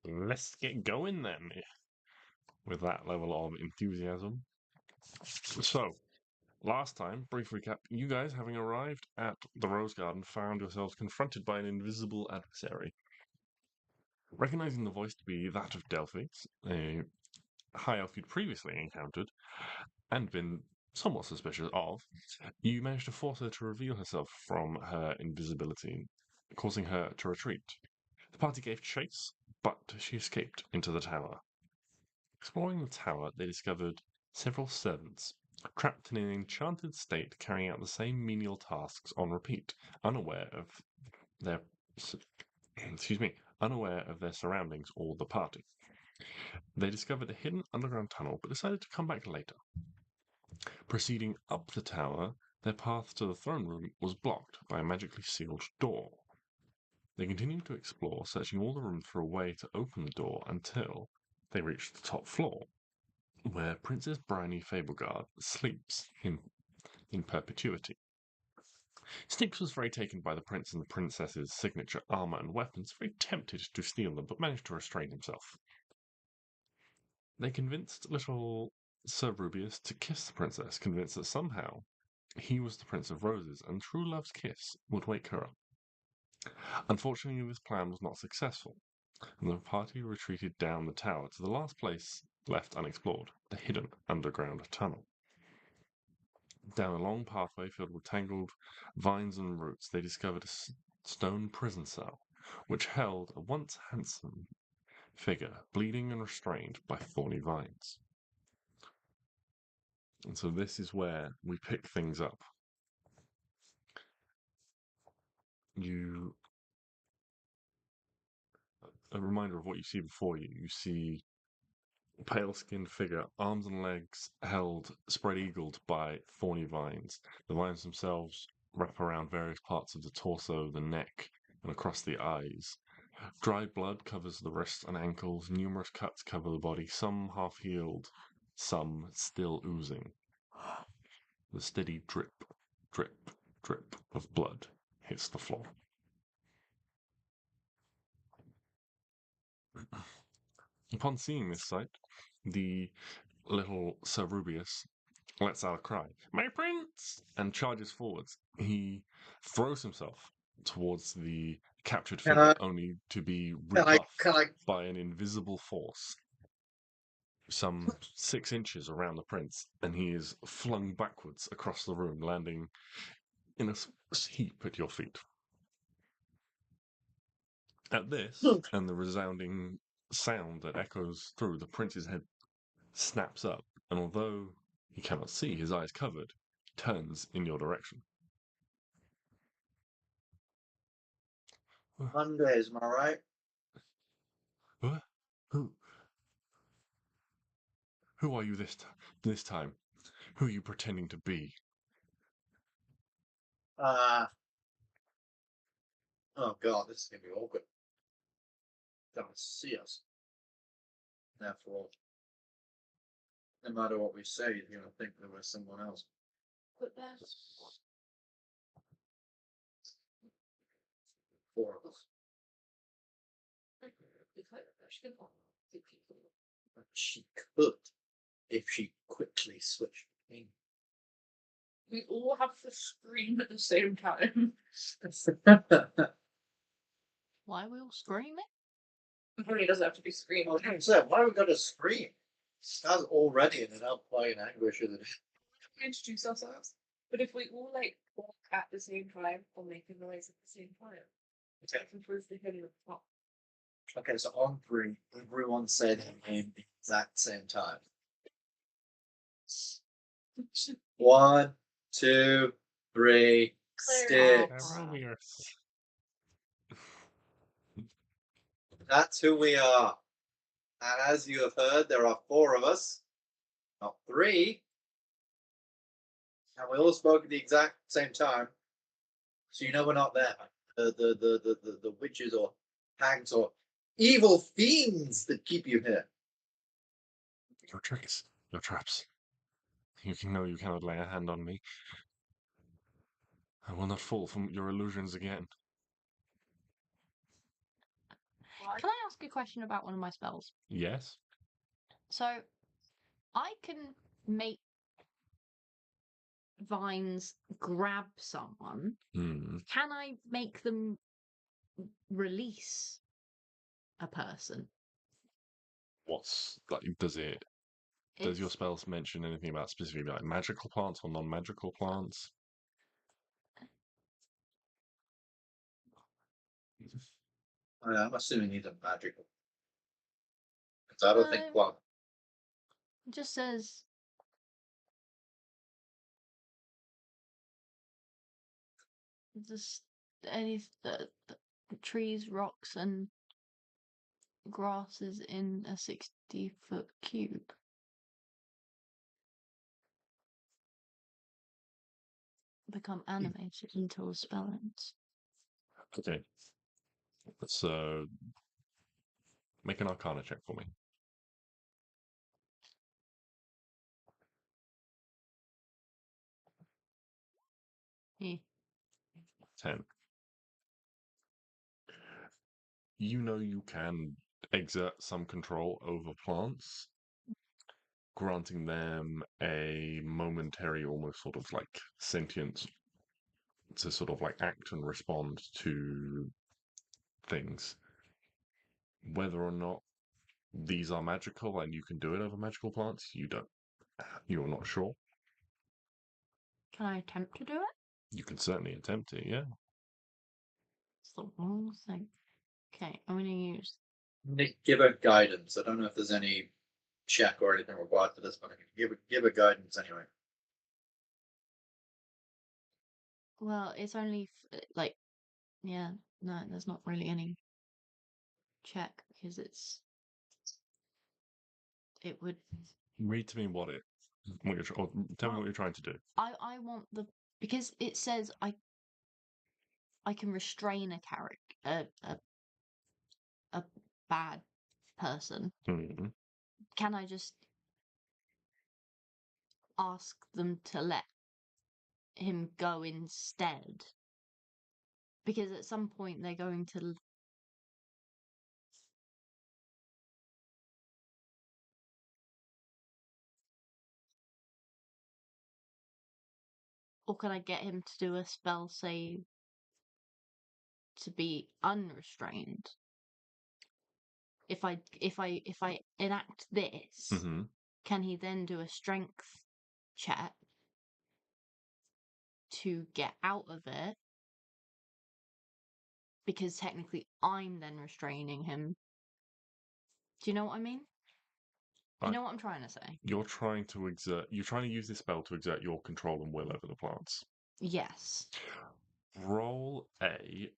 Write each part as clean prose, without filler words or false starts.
Let's get going then, with that level of enthusiasm. So, last time, brief recap, you guys, having arrived at the Rose Garden, found yourselves confronted by an invisible adversary. Recognizing the voice to be that of Delphi, a high elf you'd previously encountered and been somewhat suspicious of, you managed to force her to reveal herself from her invisibility, causing her to retreat. The party gave chase, but she escaped into the tower. Exploring the tower, they discovered several servants, trapped in an enchanted state, carrying out the same menial tasks on repeat, unaware of their surroundings or the party. They discovered a hidden underground tunnel, but decided to come back later. Proceeding up the tower, their path to the throne room was blocked by a magically sealed door. They continued to explore, searching all the rooms for a way to open the door until they reached the top floor, where Princess Bryony Fableguard sleeps in perpetuity. Stix was very taken by the prince and the princess's signature armor and weapons, very tempted to steal them, but managed to restrain himself. They convinced little Sir Rubius to kiss the princess, convinced that somehow he was the Prince of Roses, and true love's kiss would wake her up. Unfortunately, this plan was not successful, and the party retreated down the tower to the last place left unexplored, the hidden underground tunnel. Down a long pathway filled with tangled vines and roots, they discovered a stone prison cell, which held a once handsome figure, bleeding and restrained by thorny vines. And so this is where we pick things up. A reminder of what you see before you. You see a pale-skinned figure, arms and legs held spread-eagled by thorny vines. The vines themselves wrap around various parts of the torso, the neck, and across the eyes. Dried blood covers the wrists and ankles. Numerous cuts cover the body, some half-healed, some still oozing. The steady drip, drip, drip of blood hits the floor. Upon seeing this sight, the little Sir Rubius lets out a cry, "My prince!" and charges forwards. He throws himself towards the captured figure, only to be rebuffed by an invisible force some 6 inches around the prince, and he is flung backwards across the room, landing in a heap at your feet. At this, and the resounding sound that echoes through, the prince's head snaps up, and although he cannot see, his eyes covered, turns in your direction. Mondays, am I right? What? Who are you this time? Who are you pretending to be? Oh god, this is gonna be awkward. Don't see us. Therefore, no matter what we say, you're gonna think that we're someone else. But there's 4 of us. She could, if she quickly switched between. We all have to scream at the same time. Why are we all screaming? It really doesn't have to be screaming. So why are we gonna scream? That's already in an outplaying anguish of the We introduce ourselves. But if we all like walk at the same time or make a noise at the same time, it's like improve the hitting at the top. Okay, so on 3, everyone say their name at the exact same time. 1, 2, 3, Stix. That's who we are. And as you have heard, there are 4 of us, not 3. And we all spoke at the exact same time. So you know we're not there. The witches or hags or evil fiends that keep you here. Your tricks, your traps. You cannot lay a hand on me. I will not fall from your illusions again. Can I ask a question about one of my spells? Yes. So, I can make vines grab someone. Hmm. Can I make them release a person? What's like? Does your It's- spells mention anything about specifically like magical plants or non-magical plants? I'm assuming these are magical. Because I don't think No. plant. It just says just any the trees, rocks, and grasses in a 60-foot cube. Become animated until the spell ends. Okay. So make an Arcana check for me. Yeah. 10. You know you can exert some control over plants, granting them a momentary, almost sort of like sentience to sort of like act and respond to things. Whether or not these are magical and you can do it over magical plants, you're not sure. Can I attempt to do it? You can certainly attempt it, yeah. Hmm. It's the wrong thing. Okay, I'm gonna use. Give her guidance. I don't know if there's any check or anything required for this, but I can give her guidance anyway. Well, it's only like, yeah, no, there's not really any check because it would. Read to me or tell me what you're trying to do. I want because it says I can restrain a character, a bad person. Hmm. Can I just ask them to let him go instead? Because at some point they're going to. Or can I get him to do a spell save to be unrestrained? If I enact this, Hmm. can he then do a strength check to get out of it? Because technically I'm then restraining him. Do you know what I mean? Do you know what I'm trying to say? You're trying to use this spell to exert your control and will over the plants. Yes. Roll a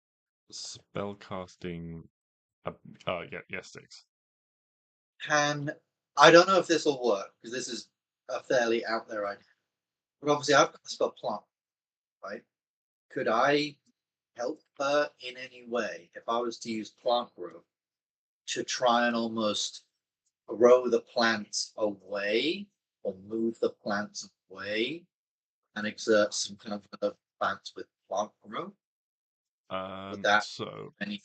spellcasting. Yes, Stix. I don't know if this will work because this is a fairly out there idea. But obviously, I've got the spell plant, right? Could I help her in any way if I was to use plant growth to try and almost grow the plants away or move the plants away and exert some kind of plants with plant growth? Would that any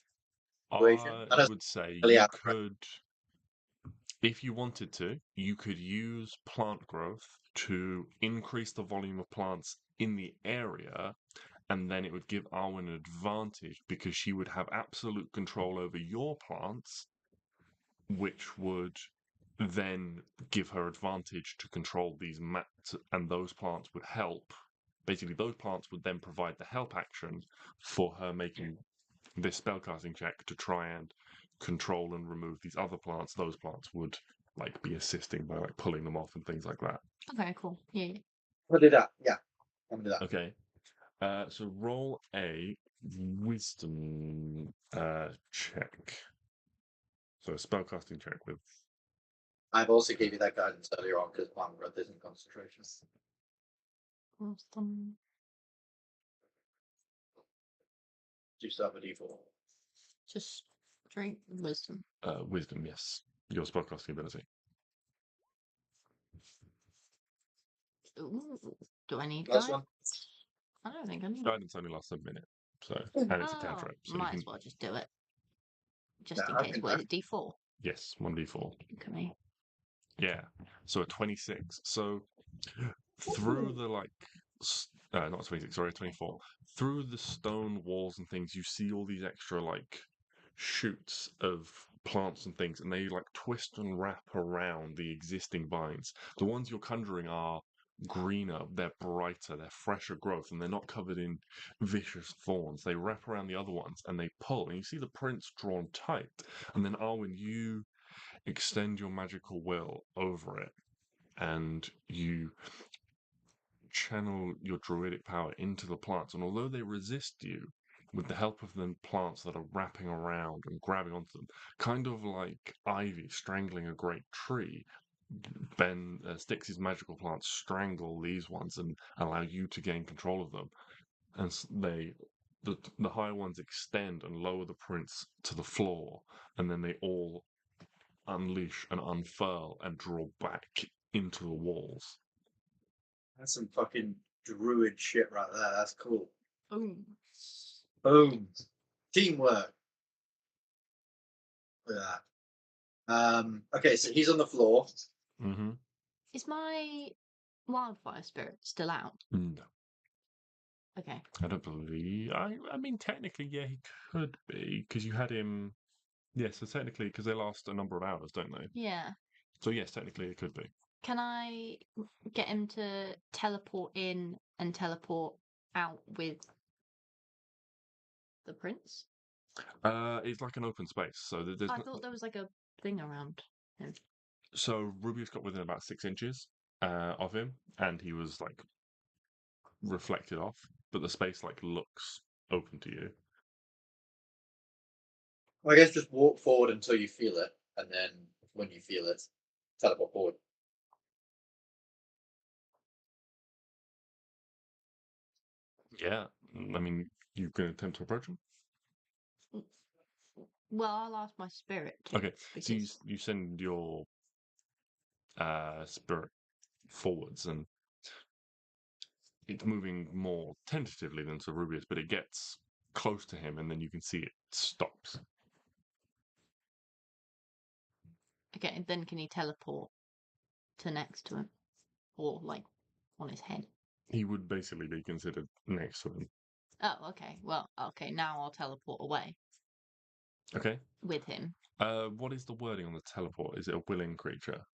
situation? I would say Really you out there. could, if you wanted to, you could use plant growth to increase the volume of plants in the area, and then it would give Arwen an advantage because she would have absolute control over your plants, which would then give her advantage to control these mats, and those plants would help. Basically, those plants would then provide the help action for her making this spellcasting check to try and control and remove these other plants. Those plants would like be assisting by like pulling them off and things like that. Okay, cool. Yeah. I'm gonna do that. Yeah, I'm gonna do that. Okay. So roll a wisdom check. So a spellcasting check with. I've also gave you that guidance earlier on because plant growth isn't concentration. Wisdom. Do you still have a D4? Just straight wisdom. Wisdom, yes. Your spellcasting ability. Ooh, do I need Last guide? one. I don't think I need. Guidance only lasts a minute, so and it's a cantrip. So Might as well just do it. just in I case. can What is it? D4. Yes, 1d4. Okay. Yeah. So a 26. So through the not 26, sorry, 24. Through the stone walls and things, you see all these extra shoots of plants and things, and they twist and wrap around the existing vines. The ones you're conjuring are greener, they're brighter, they're fresher growth, and they're not covered in vicious thorns. They wrap around the other ones and they pull, and you see the prints drawn tight. And then Arwen, you extend your magical will over it, and you channel your druidic power into the plants. And although they resist you, with the help of the plants that are wrapping around and grabbing onto them, kind of like ivy strangling a great tree, Stix's magical plants strangle these ones and allow you to gain control of them. And the higher ones extend and lower the prints to the floor, and then they all unleash and unfurl and draw back into the walls. That's some fucking druid shit right there. That's cool. Boom. Boom. Teamwork. Look at that. Okay, so he's on the floor. Mm-hmm. Is my wildfire spirit still out? No, Okay. I don't believe. I mean, technically, yeah, he could be because you had him. Yeah, so technically, because they last a number of hours, don't they? Yeah. So yes, technically, it could be. Can I get him to teleport in and teleport out with the prince? It's like an open space, so there's. I thought there was a thing around him. So Rubius got within about 6 inches of him, and he was reflected off, but the space looks open to you. Well, I guess just walk forward until you feel it, and then when you feel it, teleport forward. Yeah, I mean, you can attempt to approach him. Well, I'll ask my spirit to. Okay, so you send your spirit forwards, and it's moving more tentatively than Sir Rubius, but it gets close to him, and then you can see it stops. Okay, then can he teleport to next to him? Or, on his head? He would basically be considered next to him. Oh, okay. Well, okay, now I'll teleport away. Okay. With him. What is the wording on the teleport? Is it a willing creature?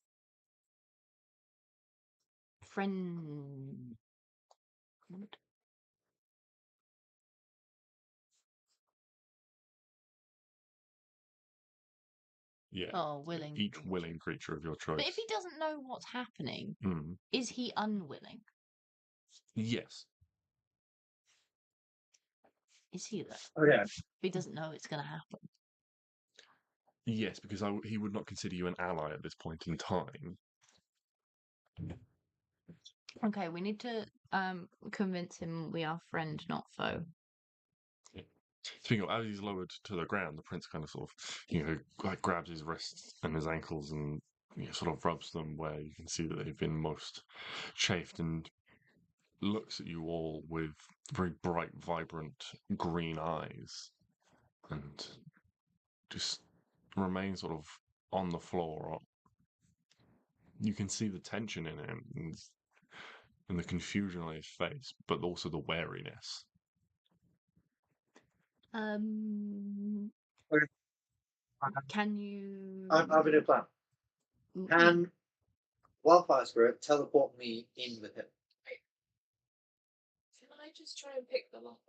Friend. Yeah. Oh, willing. Each willing creature of your choice. But if he doesn't know what's happening, is he unwilling? Yes. Is he though? Oh yeah. If he doesn't know it's going to happen. Yes, because he would not consider you an ally at this point in time. Okay, we need to convince him we are friend, not foe. Speaking of, as he's lowered to the ground, the prince kind of sort of, grabs his wrists and his ankles and sort of rubs them where you can see that they've been most chafed, and looks at you all with very bright, vibrant green eyes, and just remains sort of on the floor. You can see the tension in him and the confusion on his face, but also the wariness. Okay. Can you? I'm having a plan. Can Wildfire Spirit teleport me in with him? Can I just try and pick the lock?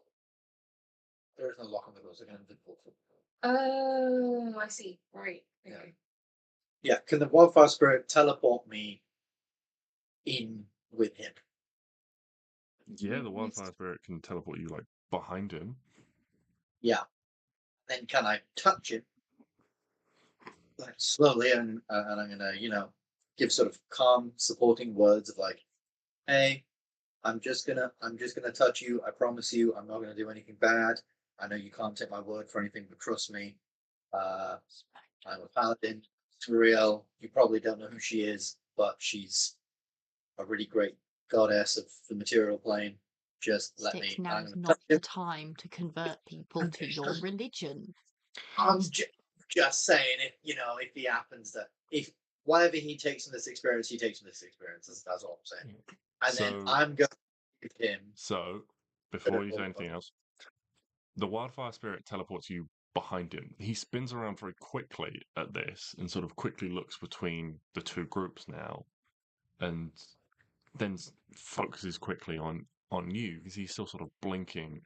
There is no lock on the door, so I can invisible. Oh, I see. Right. Okay. Yeah, can the Wildfire Spirit teleport me in with him? Yeah, the wildfire spirit can teleport you behind him. Yeah. Then can I touch him? Slowly, and I'm gonna, give sort of calm, supporting words of hey, I'm just gonna touch you. I promise you, I'm not gonna do anything bad. I know you can't take my word for anything, but trust me. I'm a paladin. Turiel, you probably don't know who she is, but she's a really great goddess of the material plane. Just let Stix, me. now's not the time to convert people to your religion. just saying, if he happens that if whatever he takes from this experience, he takes from this experience. That's all I'm saying. And then I'm going to give him. So, before you say anything else, the wildfire spirit teleports you behind him. He spins around very quickly at this and sort of quickly looks between the two groups now, and then focuses quickly on you because he's still sort of blinking,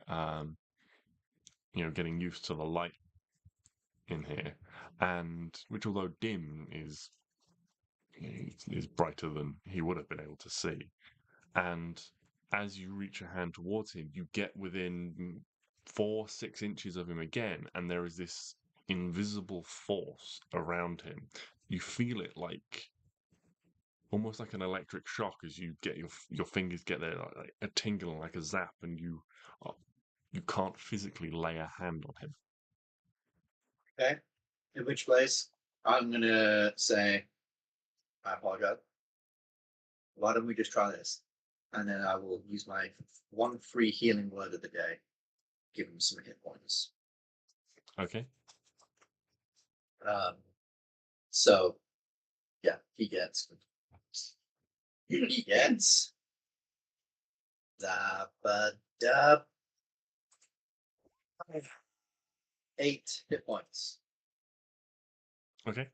getting used to the light in here, and which, although dim, is brighter than he would have been able to see. And as you reach your hand towards him, you get within 4-6 inches of him again, and there is this invisible force around him. You feel it almost like an electric shock as you get your fingers get there, like a tingle, like a zap, and you can't physically lay a hand on him. Okay. In which place, I'm gonna say, I apologize. Why don't we just try this? And then I will use my one free healing word of the day. Give him some hit points. Okay. So, yeah, he gets 8 hit points. Okay.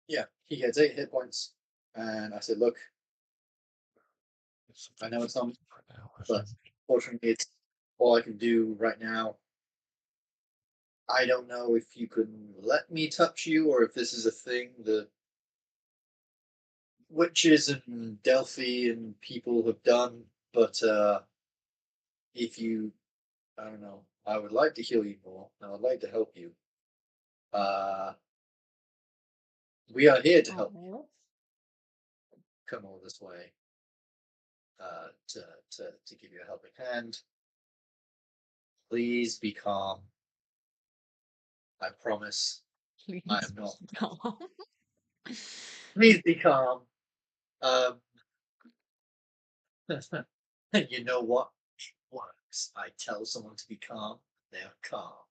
Yeah, he gets 8 hit points, and I said, "Look, I know it's not me, but fortunately, it's all I can do right now. I don't know if you can let me touch you, or if this is a thing that witches and Delphi and people have done. But if you, I don't know, I would like to heal you more. I would like to help you. We are here to help you. Come all this way to give you a helping hand. Please be calm. I promise. Please I am not. be calm. Please be calm. You know what? It works. I tell someone to be calm, they are calm.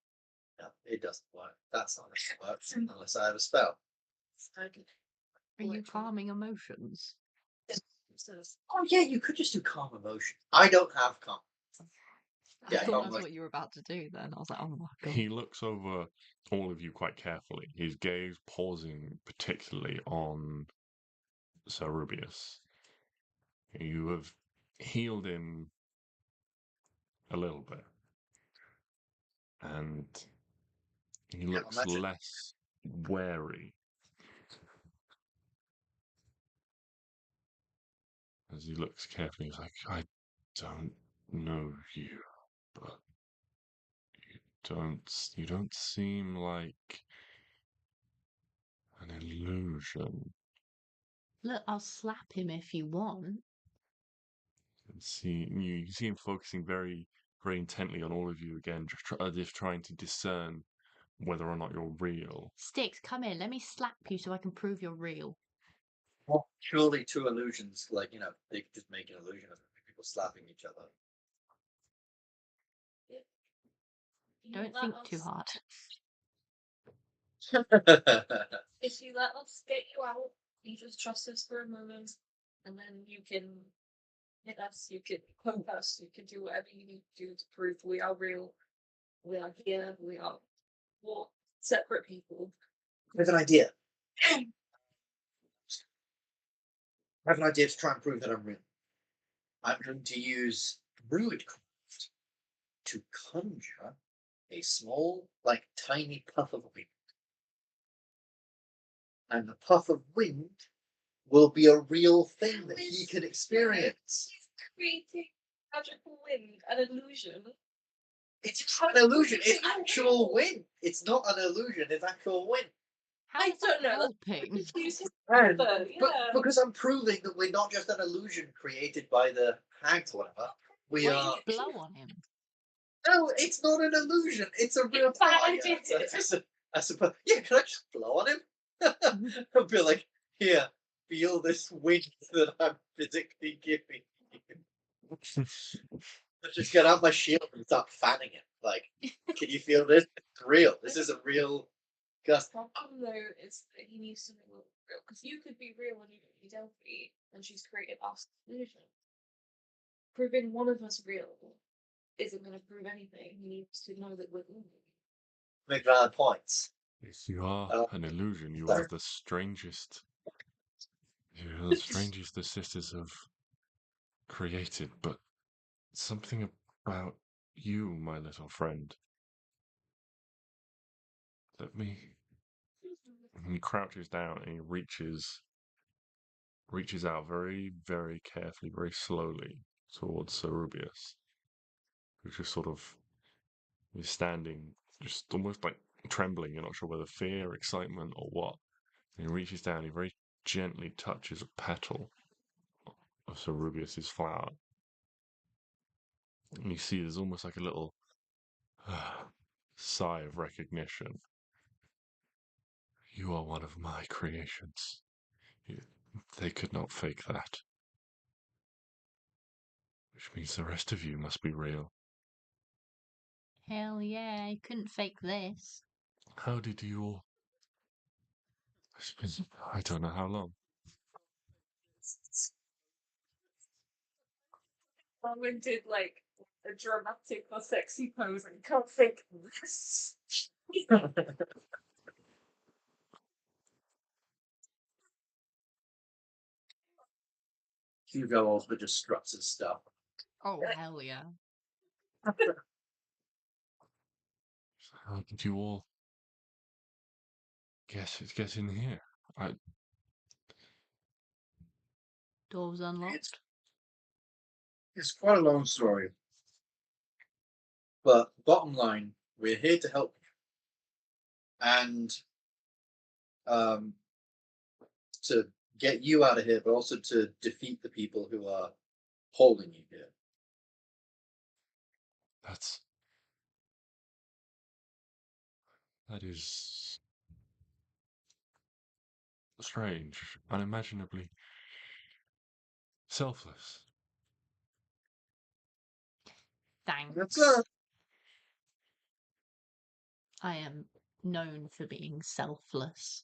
No, it doesn't work. That's not how it works unless I have a spell. Are you calming emotions? Oh yeah, you could just do calm emotion. I don't have calm. I thought that's what you were about to do then. I was like, oh my god. He looks over all of you quite carefully, his gaze pausing particularly on Sir Rubius. You have healed him a little bit, and he looks less wary as he looks carefully. He's like, I don't know you, but you don't seem like an illusion. Look, I'll slap him if you want. You see him focusing very, very intently on all of you again, as if trying to discern whether or not you're real. Stix, come here. Let me slap you so I can prove you're real. Well, surely 2 illusions, they could just make an illusion of people slapping each other. Don't think too hard. If you let us get you out, you just trust us for a moment, and then you can hit us, you can poke us, you can do whatever you need to do to prove we are real. We are here, we are 4 separate people. I have an idea. I have an idea to try and prove that I'm real. I'm going to use Druidcraft to conjure a small, tiny puff of wind. And the puff of wind will be a real thing that he can experience. He's creating magical wind, an illusion. It's not an illusion. It's actual wind. It's not an illusion. It's actual wind. How I is don't that know. helping? But because I'm proving that we're not just an illusion created by the hags or whatever. We Why are. don't you blow on him? No, it's not an illusion. It's a real thing. I suppose. Yeah, can I just blow on him? I'll be like, here, feel this wind that I'm physically giving you. I just get out my shield and start fanning it. Like, can you feel this? It's real. This is a real gust. The problem though is that he needs to know real, because you could be real and you could be Delphi, and she's created us illusion. Proving one of us real isn't going to prove anything. He needs to know that we're real. Make valid points. Yes, you are an illusion. You sorry. are the strangest. You're the strangest the sisters have created, but something about you, my little friend. Let me. He crouches down and he reaches out very, very carefully, very slowly towards Sir Rubius, who just sort of is standing, just almost like trembling. You're not sure whether fear, excitement, or what. And he reaches down, he very gently touches a petal of Sir Rubius's flower. And you see there's almost like a little sigh of recognition. You are one of my creations. They could not fake that. Which means the rest of you must be real. Hell yeah, I couldn't fake this. How did you all... It's been, I don't know how long. Arwen did like a dramatic or sexy pose and can't think of this. Hugo also just struts his stuff. Oh, hell yeah. How did you all get in here? Doors unlocked. It's quite a long story. But bottom line, we're here to help you. And to get you out of here, but also to defeat the people who are holding you here. That is strange, unimaginably selfless. Thanks. That's I am known for being selfless.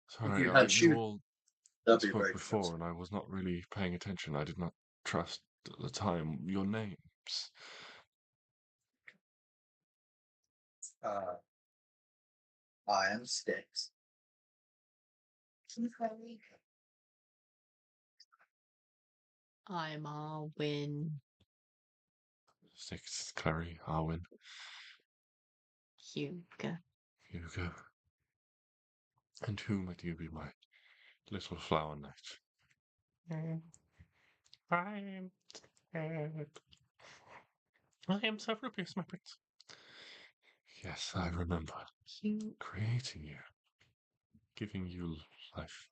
Sorry, you had you shoes, all that'd be spoke very before, expensive. and I was not really paying attention. I did not trust at the time your names. I am Stix. I'm Arwen. Stix, Klari, Arwen, Hugo. Hugo. And who might you be, my little flower knight? I am Sir Rubius, my prince. Yes, I remember creating you, giving you life.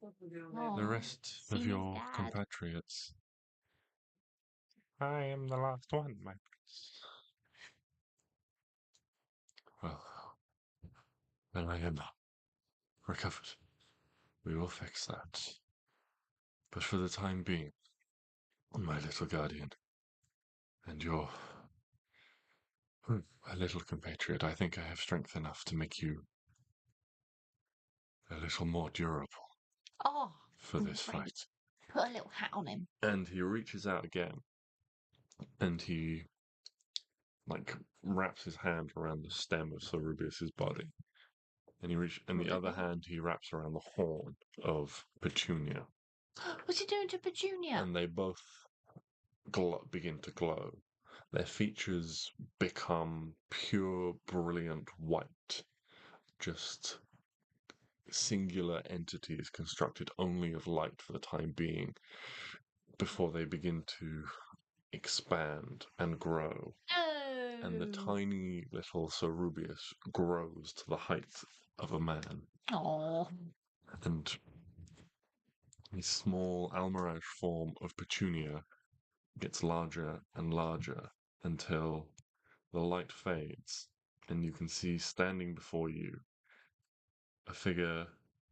The rest of see your Dad. compatriots. I am the last one, my prince. Well, when I am recovered, we will fix that. But for the time being, my little guardian, and your a little compatriot, I think I have strength enough to make you a little more durable Oh, for this great. fight. Put a little hat on him. And he reaches out again, and he wraps his hand around the stem of Sir Rubius's body, and the other hand he wraps around the horn of Petunia, What's he doing to Petunia? and they both begin to glow. Their features become pure, brilliant white, just singular entities constructed only of light for the time being, before they begin to expand and grow. No. And the tiny little Sir Rubius grows to the height of a man. Oh. And the small Almirage form of Petunia gets larger and larger until the light fades, and you can see standing before you a figure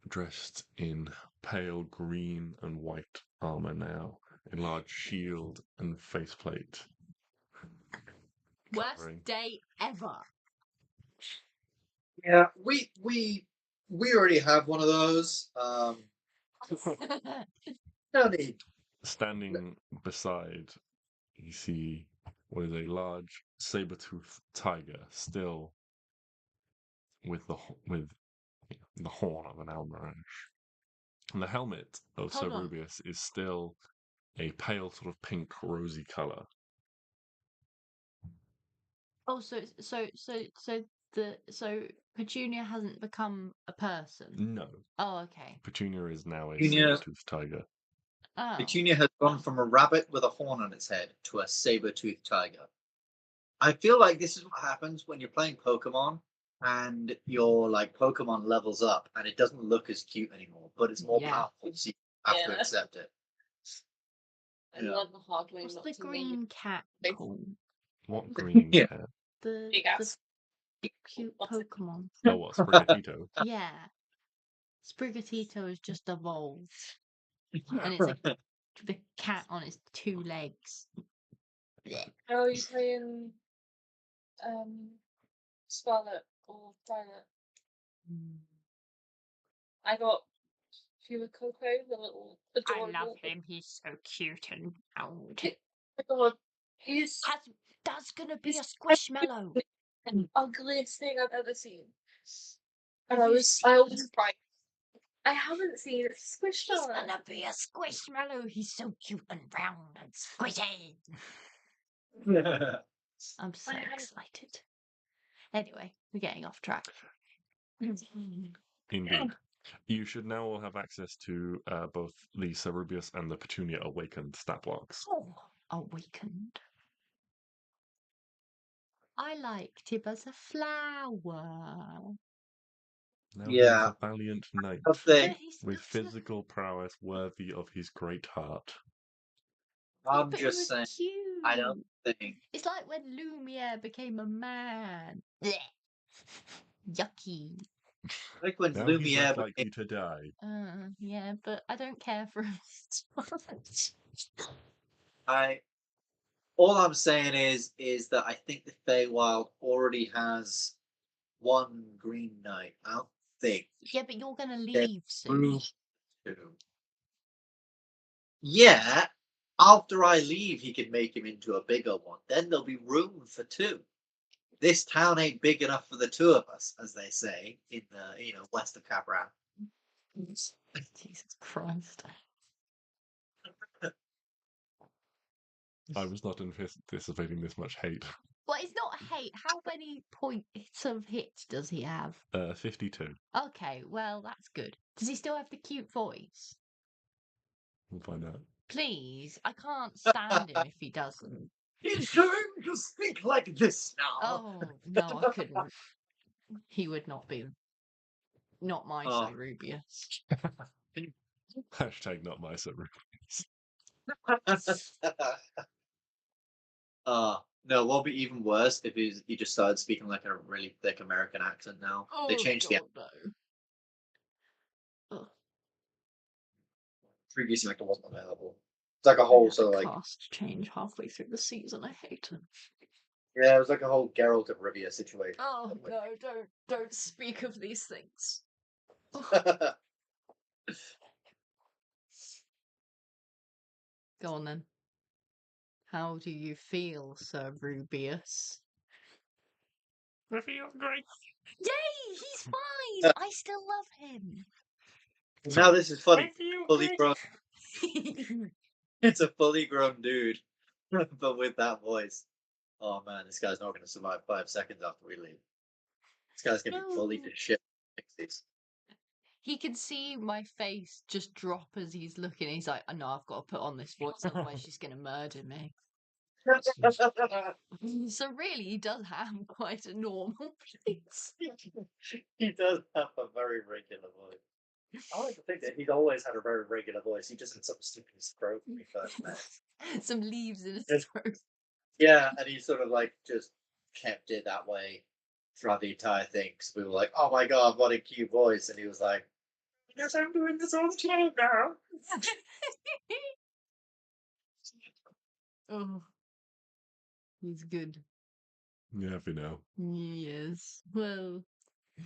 dressed in pale green and white armor now, a large shield and faceplate. Worst covering- day ever. Yeah, we already have one of those. No need. Standing beside, you see what is a large saber-toothed tiger, still with the horn of an almirage. And the helmet of Sir Hold on. Rubius is still a pale sort of pink rosy colour. Oh, so Petunia hasn't become a person. No, Oh, okay. Petunia is now a Petunia- saber-toothed tiger. Oh, Petunia has gone from a rabbit with a horn on its head to a saber-toothed tiger. I feel like this is what happens when you're playing Pokemon and your like Pokemon levels up and it doesn't look as cute anymore, but it's more Yeah. powerful, so you have to Yeah. accept it. I Yeah. love the hard way what's not the to name green cat Big- called? What green Yeah. cat? The big ass. cute What's it? Pokemon. Oh, what, Sprigatito? Yeah. Sprigatito has just evolved. And it's the cat on its 2 legs. Blech. How are you playing Scarlet or Violet? I got Fewer Coco, the little adorable. He's so cute and round. Oh my god, he's That's gonna be a squishmallow. the ugliest thing I've ever seen. And Have I you was surprised. I haven't seen a He's Squishmallow. gonna be a squishmallow. He's so cute and round and squishy. I'm so I haven't- excited. Anyway, we're getting off track. Indeed. You should now all have access to both the Sir Rubius and the Petunia Awakened stat blocks. Oh, awakened. I liked him as a flower. Now Yeah. he is a valiant knight But they- He's with not a- physical prowess worthy of his great heart. I'm but he just was saying, cute. I don't think. It's like when Lumiere became a man. Blech. Yucky. Like when Now he's Lumiere less became likely to die. Yeah, but I don't care for him. all I'm saying is that I think the Feywild already has one Green Knight. I don't think Yeah, but you're gonna there's leave soon. room to. Yeah, after I leave, he can make him into a bigger one. Then there'll be room for 2. This town ain't big enough for the 2 of us, as they say in the west of Kavran. Jesus Christ. I was not anticipating this much hate. Well, it's not hate. How many points of hit does he have? 52. Okay, well, that's good. Does he still have the cute voice? We'll find out. Please, I can't stand him if he doesn't. He's going to speak like this now. Oh, no, I couldn't. He would not be. Not my Oh. Sir Rubius. Hashtag not my Sir Rubius. No, what'll be even worse if he just started speaking like a really thick American accent now. They changed the no. Ugh. previous actor wasn't available. It's like a whole sort of like cast change halfway through the season. I hate it. yeah, it was like a whole Geralt of Rivia situation. Oh no! Don't speak of these things. Go on then. How do you feel, Sir Rubius? I feel great. Yay! He's fine! I still love him! Now this is funny. I feel Fully great. grown. It's a fully grown dude, but with that voice. Oh man, this guy's not going to survive 5 seconds after we leave. This guy's going to be bullied to shit. He can see my face just drop as he's looking. He's like, "Oh, no, I've got to put on this voice, otherwise she's going to murder me." So really, he does have quite a normal voice. He does have a very regular voice. I like to think that he's always had a very regular voice. He just had something stuck in his throat when he first met. Some leaves in his Yes. throat. Yeah, and he sort of like just kept it that way throughout the entire thing. Because we were like, "Oh my god, what a cute voice!" And he was like, Yes, I'm doing this all the time now. Oh, he's good. Yeah, if you know. Yes. Well,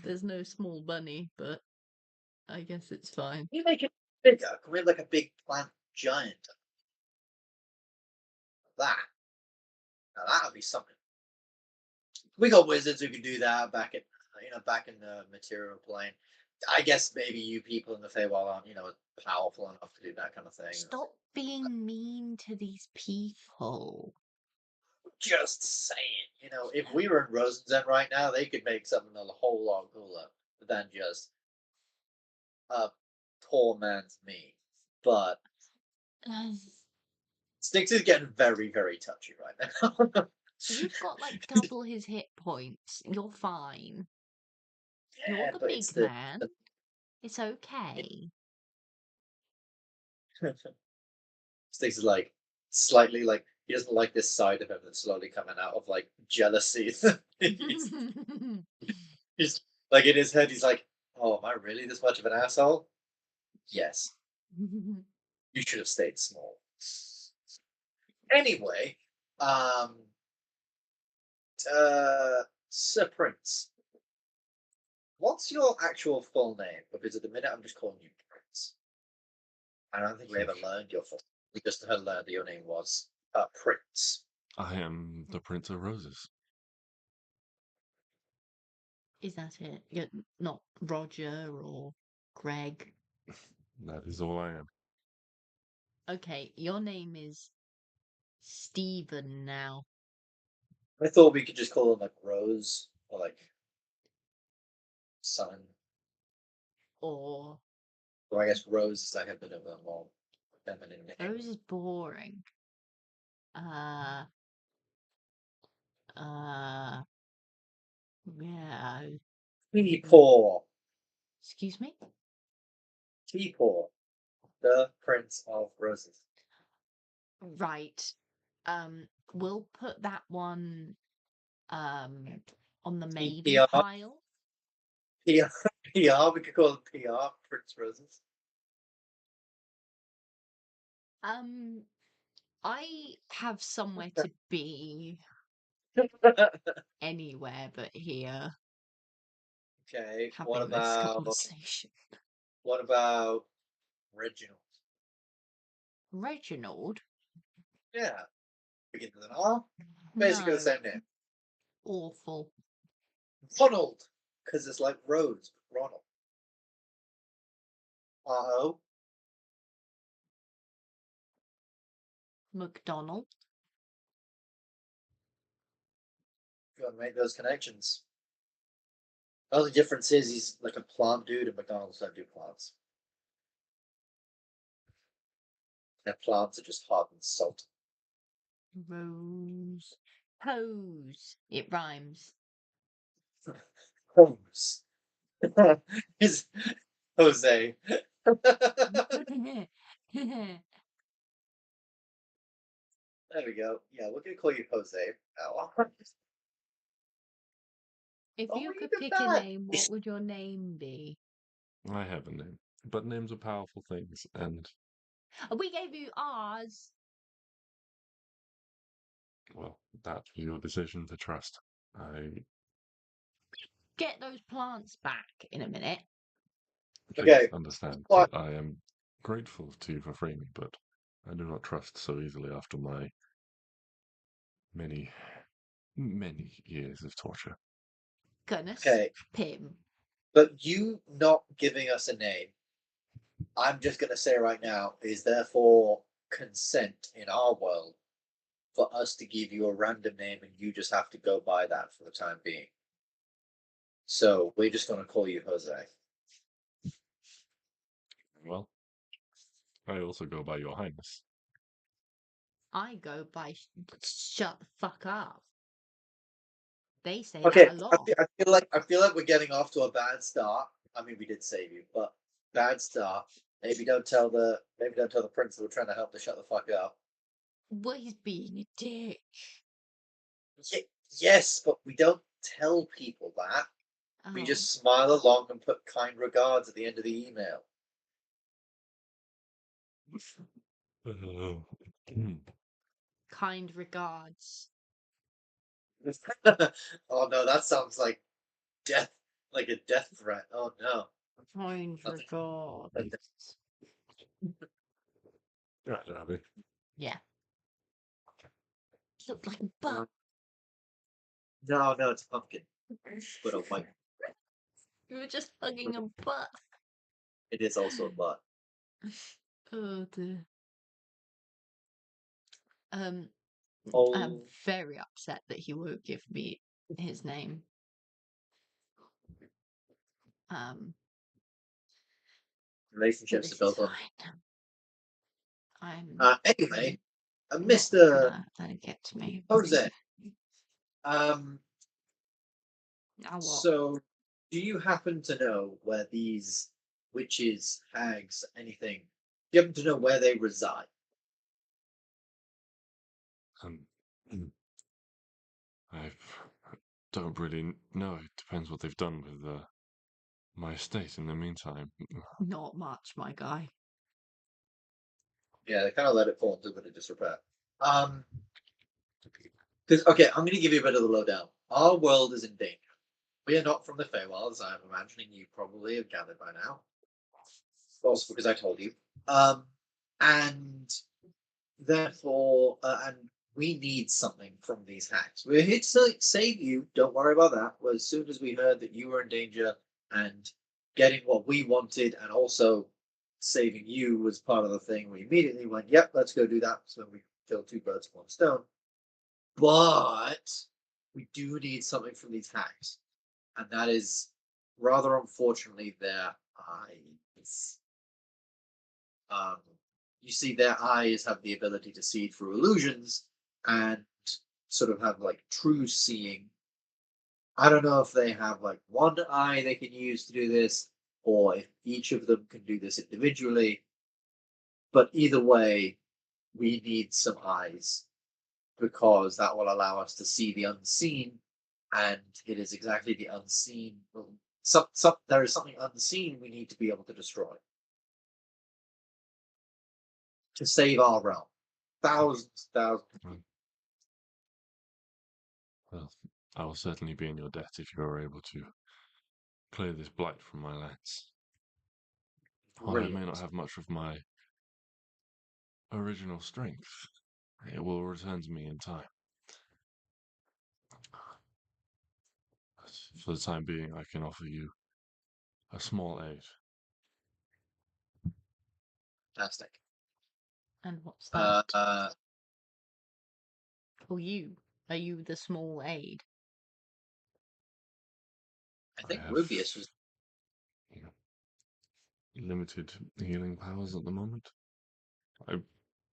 there's no small bunny, but I guess it's fine. Can we make it bigger? Can we have like a big plant giant? That. Now that would be something. We got wizards who can do that back in the material plane. I guess maybe you people in the Feywild aren't, powerful enough to do that kind of thing. Stop being mean to these people. Just saying, if we were in Rosenzen right now, they could make something a whole lot cooler than just a poor man's me. But Stix is getting very, very touchy right now. You've got like double his hit points. You're fine. You're Yeah, the but big it's man. It's okay. Stix is like slightly like he doesn't like this side of him that's slowly coming out of like jealousy. he's like in his head, he's like, "Oh, am I really this much of an asshole?" Yes, you should have stayed small. Anyway, Sir Prince, what's your actual full name? Because at the minute I'm just calling you Prince. I don't think we ever learned your full. We just learned that your name was Prince. I am the Prince of Roses. Is that it? You're not Roger or Greg. That is all I am. Okay, your name is Stephen now. I thought we could just call him like Rose or like Sun. Or Or I guess Rose is like a bit of a more feminine name. Rose is boring. Yeah. Teepaw. Excuse me? Teepaw. The Prince of Roses. Right. We'll put that one on the maybe PR. pile. PR. PR. We could call him PR. Prince Roses. I have somewhere to be anywhere but here. Okay. Having this conversation. What about Reginald? Reginald? Yeah. Begins with an R. Basically No. the same name. Awful. Ronald. Because it's like Rose, but Ronald. R-O. McDonald. You gotta make those connections. The only difference is he's like a plant dude and McDonald's don't do plants. Their plants are just hard and salt. Rose. Pose. It rhymes. Holmes. Is Jose. There we go. Yeah, we're gonna call you Jose. Oh, If oh, you what are could doing pick a that? name, what would your name be? I have a name. But names are powerful things, and, We gave you ours. well, that's your decision to trust. I Get those plants back in a minute. please Okay. understand What? that I am grateful to you for freeing me, but I do not trust so easily after my many, many years of torture. Goodness. Okay, Pim. but you not giving us a name, I'm just gonna say right now, is therefore consent in our world for us to give you a random name and you just have to go by that for the time being. So we're just gonna call you Jose. Well, I also go by Your Highness. I go by shut the fuck up. They say Okay, that a lot. I feel like we're getting off to a bad start. I mean, we did save you, but bad start. Maybe don't tell the prince that we're trying to help to shut the fuck up. Well, he's being a dick. Yes, but we don't tell people that. We Oh. just smile along and put kind regards at the end of the email. Kind regards. Oh no, that sounds like death, like a death threat. Oh no. Kind Nothing. regards. Right, Abby. Yeah. Looked like a butt. No, it's a pumpkin. But a white. You were just hugging a butt. It is also a butt. Oh dear. I'm Oh, very upset that he won't give me his name. But relationships this are is built fine. on. Anyway, Not Mr. gonna let it get to me. Jose. Now what? So, do you happen to know where these witches, hags, anything? Do you happen to know where they reside? I don't really know. It depends what they've done with my estate in the meantime. Not much, my guy. Yeah, they kind of let it fall into a bit of disrepair. Because okay, I'm going to give you a bit of the lowdown. Our world is in danger. We are not from the Feywild, as I'm imagining you probably have gathered by now. Also because I told you. And therefore, and we need something from these hacks. We're here to save you. Don't worry about that. Well, as soon as we heard that you were in danger and getting what we wanted, and also saving you was part of the thing, we immediately went, "Yep, let's go do that." So we killed two birds with one stone. But we do need something from these hacks, and that is rather unfortunately their eyes. You see, their eyes have the ability to see through illusions and sort of have like true seeing. I don't know if they have like one eye they can use to do this, or if each of them can do this individually. But either way, we need some eyes because that will allow us to see the unseen, and it is exactly the unseen. There is something unseen we need to be able to destroy to save our realm. Thousands. Well, I will certainly be in your debt if you are able to clear this blight from my lands. While I may not have much of my original strength, it will return to me in time. But for the time being, I can offer you a small aid. Fantastic. And what's that? I Oh, you. Are you the small aid? think I have Rubius was. limited healing powers at the moment.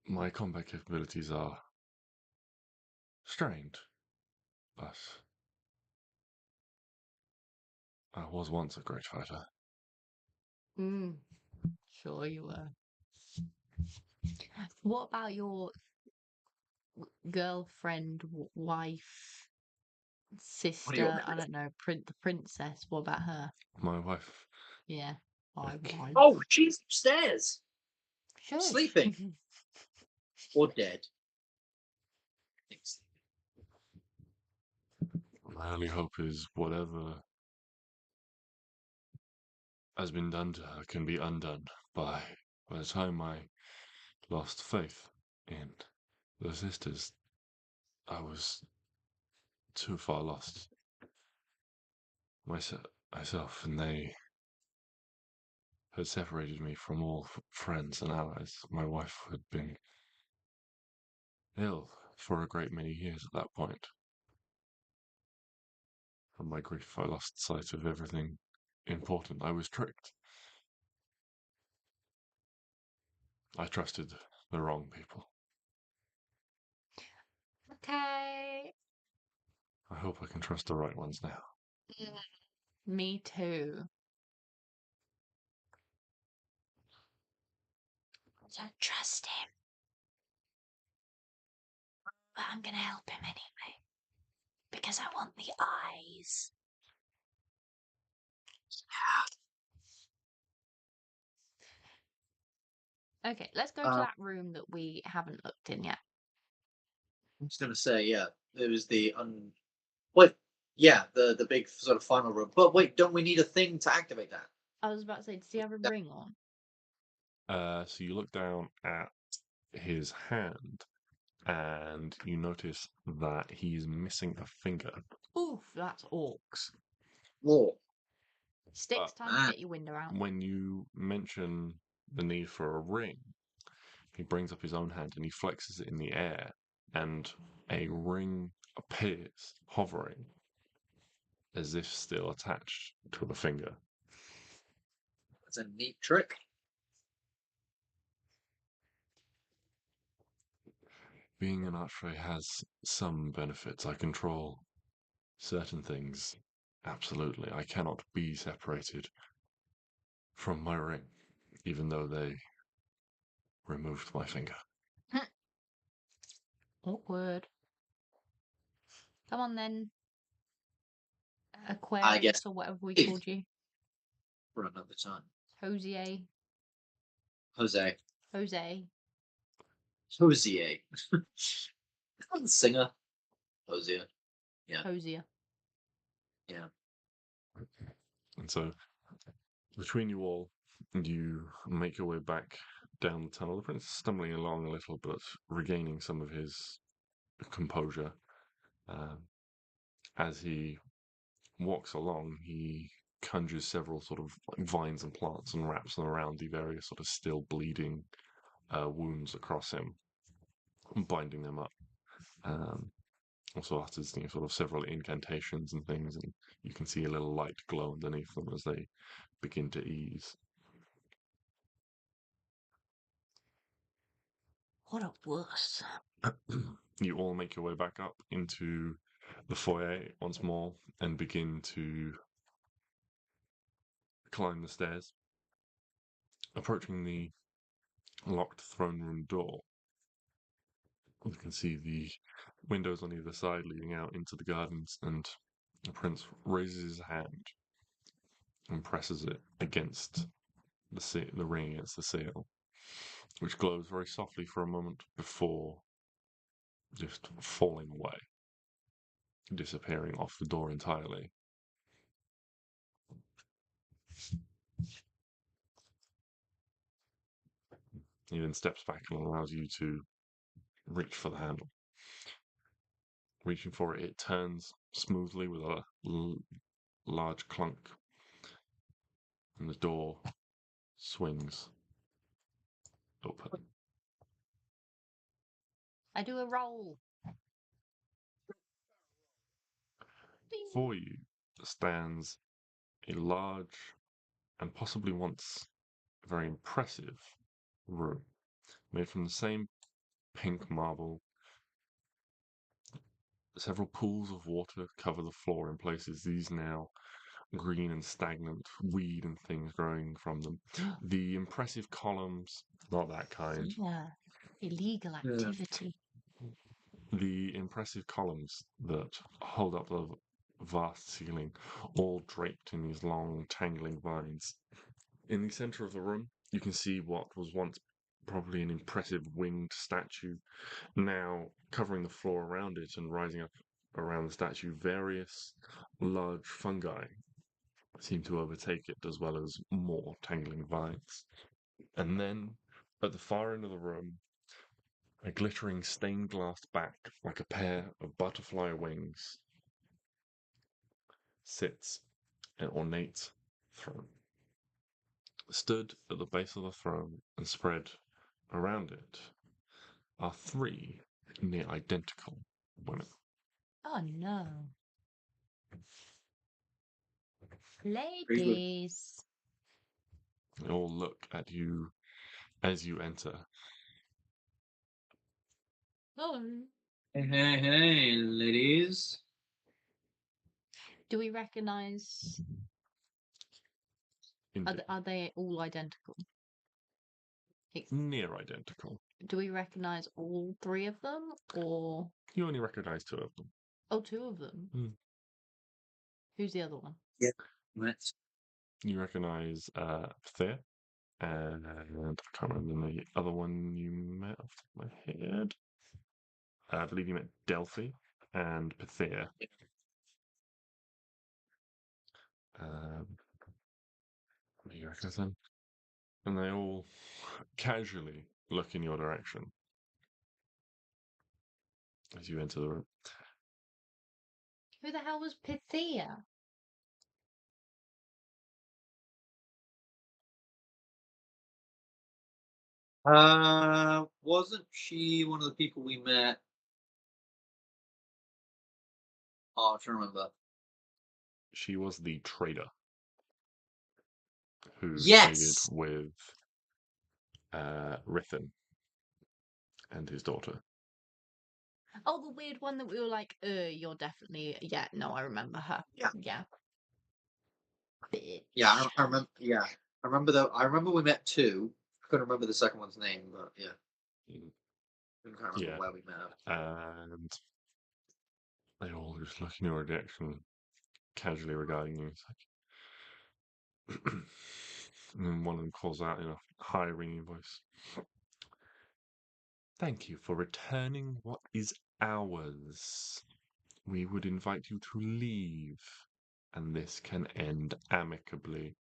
My combat capabilities are strained, but I was once a great fighter. Sure you were. What about your girlfriend, wife, What do you sister? want? I don't know. The princess. What about her? My wife. Yeah, my Okay. wife. Oh, she's upstairs, Shush. sleeping or dead. My only hope is whatever has been done to her can be undone by the time I lost faith in the sisters. I was too far lost myself, and they had separated me from all friends and allies. My wife had been ill for a great many years at that point. From my grief, I lost sight of everything important. I was tricked. I trusted the wrong people. Okay. I hope I can trust the right ones now. Me too. Don't trust him. But I'm gonna help him anyway. Because I want the eyes. Okay, let's go to that room that we haven't looked in yet. I'm just gonna say, yeah, it was the wait, yeah, the big sort of final room. But wait, don't we need a thing to activate that? I was about to say, does he have a ring on? So you look down at his hand, and you notice that he's missing a finger. Oof, that's orcs. Whoa. Stix, time to get your window out. When you mention the need for a ring, he brings up his own hand and he flexes it in the air, and a ring appears, hovering, as if still attached to the finger. That's a neat trick. Being an archer has some benefits. I control certain things. Absolutely. I cannot be separated from my ring, even though they removed my finger. Awkward. Come on then. I Aquarius guess or whatever we called you. for another time. Hosier. Jose. Jose. Hosier. Not the singer. Hosier. Yeah. Hosier. Yeah. And so, between you all, you make your way back down the tunnel. The prince is stumbling along a little, but regaining some of his composure. As he walks along, he conjures several sort of like vines and plants and wraps them around the various sort of still bleeding wounds across him, binding them up. Also utters sort of several incantations and things, and you can see a little light glow underneath them as they begin to ease. What a wuss. You all make your way back up into the foyer once more and begin to climb the stairs. Approaching the locked throne room door, you can see the windows on either side leading out into the gardens, and the prince raises his hand and presses it against the ring against the seal, which glows very softly for a moment before just falling away, disappearing off the door entirely. He then steps back and allows you to reach for the handle. Reaching for it, it turns smoothly with a large clunk, and the door swings open. I do a roll. Before you stands a large and possibly once very impressive room made from the same pink marble. Several pools of water cover the floor in places, these now green and stagnant, weed and things growing from them. The impressive columns, not that kind. Yeah. Illegal activity. The impressive columns that hold up the vast ceiling, all draped in these long, tangling vines. In the center of the room, you can see what was once probably an impressive winged statue, now covering the floor around it and rising up around the statue. Various large fungi seem to overtake it, as well as more tangling vines. And then, at the far end of the room, a glittering stained glass back, like a pair of butterfly wings, sits an ornate throne. Stood at the base of the throne and spread around it are three near identical women. Oh no. Ladies. They all look at you as you enter. Oh. Hey, ladies. Do we recognize? Are they all identical? Near identical. Do we recognize all three of them, or You only recognize two of them. oh, two of them? Who's the other one? Yeah. Let's. You recognize Thea And I can't remember the other one you met off the top of my head. I believe you met Delphi and Pythia. What do you reckon then? And they all casually look in your direction as you enter the room. Who the hell was Pythia? Wasn't she one of the people we met? Oh, I'm trying to remember. She was the trader who traded Yes! with Rithan and his daughter. Oh, the weird one that we were like, you're definitely. Yeah, no, I remember her. Yeah. Yeah. Bitch. Yeah, I remember. Yeah, I remember though. I remember we met two. I couldn't remember the second one's name, but yeah, Mm. I can't remember Yeah. where we met her. And they all just look in your direction, casually regarding you. It's like, and then one of them calls out in a high, ringing voice, "Thank you for returning what is ours. We would invite you to leave, and this can end amicably.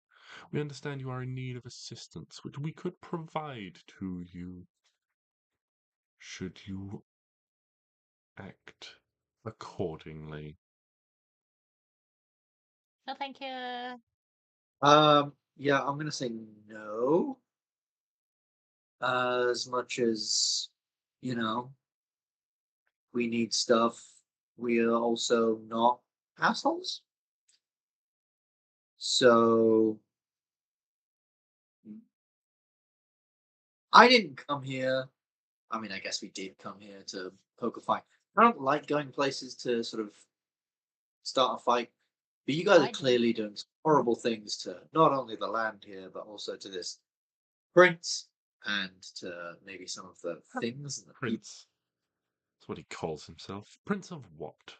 We understand you are in need of assistance, which we could provide to you, should you act accordingly." No, thank you. Yeah, I'm gonna say no. As much as you know, we need stuff. We are also not assholes. So I didn't come here. I mean, I guess we did come here to poke a fight. I don't like going places to sort of start a fight, but you guys are I do. clearly doing some horrible things to not only the land here, but also to this prince and to maybe some of the things and the people. Prince. That's what he calls himself. Prince of what?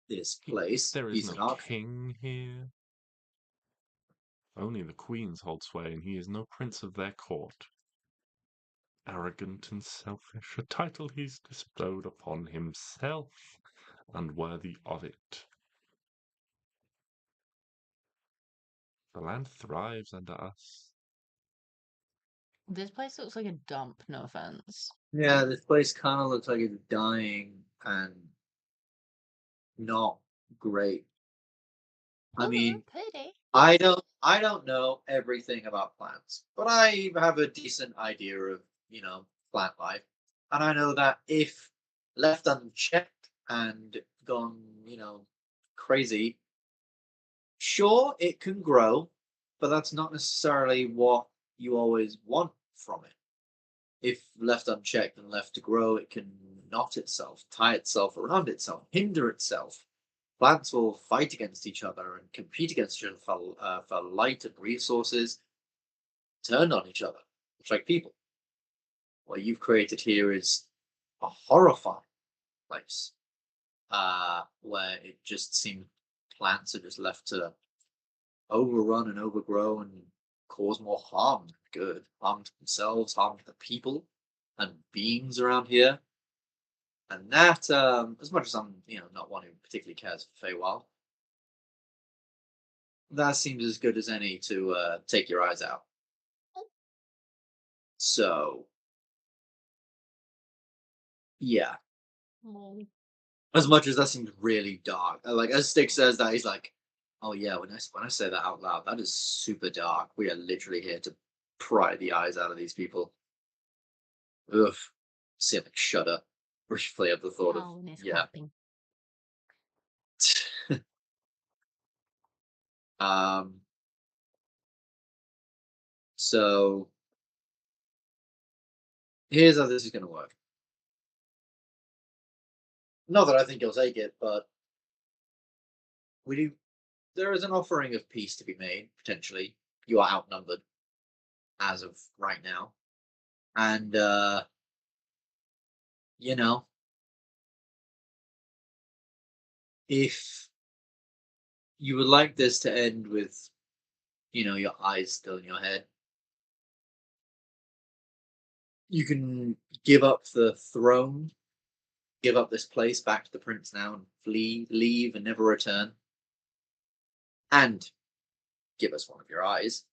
This place. There is He's an no arch. king here. Only the queens hold sway, and he is no prince of their court. Arrogant and selfish, a title he's bestowed upon himself, unworthy of it. The land thrives under us. This place looks like a dump, no offense. Yeah, this place kind of looks like it's dying and not great. I mean, Pretty. I don't know everything about plants, but I have a decent idea of, plant life. And I know that if left unchecked and gone, crazy, sure it can grow, but that's not necessarily what you always want from it. If left unchecked and left to grow, it can knot itself, tie itself around itself, hinder itself. Plants will fight against each other and compete against each other for light and resources, turn on each other, much like people. What you've created here is a horrifying place where it just seems plants are just left to overrun and overgrow and cause more harm than good. Harm to themselves, harm to the people and beings around here. And that, as much as I'm, not one who particularly cares for Feywild, that seems as good as any to take your eyes out. So, yeah. As much as that seems really dark, like as Stix says that, he's like, "Oh yeah, when I say that out loud, that is super dark. We are literally here to pry the eyes out of these people." Ugh, see him like shudder briefly at the thought of yeah. So here's how this is going to work. Not that I think you'll take it, but we do. There is an offering of peace to be made. Potentially, you are outnumbered as of right now, and you know, if you would like this to end with your eyes still in your head. You can give up the throne, give up this place back to the prince now and leave and never return. And give us one of your eyes.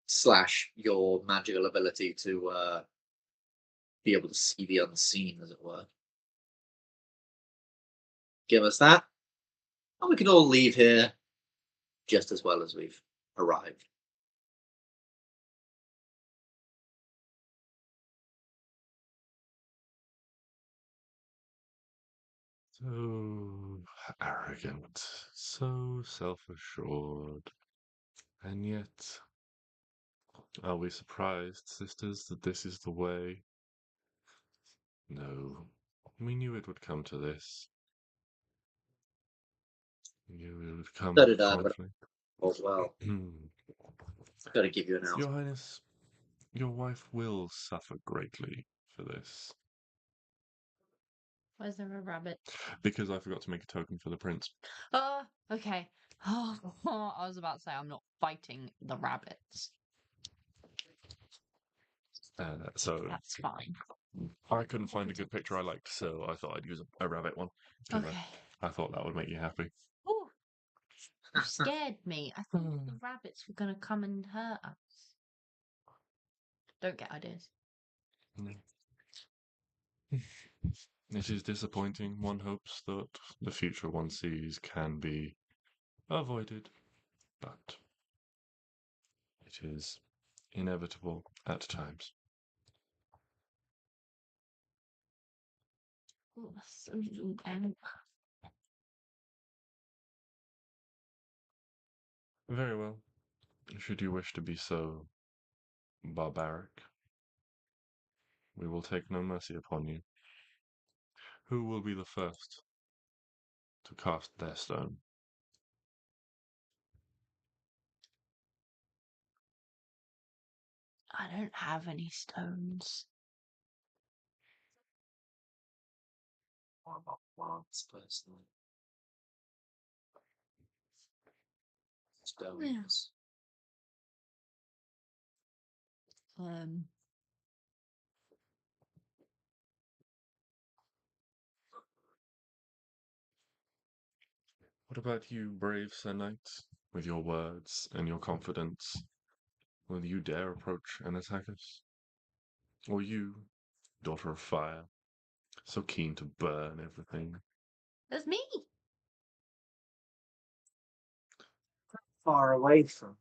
/ your magical ability to be able to see the unseen, as it were. Give us that, and we can all leave here just as well as we've arrived. So arrogant, so self-assured, and yet, are we surprised, sisters, that this is the way? No, we knew it would come to this. We knew it would come So to did I, but conflict. as well. Got to give you an out. Your Highness, your wife will suffer greatly for this. Where's there a rabbit? Because I forgot to make a token for the prince. Oh, okay. Oh, I was about to say I'm not fighting the rabbits. So That's fine. I couldn't find a good picture I liked, so I thought I'd use a rabbit one. 'Cause Okay. I thought that would make you happy. Oh, you scared me. I thought the rabbits were gonna come and hurt us. Don't get ideas. No. It is disappointing. One hopes that the future one sees can be avoided, but it is inevitable at times. Oh, so Very well. Should you wish to be so barbaric, we will take no mercy upon you. Who will be the first to cast their stone? I don't have any stones. What about plants, personally? Stones. What about you, brave Sir Knight, with your words and your confidence? Will you dare approach and attack us? Or you, daughter of fire, so keen to burn everything? That's me. Far away from.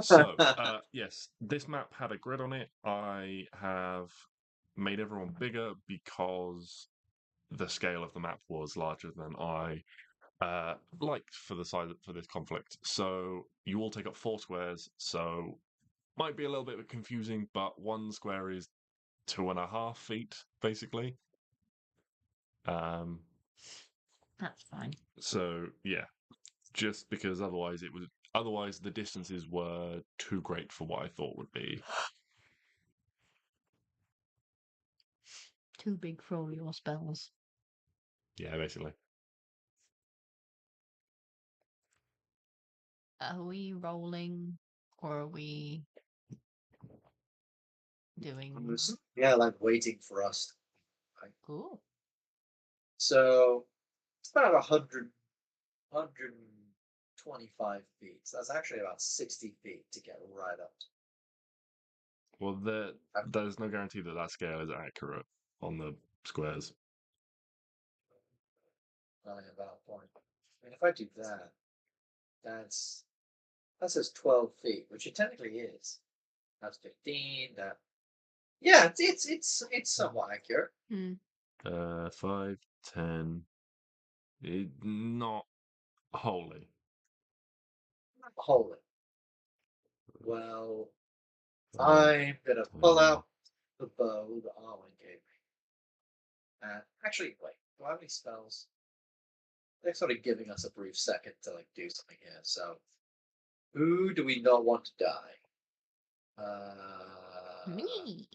So, yes, this map had a grid on it. I have made everyone bigger because the scale of the map was larger than I liked for the size for this conflict. So you all take up 4 squares. So might be a little bit confusing, but 1 square is 2.5 feet basically. That's fine. So yeah, just because otherwise the distances were too great for what I thought would be. Too big for all your spells. Yeah, basically. Are we rolling or are we doing? Yeah, like waiting for us. Cool. So it's about 125 feet. So that's actually about 60 feet to get right up. Well, there's no guarantee that that scale is accurate on the squares. Nothing about a point. I mean, if I do that, that says 12 feet, which it technically is. That's 15. That, yeah, it's somewhat accurate. 5, 10. Not wholly. Hold it. Well, I'm gonna pull out the bow that Arwen gave me. And actually, wait, do I have any spells? They're sort of giving us a brief second to like do something here. So, who do we not want to die? Me.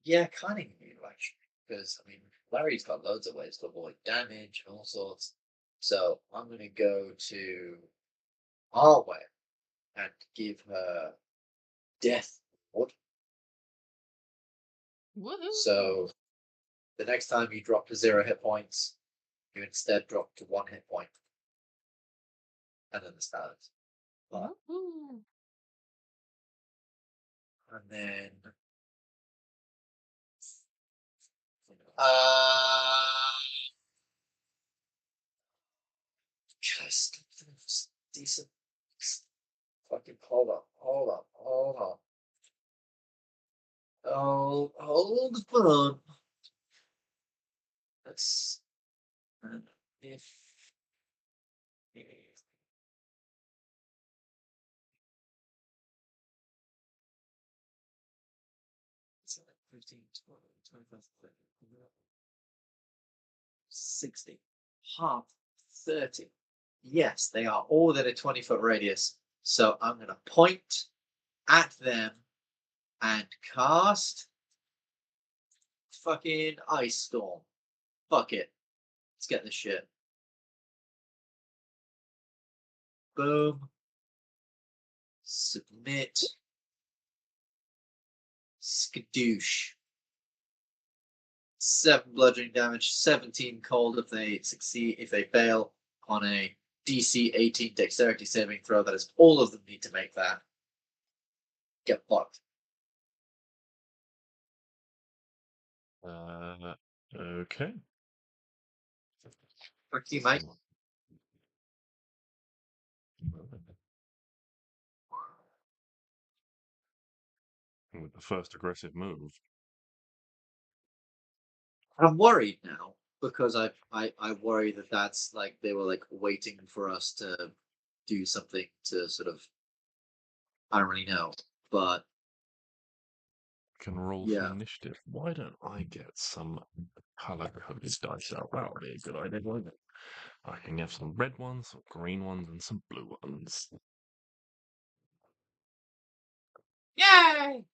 Yeah, kind of you actually, because I mean, Larry's got loads of ways to avoid damage and all sorts. So I'm gonna go to Arwen and give her death ward. Woohoo! So the next time you drop to 0 hit points, you instead drop to 1 hit point. And then the status. But, Woohoo! and then just decent. Fucking hold on. Oh, hold the phone. Let's. And if. It's like 15, 20, 25, 30, 60. Half 30. Yes, they are all within a 20-foot radius. So I'm going to point at them and cast fucking Ice Storm. Fuck it. Let's get this shit. Boom. Submit. Skadoosh. 7 bludgeoning damage, 17 cold if they succeed, if they fail on a DC 18 dexterity saving throw. That is all of them need to make that. Get fucked. Okay. Fuck you, mate. With the first aggressive move. I'm worried now because I worry that that's like they were like waiting for us to do something to sort of. I don't really know, but Can roll yeah. some initiative. Why don't I get some color-coded dice out? That would be a good idea, wouldn't it? I can have some red ones, some green ones, and some blue ones. Yay!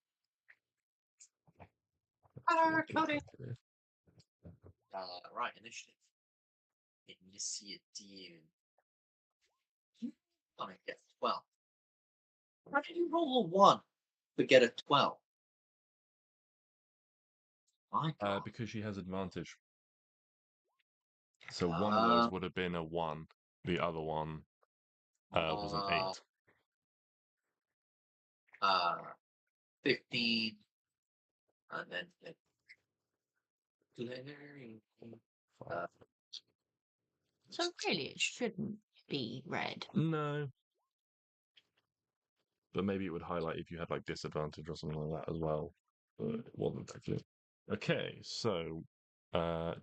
Color-coded. Right, initiative. Initiative. I get 12. Why did you roll a 1 but get a 12? My God. Because she has advantage. So one of those would have been a 1. The other one was an 8. 15. And then So really, it shouldn't be red. No. But maybe it would highlight if you had like disadvantage or something like that as well. But it wasn't actually. Okay, so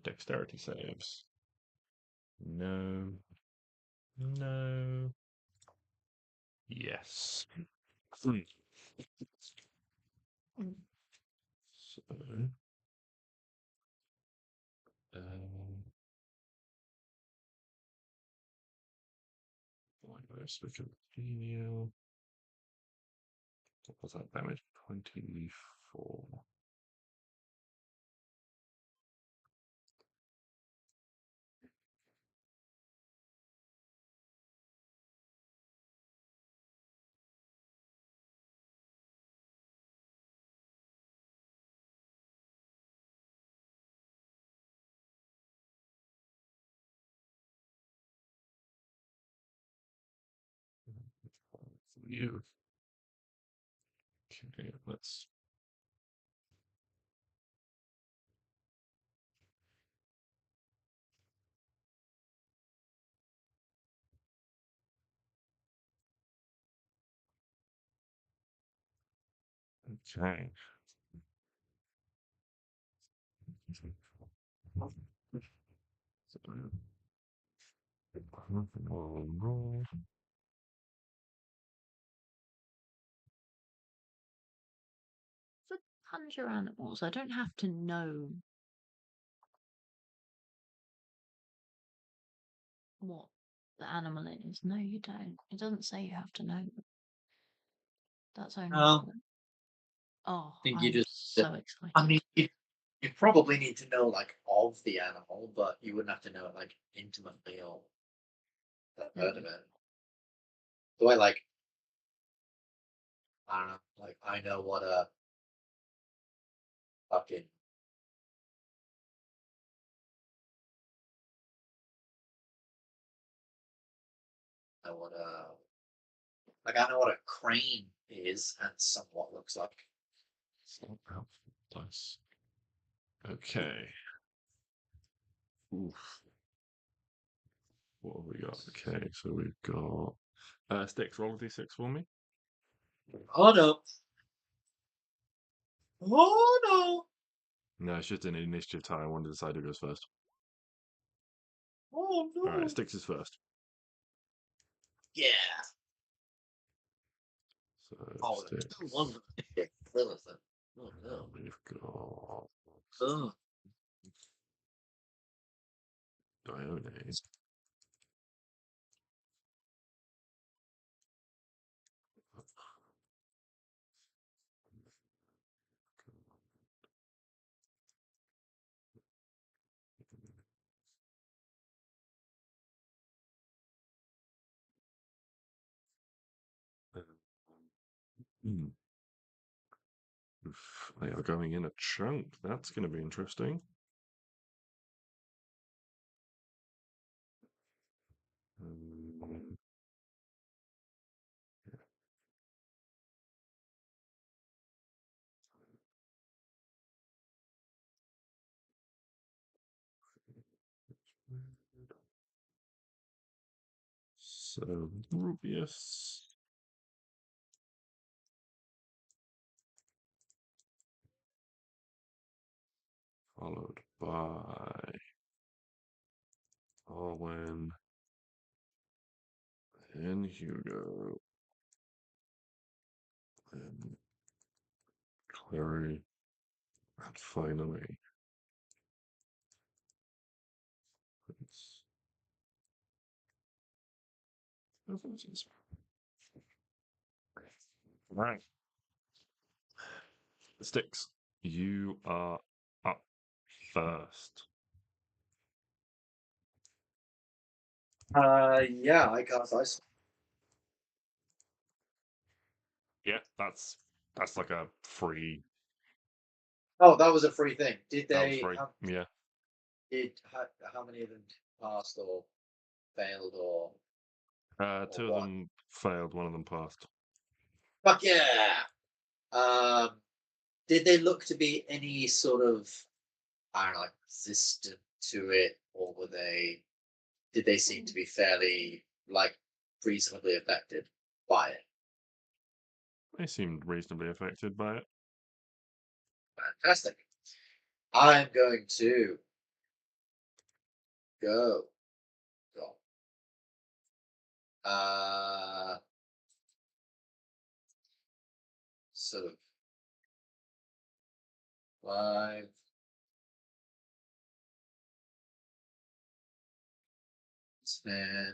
dexterity saves. No. No. Yes. So like this, we can continue. What was that damage? 24. For you. Okay, let's. Okay. Roll. For conjure animals, I don't have to know what the animal is. No, you don't. It doesn't say you have to know. That's only. No. Oh, think I'm you just. so excited. I mean, you probably need to know like of the animal, but you wouldn't have to know it like intimately or heard of it. Do I like? I don't know. Like I know what a fucking. I know what a. Like I know what a crane is and somewhat looks like. Nice. Okay. Oof. What have we got? Okay, so we've got Stix, roll a d6 for me. Oh no! Oh no! No, it's just an initiative tie. I wanted to decide who goes first. Oh no! Alright, Stix is first. Yeah. So Oh, Stix. one Lilith. Oh no. We've got Oh. Dione. Hmm. They are going in a chunk. That's going to be interesting. Um, so Rubius. Followed by Arwen, then Hugo, then Klari, and finally Prince. Right. Stix, you are up first. Yeah, I cast ice. Yeah, that's like a free. Oh, that was a free thing. Did That was they? free. Yeah. How many of them passed or failed or? Two of what? them failed. One of them passed. Fuck yeah! Did they look to be any sort of, I don't know, like resistant to it, or were they? Did they seem to be fairly like reasonably affected by it? They seemed reasonably affected by it. Fantastic. I'm going to go. Go. Sort of 5, 10,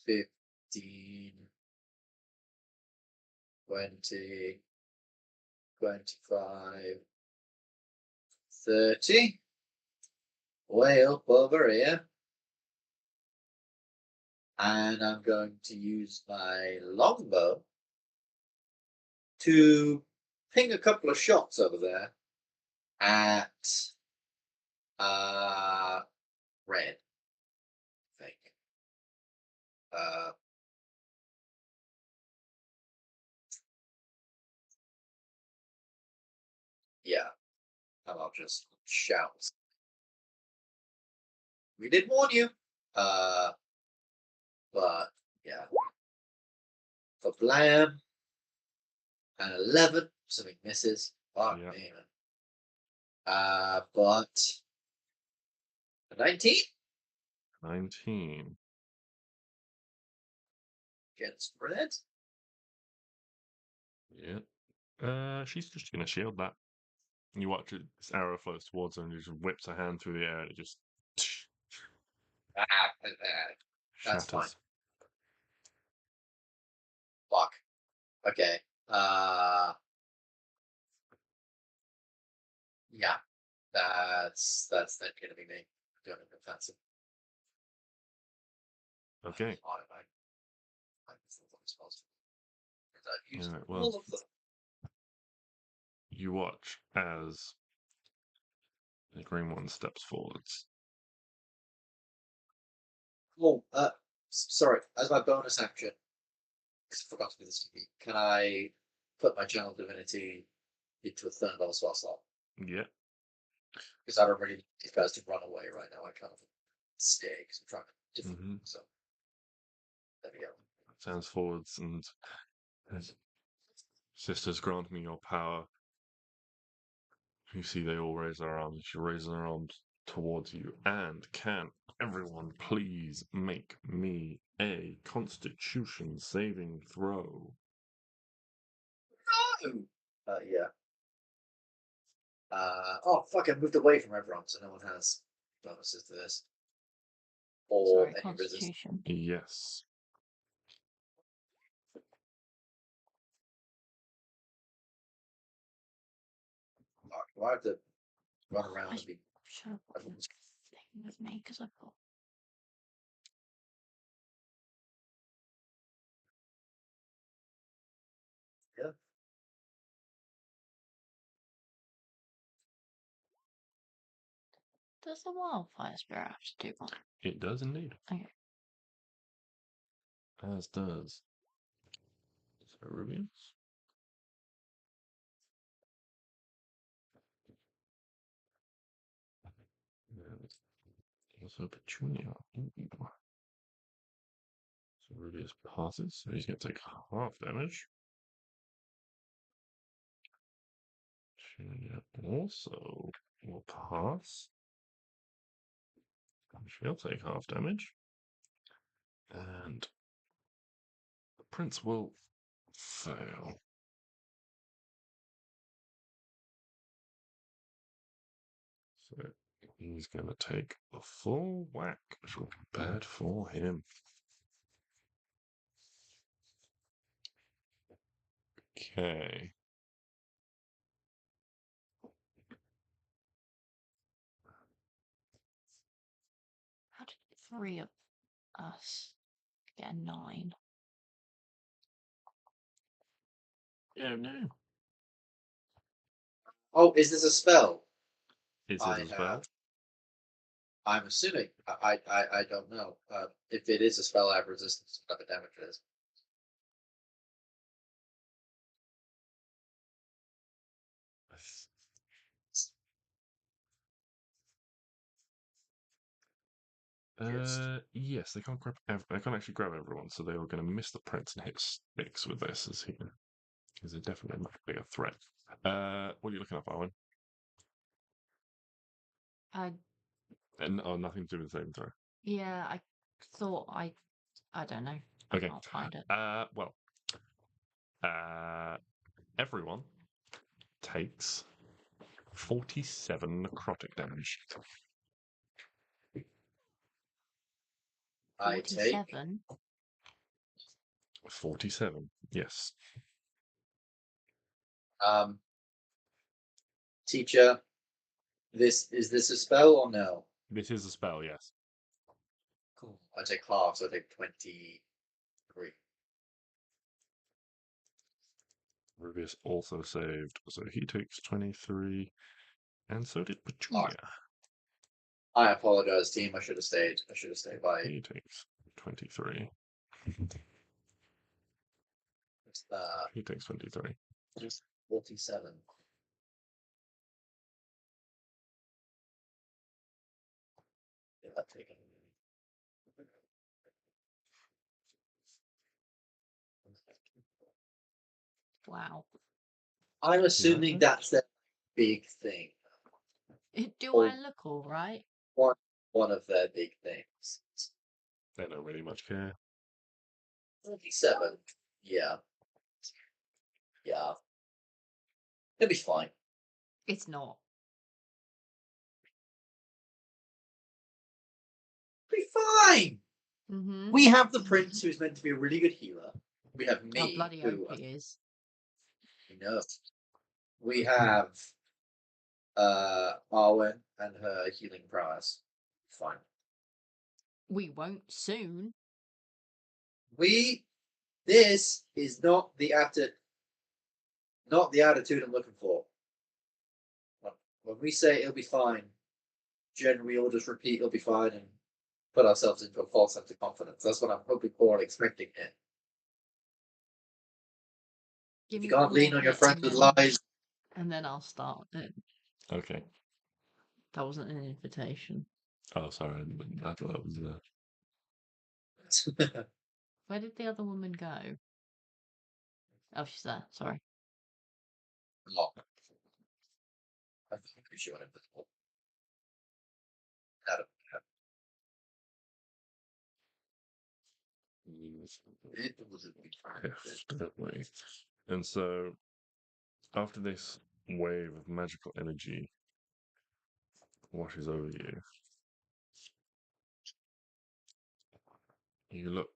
15, 20, 25, 30. Way up over here. And I'm going to use my longbow to ping a couple of shots over there at red, I think. Yeah, and I'll just shout. We did warn you. But yeah. For Blam, an 11, something misses. Fuck Yeah. me, man. But a 19 19. against red. Yeah. She's just gonna shield that. You watch it, this arrow floats towards her and just whips her hand through the air and it just That's fine. shatters. Fuck. Okay. Yeah. That's then gonna be me. Doing it offensive. Okay. I've used Yeah, all well, of them. you watch as the green one steps forwards. Oh, sorry. As my bonus action, because I forgot to do this, can I put my channel divinity into a third level spell slot? Yeah. Because I don't really need these guys to run away right now. I kind of stay because I'm trying to different. Mhm. So there we go. Stands forwards and says, "Sisters, grant me your power." You see they all raise their arms. She raises her arms towards you. And can everyone please make me a Constitution saving throw? Oh, yeah. Oh fuck! I moved away from everyone, so no one has bonuses to this. Or Sorry, any resistance. Constitution. Yes. Do I have to run around and be? Should have put this thing with me because I thought. Yeah. Does the wildfire spirit have to do one? It does indeed. Okay. As does Ceruleans. And also Petunia. Ooh. Ceruleus passes, so he's going to take half damage. Petunia also will pass. She'll take half damage. And the prince will fail. So he's going to take the full whack, which will be bad for him. Okay. How did 3 of us get a 9? Oh no. Oh, is this a spell? Is I it as well? I'm assuming. I don't know. If it is a spell, I have resistance to whatever damage it is. Yes, they can't grab. They can't actually grab everyone, so they are going to miss the prince and hit Stix with this, as he is definitely a much bigger threat. What are you looking up, Arwen? And nothing to do with the saving throw. Yeah, I thought I don't know. Okay. I'll find it. Well, everyone takes 47 necrotic damage. I take 47. 47, yes. teacher. Is this a spell or no? This is a spell, yes. Cool. I take half, so I take 23. Rubius also saved, so he takes 23, and so did Petunia. I apologize, team. I should have stayed. By He takes 23. He takes 23. just 47. Yeah, I've taken. Wow. I'm assuming that's their big thing. Do Oh. I look all right? One of their big things. They don't really much care. 47. Yeah. Yeah. It'll be fine. It's not. It'll be fine. Mm-hmm. We have the prince, who's meant to be a really good healer. We have me, How bloody who OP is. you know. We have Arwen and her healing prowess. Fine. We won't soon. We This is not the attitude I'm looking for. When we say it'll be fine, generally we'll just repeat it'll be fine and put ourselves into a false sense of confidence. That's what I'm hoping for and expecting it. If you can't lean on your friends with lies. And then I'll start it. Okay. That wasn't an invitation. Oh, sorry. I thought that was Where did the other woman go? Oh, she's there. Sorry. Lock. I think she went invisible. Adam. It was a big definitely. And so, after this wave of magical energy washes over you, you look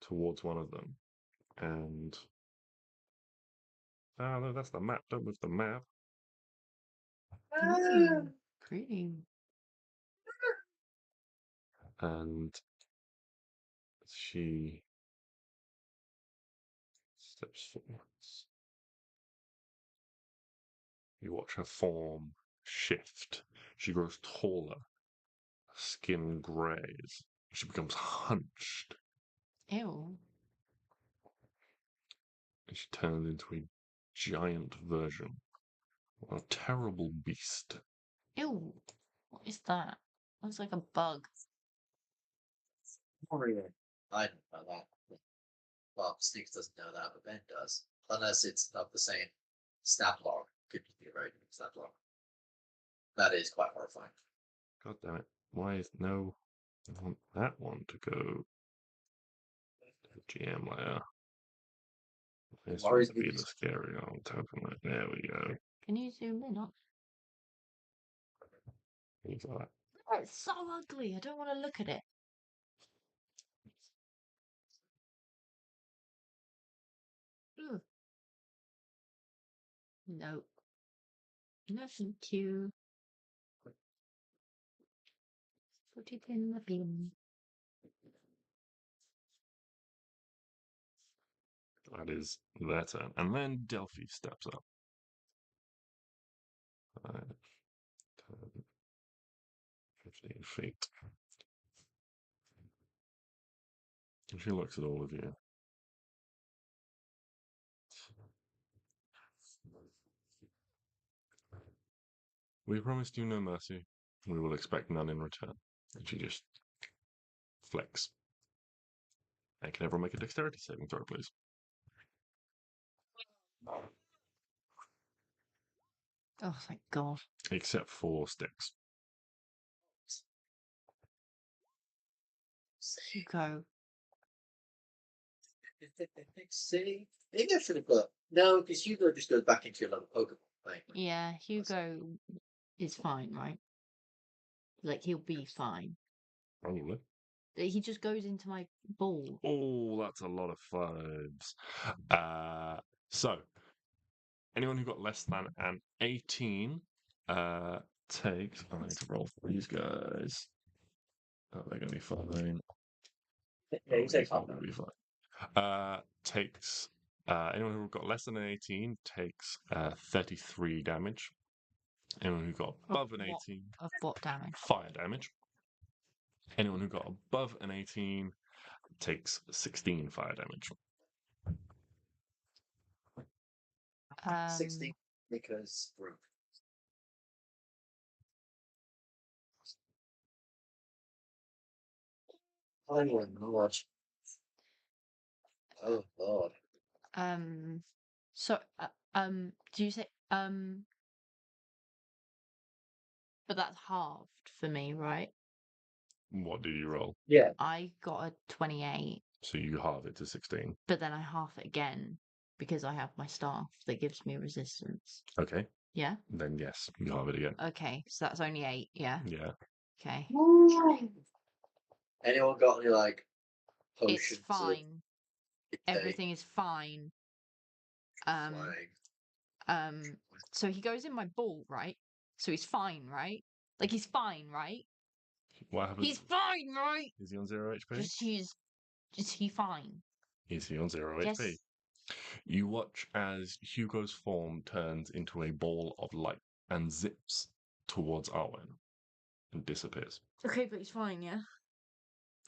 towards one of them, and no, that's the map. Don't move the map. Pretty. And she steps forwards. You watch her form shift. She grows taller. Her skin grays. She becomes hunched. Ew. And she turns into a giant version of a terrible beast. Ew. What is that? Looks like a bug. I don't know that. Well, Stix doesn't know that, but Ben does. Unless it's of the same snap log. Could be right snap log. That is quite horrifying. God damn it. Why is no... I want that one to go to the GM layer. This one to be the scary old token. There we go. Can you zoom in on? Things like that. Oh, it's so ugly. I don't want to look at it. Ugh. No. No, thank you. Put it in the bin. That is their turn. And then Delphi steps up. 5, 10, 15 feet. And she looks at all of you. We promised you no mercy. We will expect none in return. And she just flicks. And can everyone make a dexterity saving throw, please? Oh, thank God. Except for Stix. Hugo. See? Maybe I should have got. No, because Hugo just goes back into your little Pokemon thing. Yeah, Hugo is fine, right? Like, he'll be fine. Probably. He just goes into my ball. Oh, that's a lot of fives. So, anyone who got less than an 18 takes. I need to roll for these guys. Oh, they're going to be fine. Yeah, you take half. Going to be fine. Takes. Anyone who got less than an 18 takes 33 damage. Anyone who got above an 18. Of what damage? Fire damage. Anyone who got above an 18 takes 16 fire damage. 16 because group. Oh Lord. Oh Lord. So, do you say, but that's halved for me, right? What did you roll? Yeah. I got a 28, So you halve it to 16. but then I half it again because I have my staff that gives me resistance. Okay. Yeah? Then yes, you halve it again. Okay, so that's only 8, yeah? Yeah. Okay. Anyone got any like potions? It's fine. Everything is fine. So he goes in my ball, right? So he's fine, right? Like, he's fine, right? What happens? He's fine, right? Is he on 0 HP? Just he's Is he fine? Is he on 0 Yes. HP? You watch as Hugo's form turns into a ball of light and zips towards Arwen and disappears. Okay, but he's fine, yeah?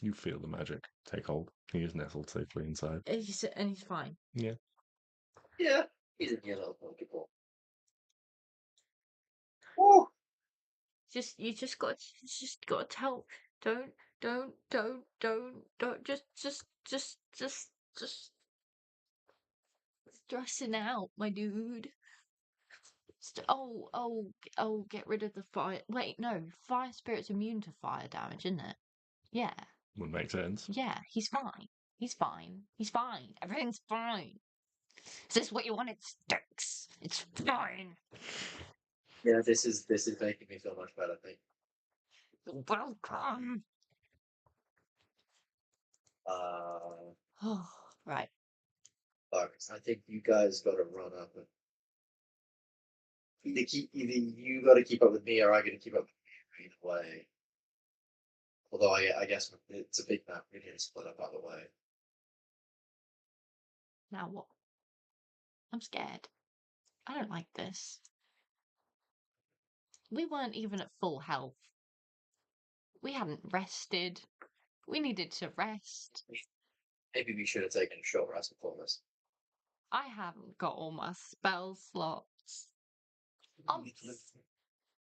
You feel the magic take hold. He is nestled safely inside. And he's fine. Yeah. Yeah, he's in yellow Pokeball. Woo! You just got to tell. Don't just stressing out, my dude. Get rid of the fire. Wait, no, fire spirit's immune to fire damage, isn't it? Yeah, Would make sense. yeah, he's fine. He's fine. He's fine. Everything's fine. Is this what you wanted, Stix? It's fine. Yeah, this is making me feel much better. Thank You're welcome. you. Oh, right. Fuck, I think you guys got to run up and either you got to keep up with me or I got to keep up with you either way. Although I guess it's a big map, we need to split up either way. Now what? I'm scared. I don't like this. We weren't even at full health. We hadn't rested. We needed to rest. Maybe we should have taken a short rest before this. I haven't got all my spell slots. I'm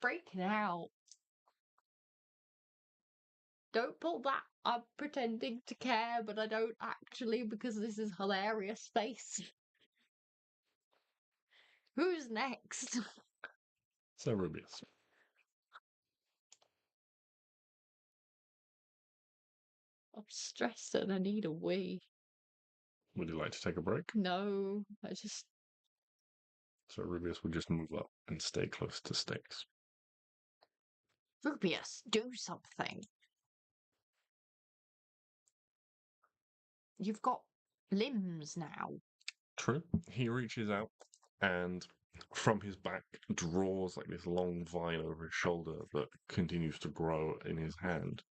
freaking out. Don't pull that. I'm pretending to care, but I don't actually because this is hilarious space. Who's next? So Rubius. I'm stressed and I need a wee. Would you like to take a break? No, I just. So Rubius would just move up and stay close to Stix. Rubius, do something. You've got limbs now. True. He reaches out and from his back draws like this long vine over his shoulder that continues to grow in his hand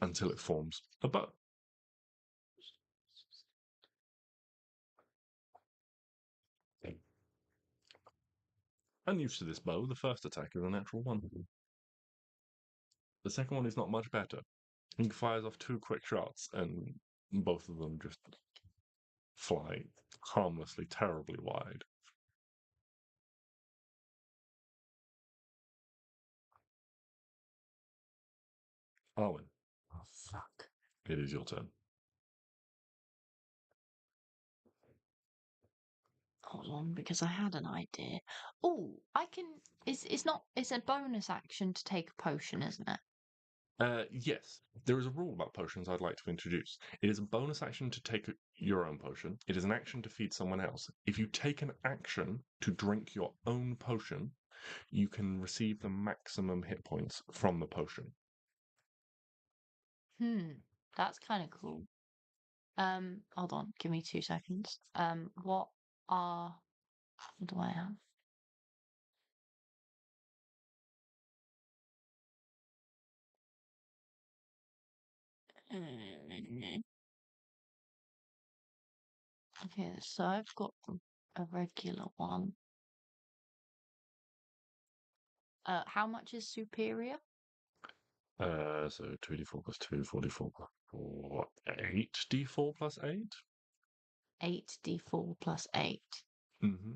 until it forms a bow. Unused to this bow, the first attack is a natural one. The second one is not much better. He fires off 2 quick shots, and both of them just fly harmlessly, terribly wide. Arwen, Oh, fuck. it is your turn. Hold on, because I had an idea. Oh, I can. It's a bonus action to take a potion, isn't it? Yes, there is a rule about potions I'd like to introduce. It is a bonus action to take your own potion. It is an action to feed someone else. If you take an action to drink your own potion, you can receive the maximum hit points from the potion. That's kind of cool. Hold on, give me 2 seconds. What do I have? Okay, so I've got a regular one. How much is superior? So 2d4 plus 2, 44 plus 4, 8d4 plus 8? 8d4 plus 8. Mm-hmm.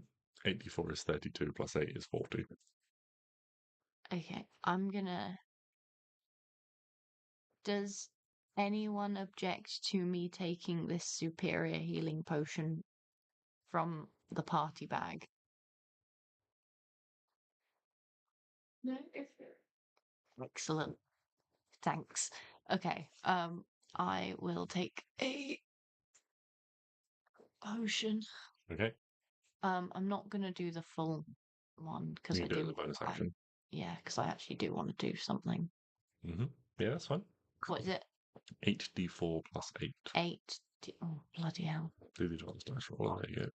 8d4 is 32 plus 8 is 40. Okay, I'm gonna. Does anyone object to me taking this superior healing potion from the party bag? No, Excellent. Thanks. Okay, I will take a potion. Okay, I'm not gonna do the full one because you I can do it as do. a bonus action. Yeah, because I actually do want to do something. Mm-hmm. Yeah, that's fine. What is it? 8d4 plus 8. 8. Oh, bloody hell. Do the advanced dice roll. There you go.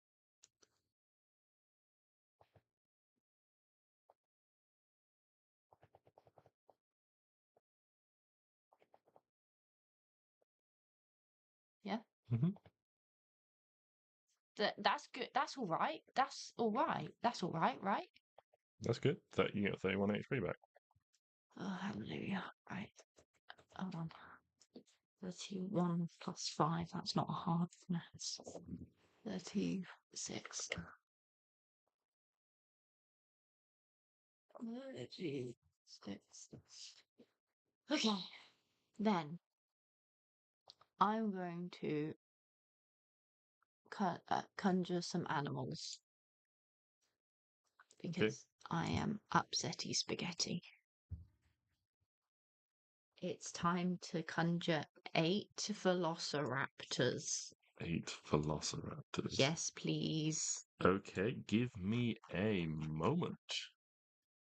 Mhm. That's good. That's all right. That's all right. That's all right, right? That's good. You get 31 HP back. Oh, hallelujah. Right. Hold on. 31 plus 5. That's not a hard maths. 36. 36. Okay. Then I'm going to conjure some animals because I am upsetty spaghetti. It's time to conjure 8 velociraptors. 8 velociraptors. Yes, please. Okay, give me a moment.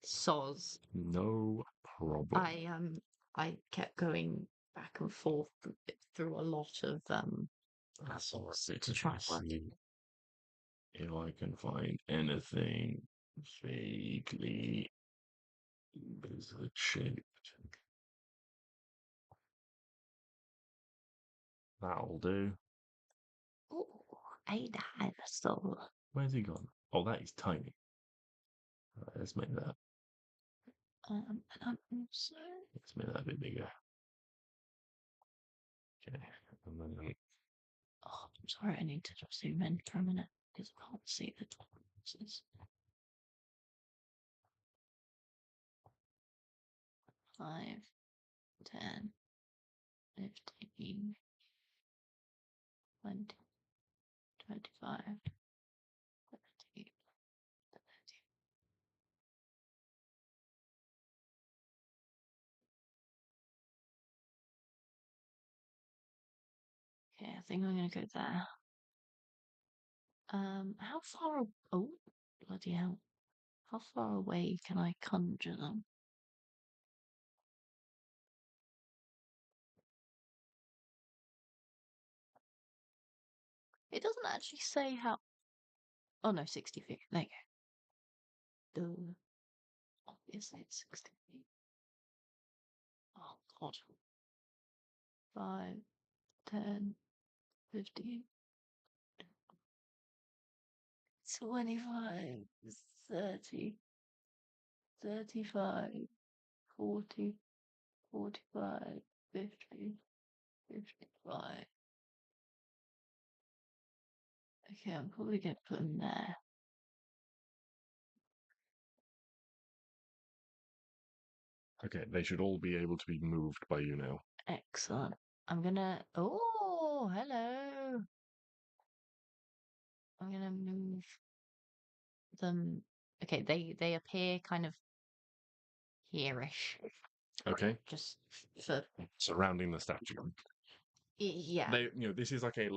Soz. No problem. I kept going back and forth through a lot of sources to try and work it. If I can find anything vaguely lizard shaped. That'll do. Ooh, a dinosaur. Where's he gone? Oh, that is tiny. Right, let's make that. And I'm also. Let's make that a bit bigger. Okay, and then Oh, I'm sorry, I need to just zoom in for a minute because I can't see the tolerances. 5, 10, 15, 20, 25, 30, 30. Okay, I think I'm going to go there. How far? Oh, bloody hell! How far away can I conjure them? It doesn't actually say how. Oh no, 60 feet. There you go. Duh. Obviously, it's 60 feet. Oh god. 5, 10, 15, 25, 30, 35, 40, 45, 50, 55. Okay, I'm probably going to put them there. okay, they should all be able to be moved by you now. Excellent. I'm gonna. Oh, hello. I'm gonna move them. Okay, they appear kind of here-ish. Okay, Just for surrounding the statue. yeah. They, this is like a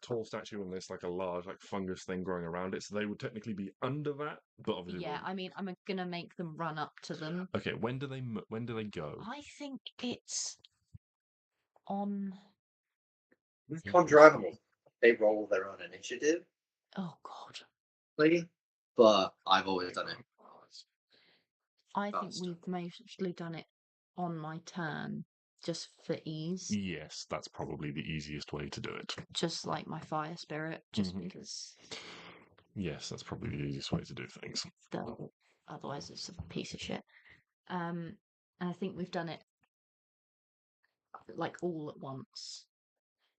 tall statue, and there's like a large like fungus thing growing around it. So they would technically be under that, but obviously. Yeah, I mean, I'm gonna make them run up to them. Okay, when do they go? I think it's on. With conjure animals, they roll their own initiative, Oh god. but I've always done it. I think Faster. we've mostly done it on my turn, just for ease. Yes, that's probably the easiest way to do it. Just like my fire spirit, just because. Yes, that's probably the easiest way to do things. Otherwise, it's a piece of shit. And I think we've done it like all at once,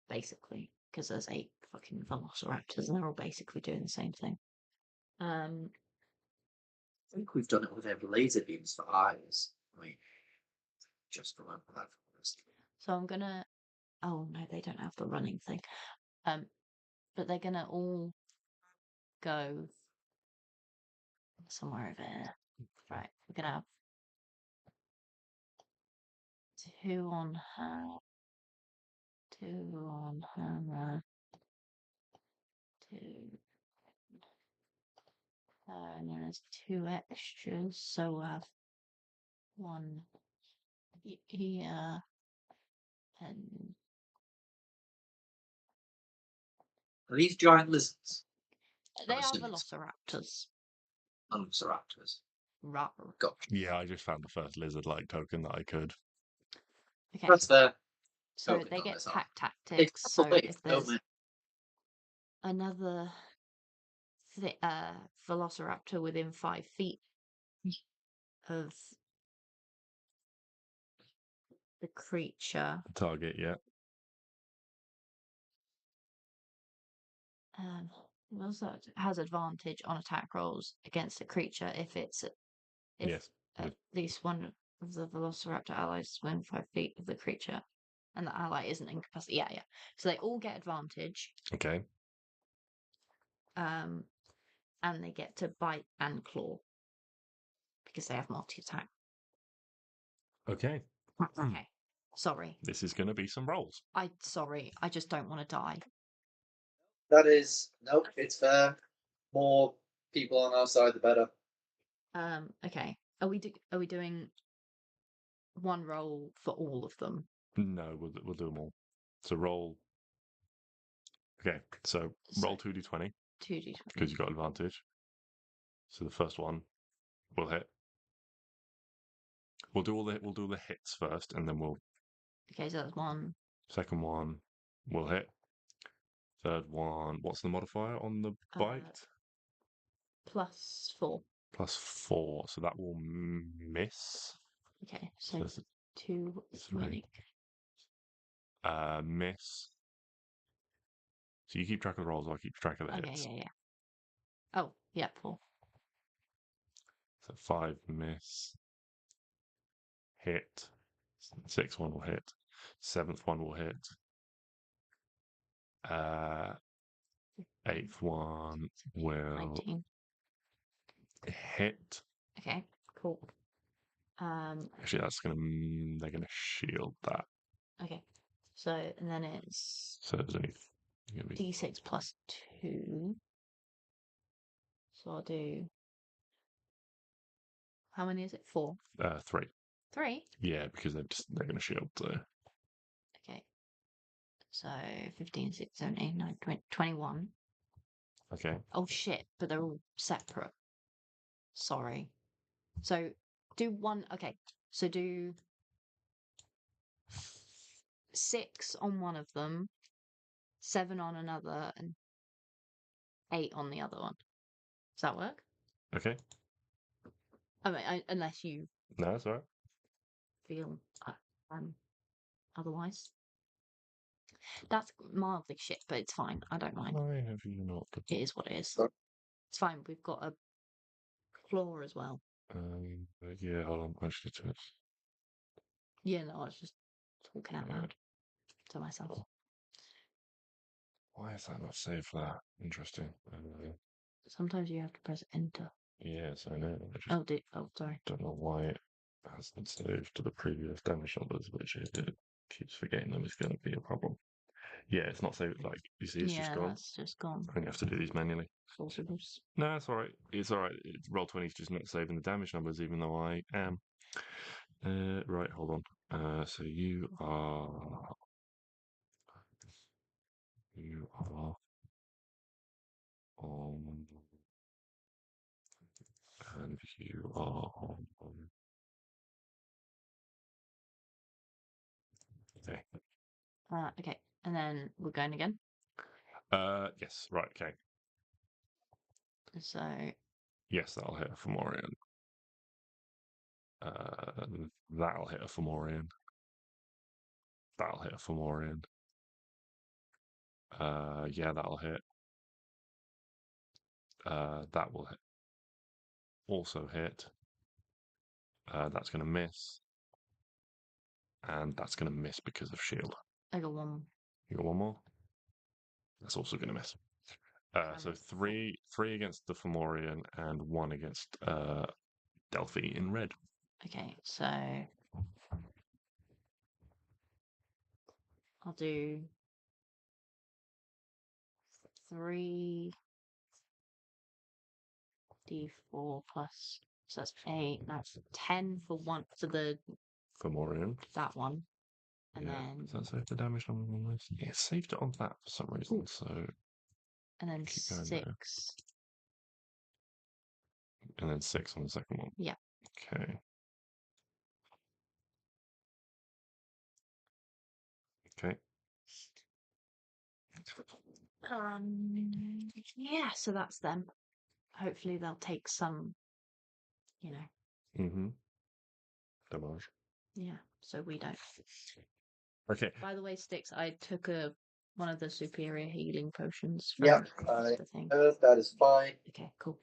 basically, because there's 8 fucking velociraptors and they're all basically doing the same thing. I think we've done it with every laser beams for eyes. I mean, just remember that first. So I'm gonna. Oh no, they don't have the running thing. But they're gonna all go somewhere over here. Right, we're gonna have 2 on her, 2 on hammer, 2. And then there's 2 extras, so we'll have 1 here and. Are these giant lizards? They are assuming it's- velociraptors. Velociraptors. Rar. Gotcha. Yeah, I just found the first lizard-like token that I could. Okay, That's fair. so Token they on get this arm. pack tactics. So Wait, if there's don't another velociraptor within 5 feet of the creature. Target, yeah. What's that? Has advantage on attack rolls against the creature if Yes. at least one of the velociraptor allies is within 5 feet of the creature, and the ally isn't incapacitated. Yeah. So they all get advantage. Okay. And they get to bite and claw because they have multi-attack. Okay. Okay. Sorry. This is going to be some rolls. I just don't want to die. That is nope. It's fair. More people on our side, the better. Okay. Are we doing one roll for all of them? No, we'll do them all. So roll. Okay, so roll 2d20 2d20. because you got advantage. So the first one will hit. We'll do the hits first, and then we'll. Okay, so that's 1. Second one will hit. Third one. What's the modifier on the bite? +4. +4. So that will miss. Okay, so So 2 3. Miss. So you keep track of the rolls, I'll keep track of the hits. Okay, yeah. Oh, yeah, 4. So 5 miss. Hit. 6th one will hit. 7th one will hit. 8th one will 19. hit. Okay, cool. Actually, they're gonna shield that. Okay. So and then it's So there's only gonna be d6 +2. So I'll do. How many is it? 4. 3. 3. Yeah, because they're gonna shield. So Okay. So 15, 16, 17, 19, 20, 21. okay. Oh shit! But they're all separate. Sorry. So do one. Okay. So do 6 on one of them, 7 on another, and 8 on the other one. Does that work? Okay. I mean, unless you No, that's all right. feel otherwise. That's mildly shit, but it's fine. I don't mind. Why have you not? It is what it is. Sorry. It's fine. We've got a claw as well. Yeah, hold on. Actually, to it. Yeah, no, I was just talking out loud to myself. Why is that not saved for that? Interesting. Sometimes you have to press enter. Yes, I know. I just Sorry. don't know why it hasn't saved to the previous damage numbers, which it keeps forgetting them is going to be a problem. Yeah, it's not saved. Like you see, it's just gone. That's just gone. I'm gonna have to do these manually. Sorcerers. No, it's all right. It's all right. Roll20 is just not saving the damage numbers, even though I am. Right, hold on. So you are on, and you are on. Okay. Okay, and then we're going again. Yes. Right. Okay. So Yes, that'll hit a Fomorian. That'll hit a Fomorian. That'll hit a Fomorian. Yeah, that'll hit. That will hit. Also hit. That's going to miss. And that's going to miss because of shield. I got 1. You got one more? That's also going to miss. So three against the Fomorian and 1 against Delphi in red. Okay, so I'll do 3d4 plus. So that's 8. That's 10 for one for Fomorian. that one. And Yeah. then Does that save the damage number on this? Yeah, it saved it on that for some reason. So and then keep going 6. and then 6 on the second one. Yeah. Okay. Okay. Yeah, so that's them. Hopefully they'll take some, you know, Mm-hmm. Damage. yeah, so we don't. Okay. By the way, Stix, I took one of the superior healing potions from Yeah, the thing. that is fine. Okay, cool.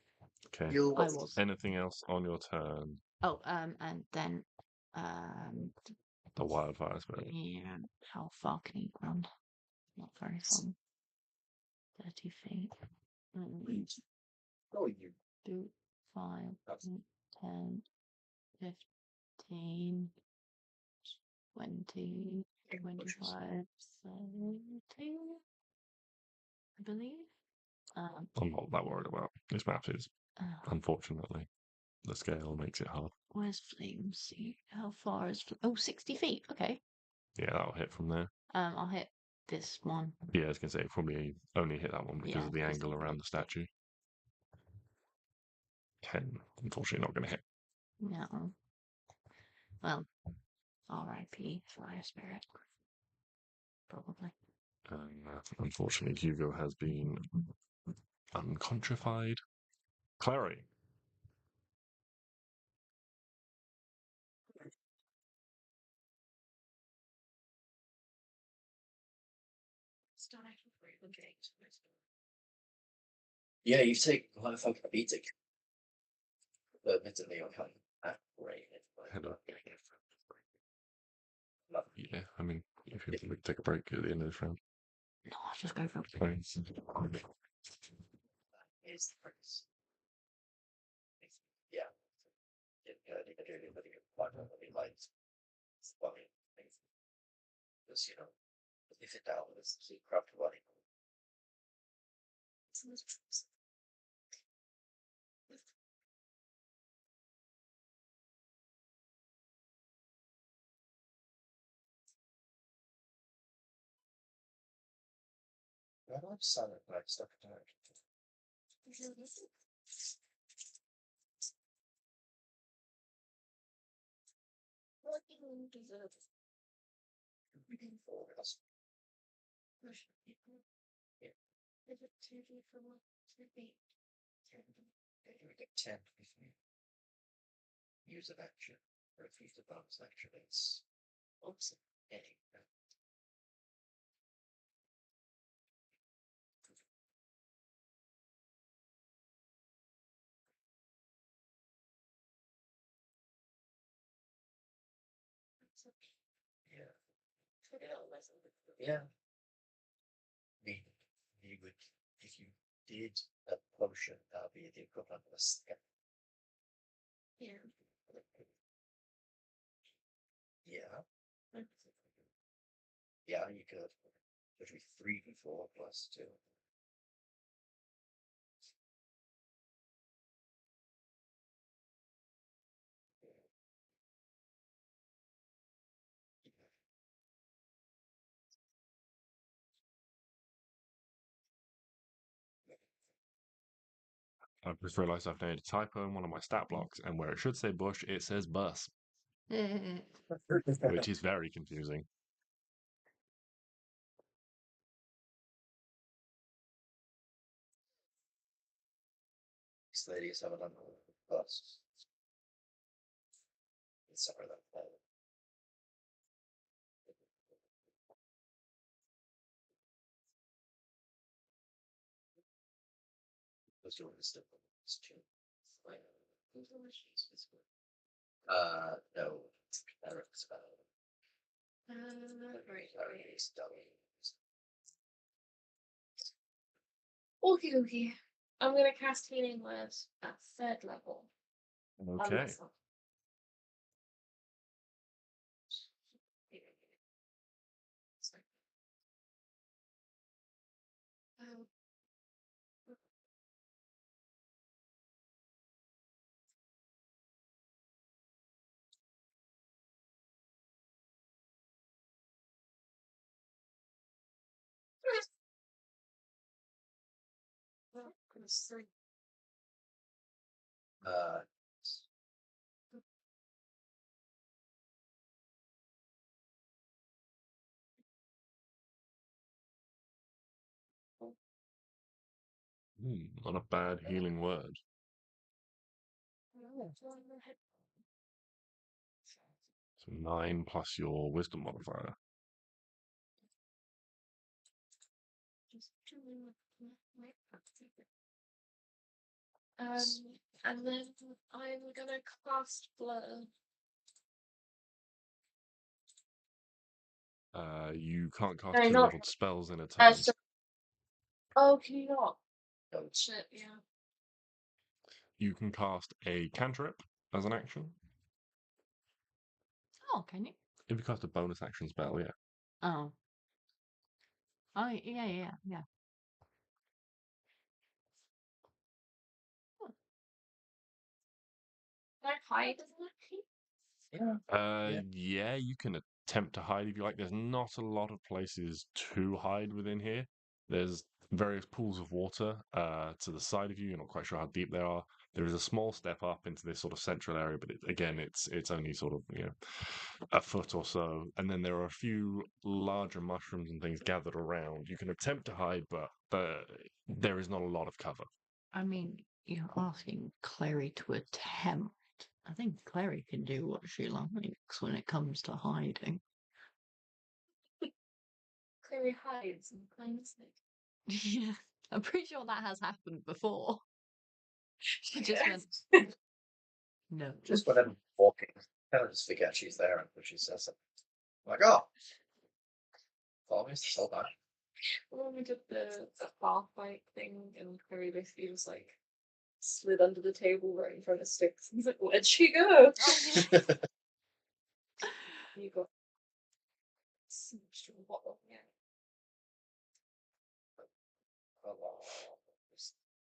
Okay. Heal I what's was. Anything else on your turn? Oh, and then, The wildfire spirit. yeah, how far can he run? Not very far. 30 feet. Oh, you. 2, 5, 10, 15, 20, 25, 30, I believe. I'm not that worried about this map is, unfortunately. The scale makes it hard. Where's Flame? See, how far is Oh, 60 feet. Okay. Yeah, that'll hit from there. I'll hit this one. Yeah, I was going to say, probably only hit that one because Yeah, of the because angle around the statue. 10, unfortunately not going to hit. No. Well, R.I.P. Fire Spirit. Probably. Unfortunately, Hugo has been uncontrified. Klari. Yeah, you've taken quite a fucking beating. But admittedly, you're kind of that great. Hello. Yeah, I mean, if you want to take a break at the end of this round. No, I'll just go for it. Fine. Is the purpose. Yeah. Because, you know, if it down, it's craft body. I'm silent, but I'm stuck in time. You get 10 if you use an action, or if you use the bonus action, it's opposite any. Yeah. Yeah. I mean, you would, if you did a potion, that would be the equivalent of a step. Yeah. Yeah. Yeah, you could. Which would be 3d4 plus 2. I've just realised I've made a typo in one of my stat blocks, and where it should say bush, it says bus, which is very confusing. These ladies have another bus. It's somewhere that was doing this stuff. It's too. No. Eric's Eric's Okie dokie. I'm gonna cast Healing Words at 3rd level. on Okay. myself. Um, three. Not a bad healing word. So 9 plus your wisdom modifier. And then I'm gonna cast Blur. You can't cast No, two not- leveled spells in a turn. Oh, can you not? Oh shit, yeah. You can cast a cantrip as an action. Oh, can you? If you cast a bonus action spell, yeah. Oh. Oh, yeah. Can I hide as an action? Yeah. Yeah, you can attempt to hide if you like. There's not a lot of places to hide within here. There's various pools of water to the side of you. You're not quite sure how deep they are. There is a small step up into this sort of central area, but it's only sort of a foot or so. And then there are a few larger mushrooms and things gathered around. You can attempt to hide, but there is not a lot of cover. I mean, you're asking Klari to attempt. I think Klari can do what she likes when it comes to hiding. Clary hides and finds it. Yeah, I'm pretty sure that has happened before. She just went, no. Just when I'm walking, I kind of just forget she's there and she says something. I'm like, oh, follow me, so bad. When we did the bar fight thing, and Clary basically was like slid under the table right in front of Stix. He's like, where'd she go? You got smashed in the bottle, yeah.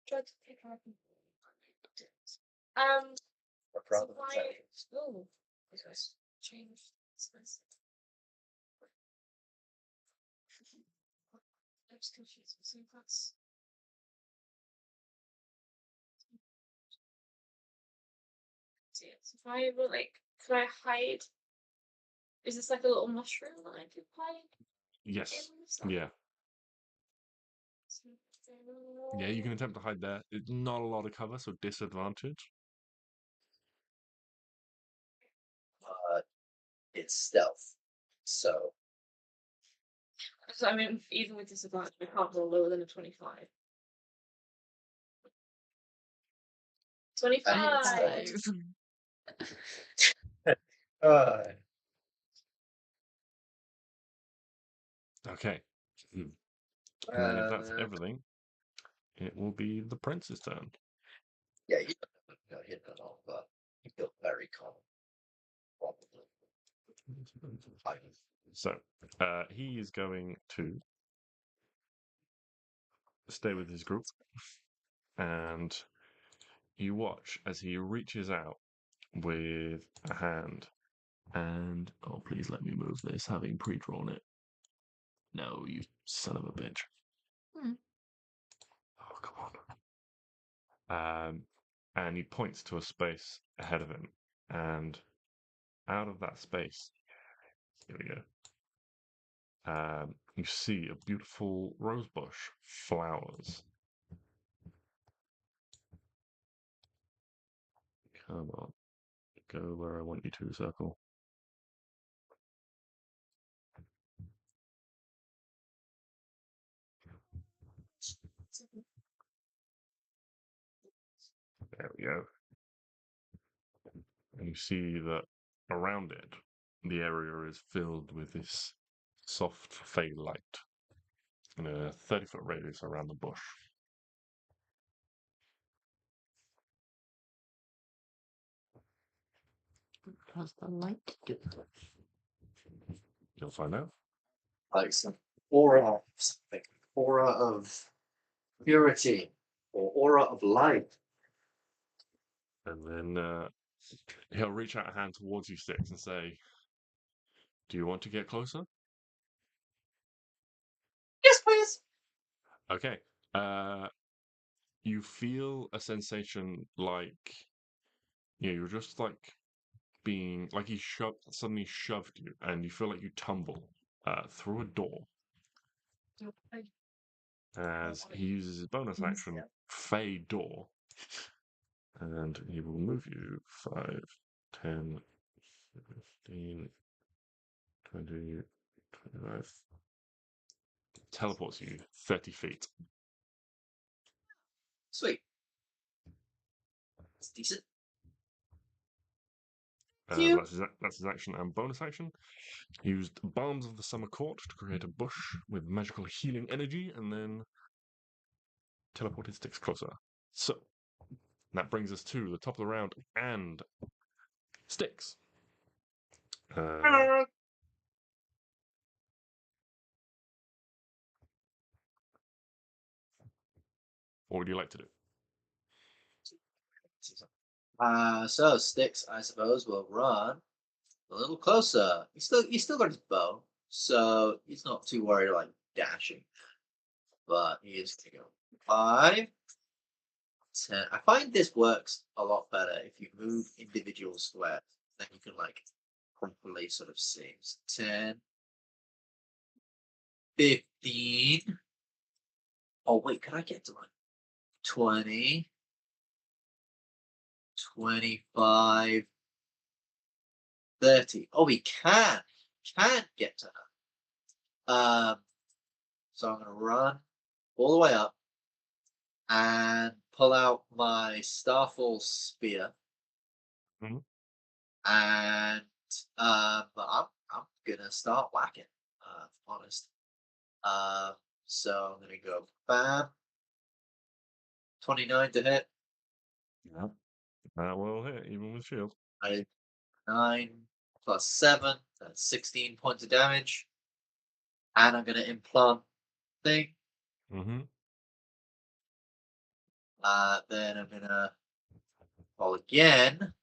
Tried to pick her up. We're proud of why? themselves. Oh, because changed. I'm just confused. So that's. So if I were like, could I hide? Is this like a little mushroom that I could hide? Yes. In? Yeah. Yeah, you can attempt to hide there. It's not a lot of cover, so disadvantage. It's stealth. So So I mean, even with disadvantage, we can't roll lower than a 25. 25. Okay. And then if that's everything, it will be the prince's turn. yeah, you don't hit at all, but you feel very calm. Probably. So he is going to stay with his group, and you watch as he reaches out with a hand, and oh, please let me move this, having pre-drawn it. No, you son of a bitch. Oh, come on. And he points to a space ahead of him, and out of that space, here we go. You see a beautiful rosebush, flowers. Come on, go where I want you to, circle. There we go. And you see that around it, the area is filled with this soft fey light in a 30-foot radius around the bush. What does the light do? You'll find out. Like some aura of something. Aura of purity or aura of light. And then he'll reach out a hand towards you, Stix, and say, "Do you want to get closer?" Yes, please. Okay. You feel a sensation like you're just like being like he suddenly shoved you, and you feel like you tumble through a door as he uses his bonus action Fey door. And he will move you 5, 10, 15, 20, 25. Teleports you 30 feet. Sweet. It's decent. That's his action and bonus action. Used Balms of the Summer Court to create a bush with magical healing energy, and then teleported Stix closer. So that brings us to the top of the round and Stix. What would you like to do? So Stix, I suppose, will run a little closer. He's still got his bow, so he's not too worried like dashing. But he is to go 5, 10. I find this works a lot better if you move individual squares. Then you can like properly sort of see. 10, 15. Oh wait, can I get to like 20, 25, 30? Oh, he can get to her. So I'm gonna run all the way up and pull out my Starfall spear. Mhm. And but I'm gonna start whacking. Honest. So I'm gonna go bam. 29 to hit. Yeah. That will hit, even with shield. 9 plus 7. That's 16 points of damage. And I'm gonna implant thing. Mm-hmm. Then I'm gonna roll again.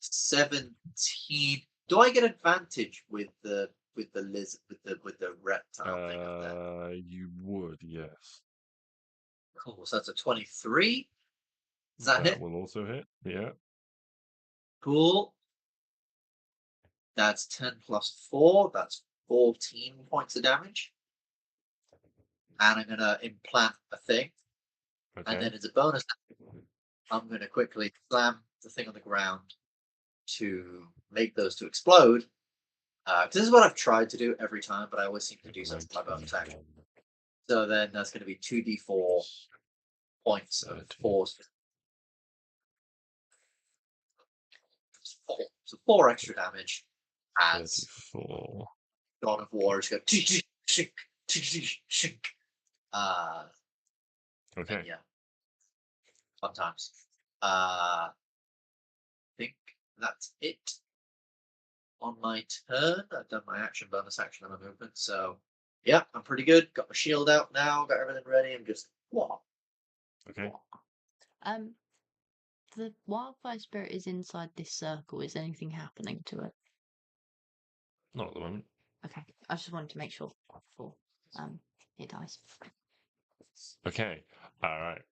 17. Do I get advantage with the lizard with the reptile thing up there? You would, yes. Cool. So that's a 23. Does that hit? Will also hit. Yeah. Cool. That's 10 plus 4. That's 14 points of damage. And I'm gonna implant a thing. Okay. And then as a bonus, I'm gonna quickly slam the thing on the ground to make those to explode. This is what I've tried to do every time, but I always seem to do so with my bonus action. So then that's going to be 2d4 points of force. 4. So 4 extra damage as 34. God of War is going Okay. yeah. Fun times. I think that's it on my turn. I've done my action, bonus action, and my movement. So yeah, I'm pretty good. Got my shield out now. Got everything ready. I'm just Okay. The wildfire spirit is inside this circle. Is anything happening to it? Not at the moment. Okay, I just wanted to make sure before it dies. Okay. All right.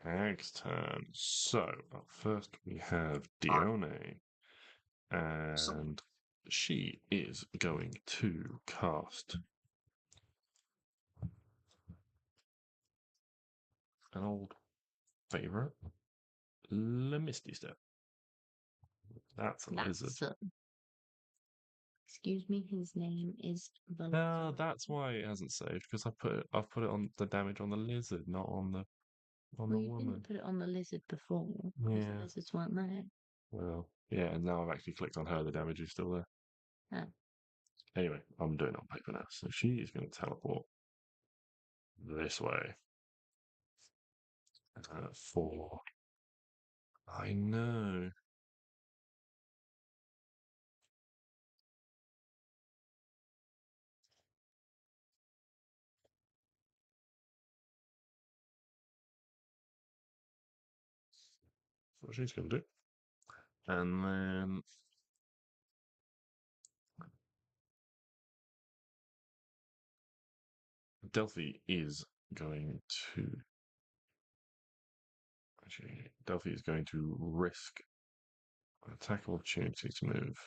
Next turn. So up first we have Dione, and she is going to cast an old favorite, the Misty Step. That's a lizard. Excuse me, his name is the No, that's why it hasn't saved, because I've put it on the damage on the lizard, not on the Well, you woman. didn't put it on the lizard before because Yeah. the lizards weren't there. Well, yeah, and now I've actually clicked on her, the damage is still there. Oh. Anyway, I'm doing it on paper now. So she is going to teleport this way. For I know. That's what she's going to do. And then Delphi is going to. Actually, Delphi is going to risk an attack of opportunity to move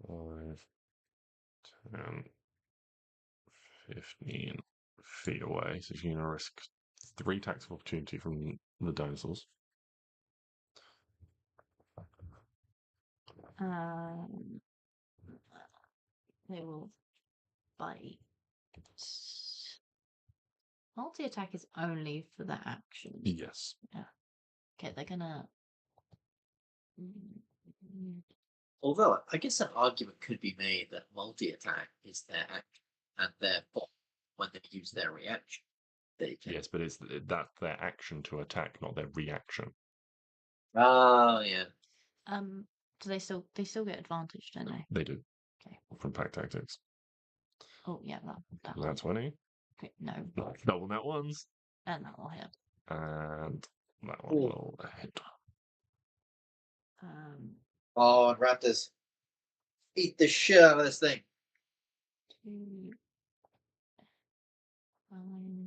5, 10, 15 feet away. So she's going to risk 3 attacks of opportunity from the dinosaurs. They will bite. Multi-attack is only for that action. Yes. Okay, they're gonna. Although I guess an argument could be made that multi-attack is their action, and therefore, when they use their reaction, they can. Yes, but that's their action to attack, not their reaction. Oh yeah. Do they still get advantage, don't they? They do. Okay. From pack tactics. Oh yeah, that one. That's 20. Okay, no. Double that ones. And that will hit. And that one will hit. Oh, and raptors. Eat the shit out of this thing. 2, 5,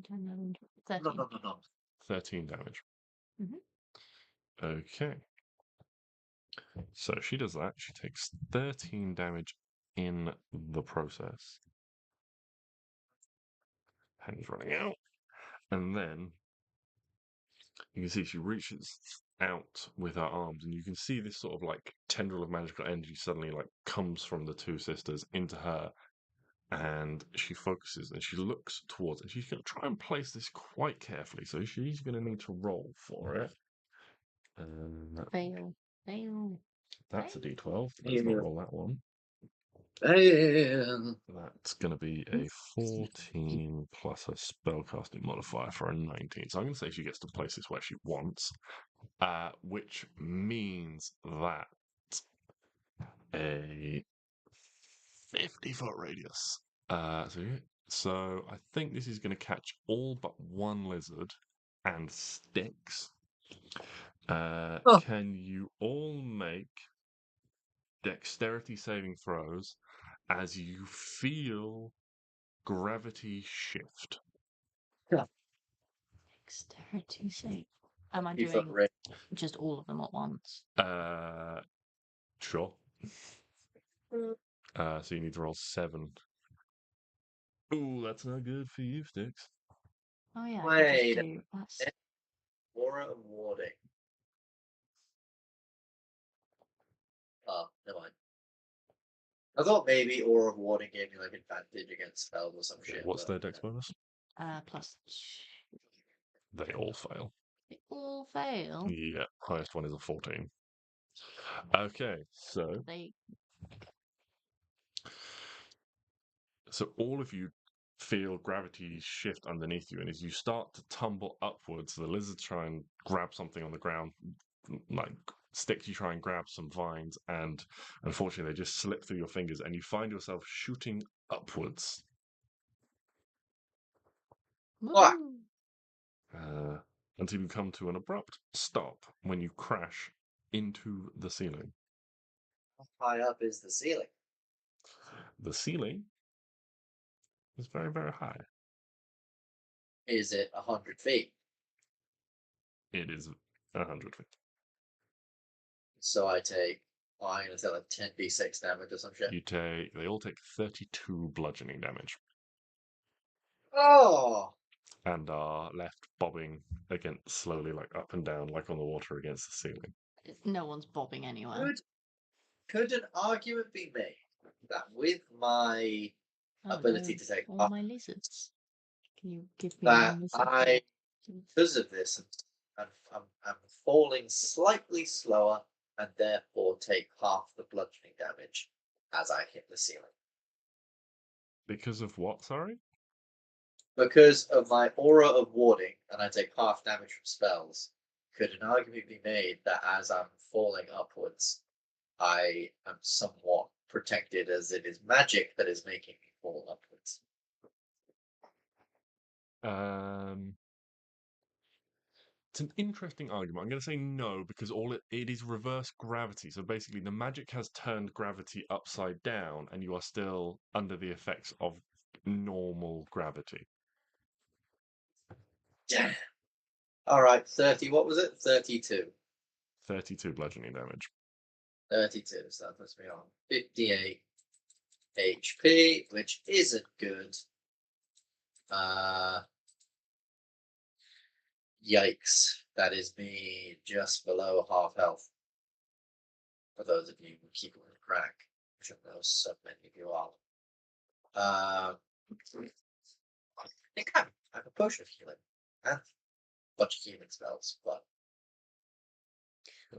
10, 11, 12, 13. No. 13 damage. Mm-hmm. Okay. So she does that. She takes 13 damage in the process. Penny's running out. And then you can see she reaches out with her arms, and you can see this sort of like tendril of magical energy suddenly like comes from the two sisters into her, and she focuses and she looks towards, and she's going to try and place this quite carefully. So she's going to need to roll for it. Fail. That's a D12. Let's not roll that one. Fail. That's going to be a 14 plus a spellcasting modifier for a 19. So I'm going to say she gets to place this where she wants, which means that a 50-foot radius. So I think this is going to catch all but one lizard and Stix. Can you all make dexterity saving throws as you feel gravity shift? Dexterity save. Am I doing just all of them at once? Sure. So you need to roll 7. Ooh, that's not good for you, Stix. Oh yeah. Wait. That's... Aura of warding. Oh, never mind. I thought maybe Aura of Warding gave me like advantage against spells or some shit. What's their dex bonus? Plus. They all fail. They all fail? Yeah, highest one is a 14. Okay, so all of you feel gravity shift underneath you, and as you start to tumble upwards, the lizards try and grab something on the ground, like Stix, you try and grab some vines, and unfortunately they just slip through your fingers, and you find yourself shooting upwards. What? Until you come to an abrupt stop when you crash into the ceiling. How high up is the ceiling? The ceiling is very, very high. Is it 100 feet? It is 100 feet. So I'm going to say like 10d6 damage or some shit. They all take 32 bludgeoning damage. Oh! And are left bobbing slowly, like up and down, like on the water against the ceiling. No one's bobbing anywhere. Could an argument be made that with my ability to take all my lizards? Can you give me that one lizard? because of this, I'm falling slightly slower and therefore take half the bludgeoning damage as I hit the ceiling? Because of what, sorry? Because of my aura of warding, and I take half damage from spells, could an argument be made that as I'm falling upwards, I am somewhat protected, as it is magic that is making me fall upwards? It's an interesting argument. I'm going to say no, because it is reverse gravity. So basically, the magic has turned gravity upside down, and you are still under the effects of normal gravity. Yeah. All right, 30. What was it? 32. 32 bludgeoning damage. 32. So that puts me on 58 HP, which isn't good. Yikes. That is me just below half health. For those of you who keep on track, which I know so many of you are. I think I have a potion of healing and a bunch of healing spells, but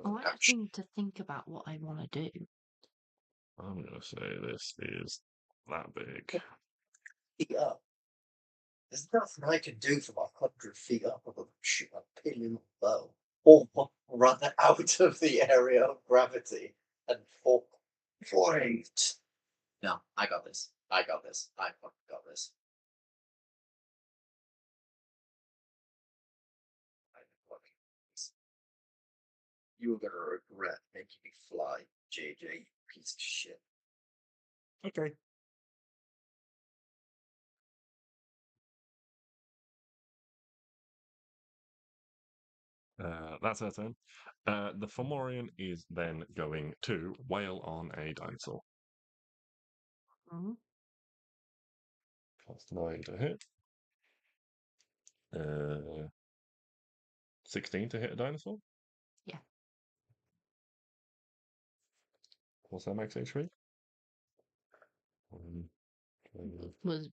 I might have ouch. to think about what I want to do. I'm going to say this is that big. Feet up. There's nothing I can do from 100 feet up other than shoot a pillar bow or run out of the area of gravity and fall for it. No, I got this. I got this. I fucking got this. I fucking got this. You're gonna regret making me fly, JJ, you piece of shit. Okay. That's her turn. The Fomorian is then going to wail on a dinosaur. Mhm. +9 to hit. 16 to hit a dinosaur? Yeah. What's that max HP? 1, 12, Was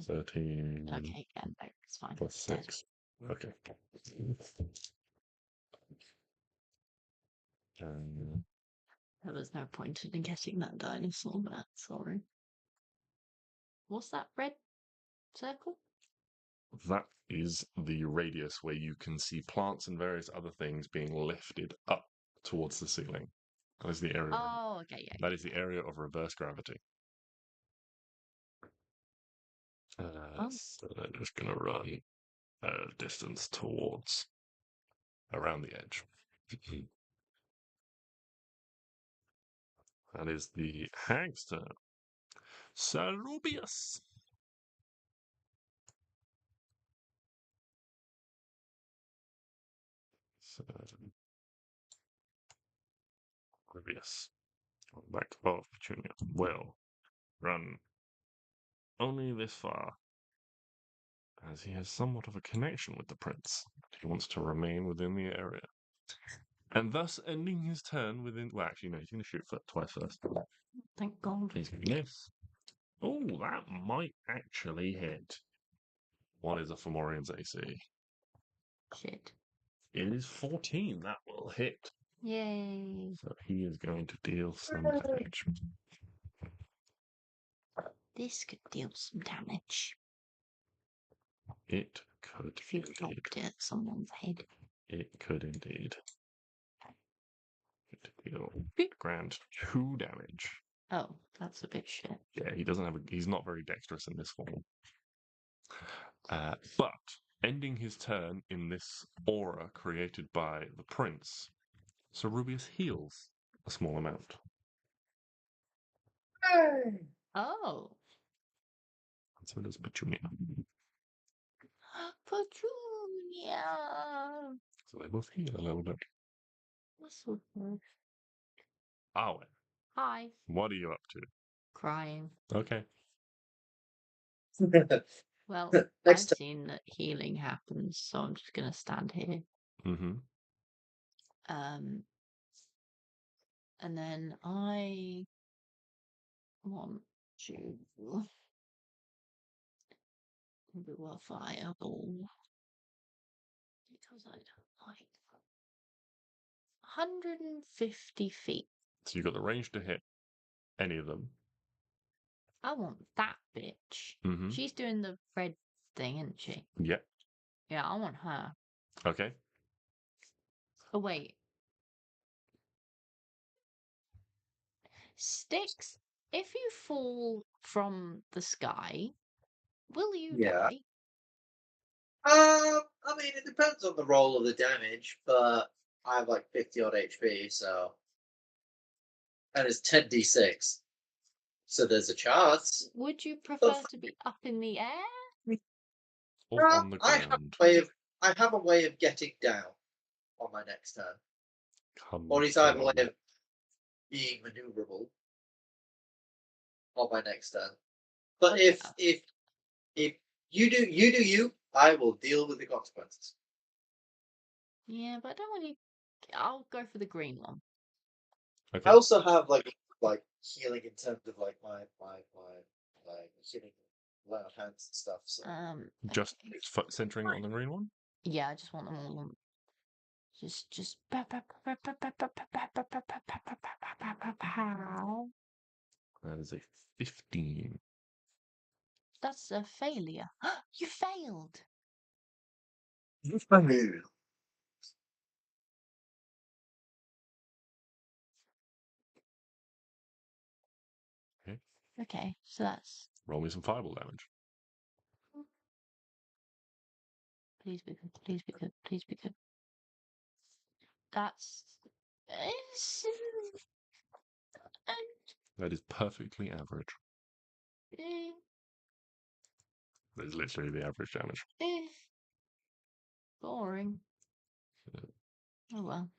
13 okay. Yeah, no, it's fine. plus Dead. 6. Okay. There was no point in getting that dinosaur back. Sorry. What's that red circle? That is the radius where you can see plants and various other things being lifted up towards the ceiling. That is the area. Oh, okay, yeah. That is the area of reverse gravity. Oh. So they're just going to run a distance towards around the edge. That is the hag's turn. Sarubius. Sarubius. Back of Petunia. Will run only this far, as he has somewhat of a connection with the prince. He wants to remain within the area. And thus ending his turn within. Well, actually, no, he's going to shoot twice first. Thank God. He's going to miss. Oh, that might actually hit. What is a Fomorian's AC? Shit. It is 14. That will hit. Yay. So he is going to deal some damage. This could deal some damage It could if you indeed. dropped it at someone's head. It could indeed. Deal grand 2 damage. Oh, that's a bit shit. Yeah, he doesn't have. He's not very dexterous in this form. But ending his turn in this aura created by the prince, Sarubius heals a small amount. Oh. So does Petunia. Petunia. So they both heal a little bit. That's so good. Arwen, Hi. what are you up to? Crying. Okay. Well, Next I've time. seen that healing happens, so I'm just gonna stand here. Mm-hmm. And then I want to do a fireball because I don't like 150 feet. So you've got the range to hit any of them. I want that bitch. Mm-hmm. She's doing the red thing, isn't she? Yeah. Yeah, I want her. Okay. Oh, wait. Stix, if you fall from the sky, will you Yeah. die? I mean, it depends on the roll of the damage, but I have like 50 odd HP, so. And it's 10d6. So there's a chance. Would you prefer to be up in the air? Or on the I have ground. I have a way of getting down on my next turn. Come Or at least I have a way down. of being maneuverable on my next turn. But if you do you, I will deal with the consequences. Yeah, but I don't want you. I'll go for the green one. Okay. I also have like healing in terms of like my healing lay on hands and stuff. So Just okay. centering on the green one. Yeah, I just want them all. Just. That is a 15. That's a failure. You failed. Okay. Okay, so that's. Roll me some fireball damage. Please be good. Please be good. Please be good. That's. It's, That is perfectly average. eh, That is literally the average damage. boring. Oh well.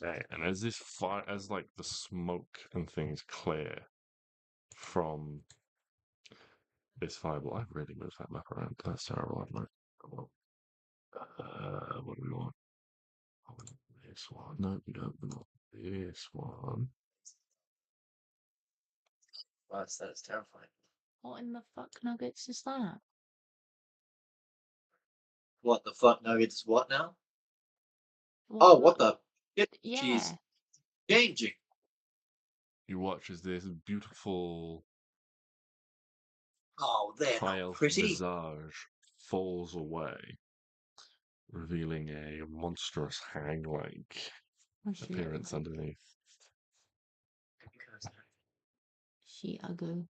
Okay. And as this fire, as like the smoke and things clear from this fireball, I've really moved that map around. That's terrible. I what do we want? I want this one. No, we don't want this one. That's terrifying. What in the fuck nuggets is that? What the fuck nuggets? What now? What What the? Yeah. She's changing. You watch as this beautiful Oh, they're high not elf pretty. visage falls away, revealing a monstrous hag-like appearance underneath. She ugly.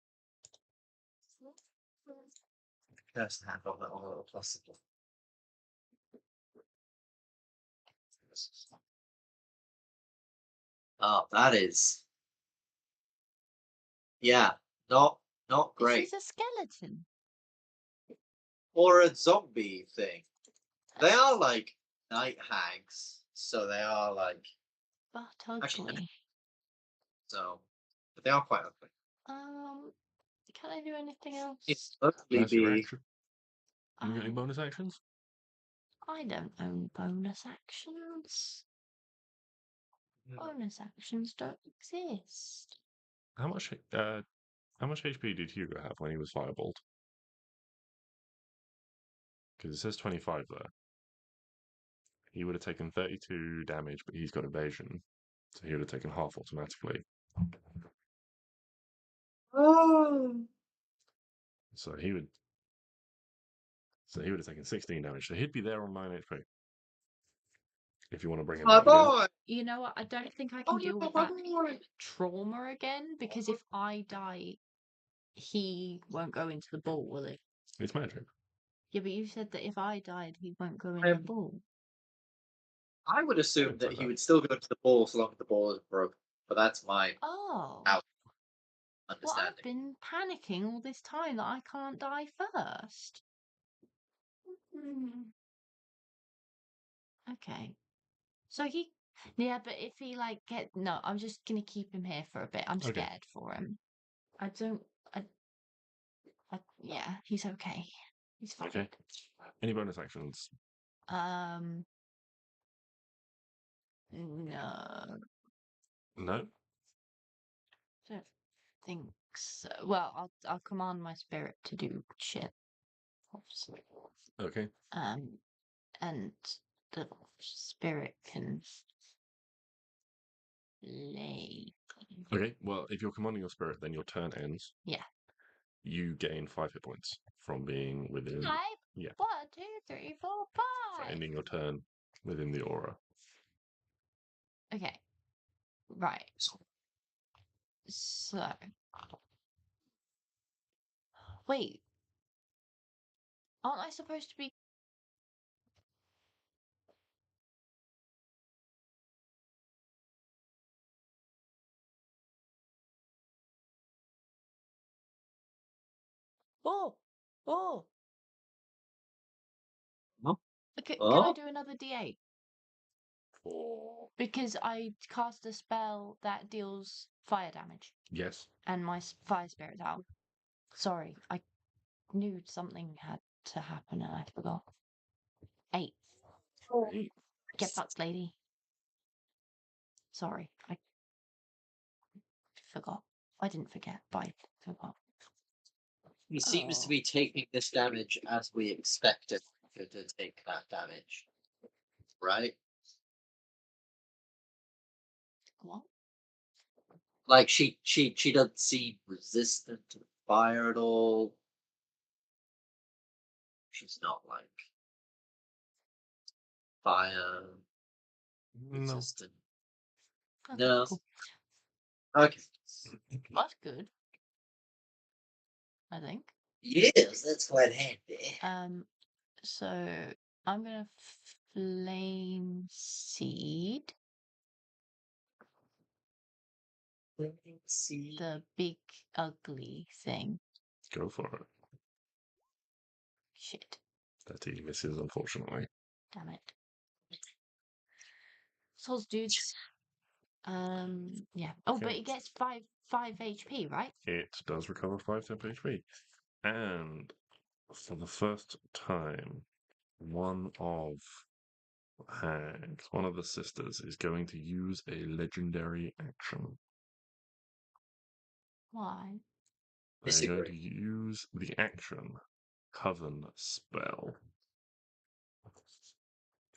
Curse hand on that little plastic. Oh, that is. Yeah, not great. She's a skeleton. Or a zombie thing. They are like night hags, so they are like But actually ugly. so, but they are quite ugly. Can I do anything else? It's ugly That's your be. action. You got any bonus actions? I don't own bonus actions. Bonus actions don't exist. How much HP did Hugo have when he was fireballed? Because it says 25 there. He would have taken 32 damage, but he's got evasion, so he would have taken half automatically. Oh. So he would have taken 16 damage. So he'd be there on 9 HP. If you want to bring him My back down. boy. You know what? I don't think I can deal with that trauma again, because if I die, he won't go into the ball, will he? It's magic. Yeah, but you said that if I died, he won't go in the ball. I would assume Don't that say he that. would still go to the ball so long as the ball is broken. But that's my Oh. Out. Well, understanding. I've been panicking all this time that I can't die first. Okay. So yeah, but if he no, I'm just gonna keep him here for a bit. I'm Okay. scared for him. Yeah, he's okay. He's fine. Okay. Any bonus actions? No. No. Don't think so. Well, I'll command my spirit to do shit. Obviously. Okay. And the spirit can lay. Okay. Well, if you're commanding your spirit, then your turn ends. Yeah. You gain 5 hit points from being within. 5? Yeah. 1, 2, 3, 4, 5. For ending your turn within the aura. Okay. Right. So. Wait. Aren't I supposed to be. Oh! Oh! Huh? Okay, Oh? can I do another D8? Because I cast a spell that deals fire damage. Yes. And my fire spirit's out. Sorry, I knew something had to happen and I forgot. 8. Oh, Eight. Get fucked, lady. Sorry, I forgot. I didn't forget, but I forgot. He seems to Oh. be taking this damage as we expected to take that damage. Right? What? Like she doesn't seem resistant to fire at all. She's not like fire No. resistant. Okay, No. cool. Okay. That's good. I think. Yes, that's quite handy. So I'm gonna flame seed See. the big ugly thing. Go for it. Shit. 30 misses, unfortunately. Damn it. Soz dudes. Yeah. Oh, but Okay. it gets 5 HP, right? It does recover 5 temp HP. And for the first time, one of the sisters, is going to use a legendary action. Why? They're going to use the action Coven spell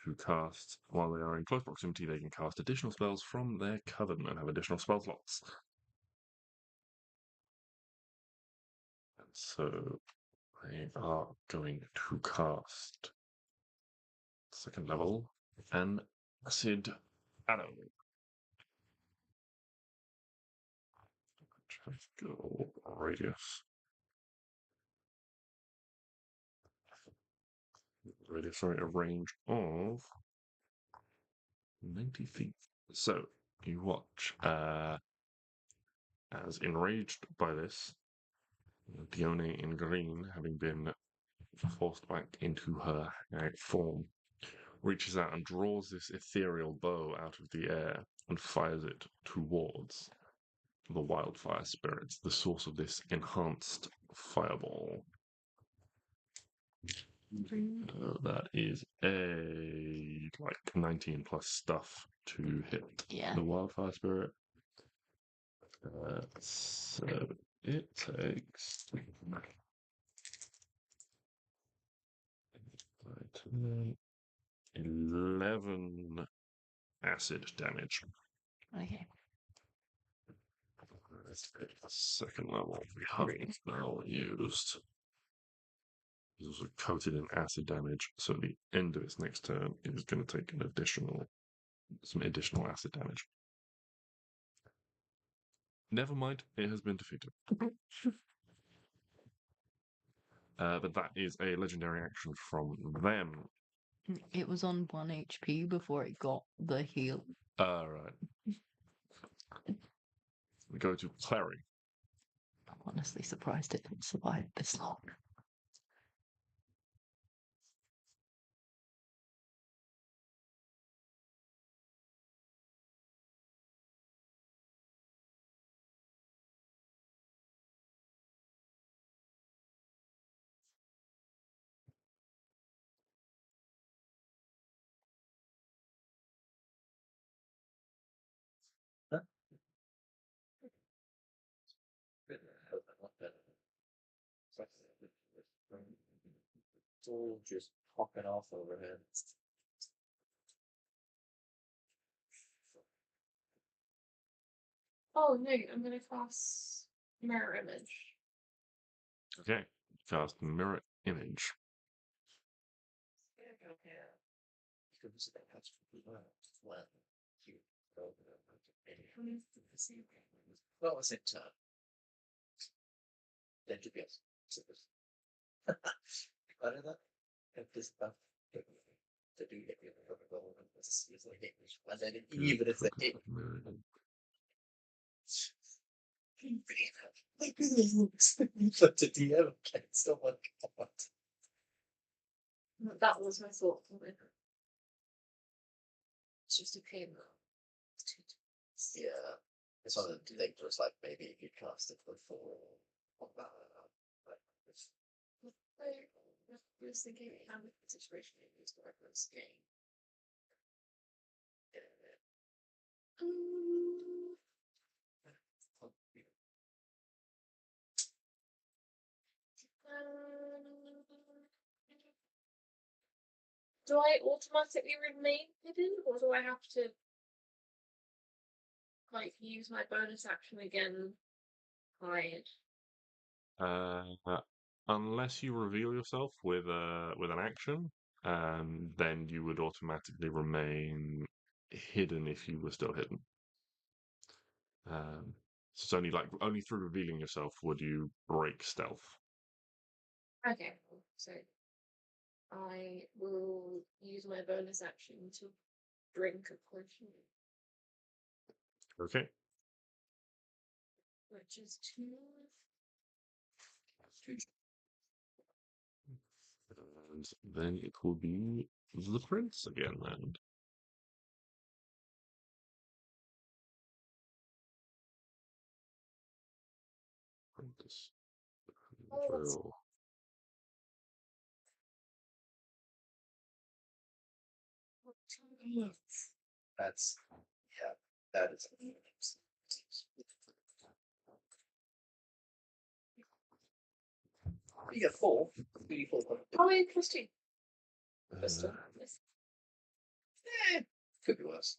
to cast, while they are in close proximity, they can cast additional spells from their Coven and have additional spell slots. And so they are going to cast second level an acid arrow. Go radius. Sorry, a range of 90 feet. So you watch as enraged by this, Dione in green, having been forced back into her form, reaches out and draws this ethereal bow out of the air and fires it towards the wildfire spirits, the source of this enhanced fireball. That is a 19 plus stuff to hit the wildfire spirit. So it takes 11 acid damage. Okay. Second level, the spell used is also coated in acid damage, so at the end of its next turn, it is going to take some additional acid damage. Never mind, it has been defeated. But that is a legendary action from them. It was on 1 HP before it got the heal. Right. We go to Klari. I'm honestly surprised it didn't survive this long. It's all just popping off overhead. oh no, I'm gonna cast mirror image. Okay. Cast Mirror Image. What was it? Then to be better that if this stuff to do it, and then even if the hit. To DM against, oh my god. That was my thought on it. It's just a pain. Yeah. It's one of the things where it's like maybe if you cast it before. I was thinking how the situation is for this game. Do I automatically remain hidden, or do I have to like use my bonus action again? Hide. Unless you reveal yourself with an action, then you would automatically remain hidden if you were still hidden. So it's only through revealing yourself would you break stealth. Okay, so I will use my bonus action to drink a potion, Okay. which is 2. And then it will be the prince again then. Prince. Drill. That's that is. You get 4. You get 4. Oh, interesting. Uh, Could be worse.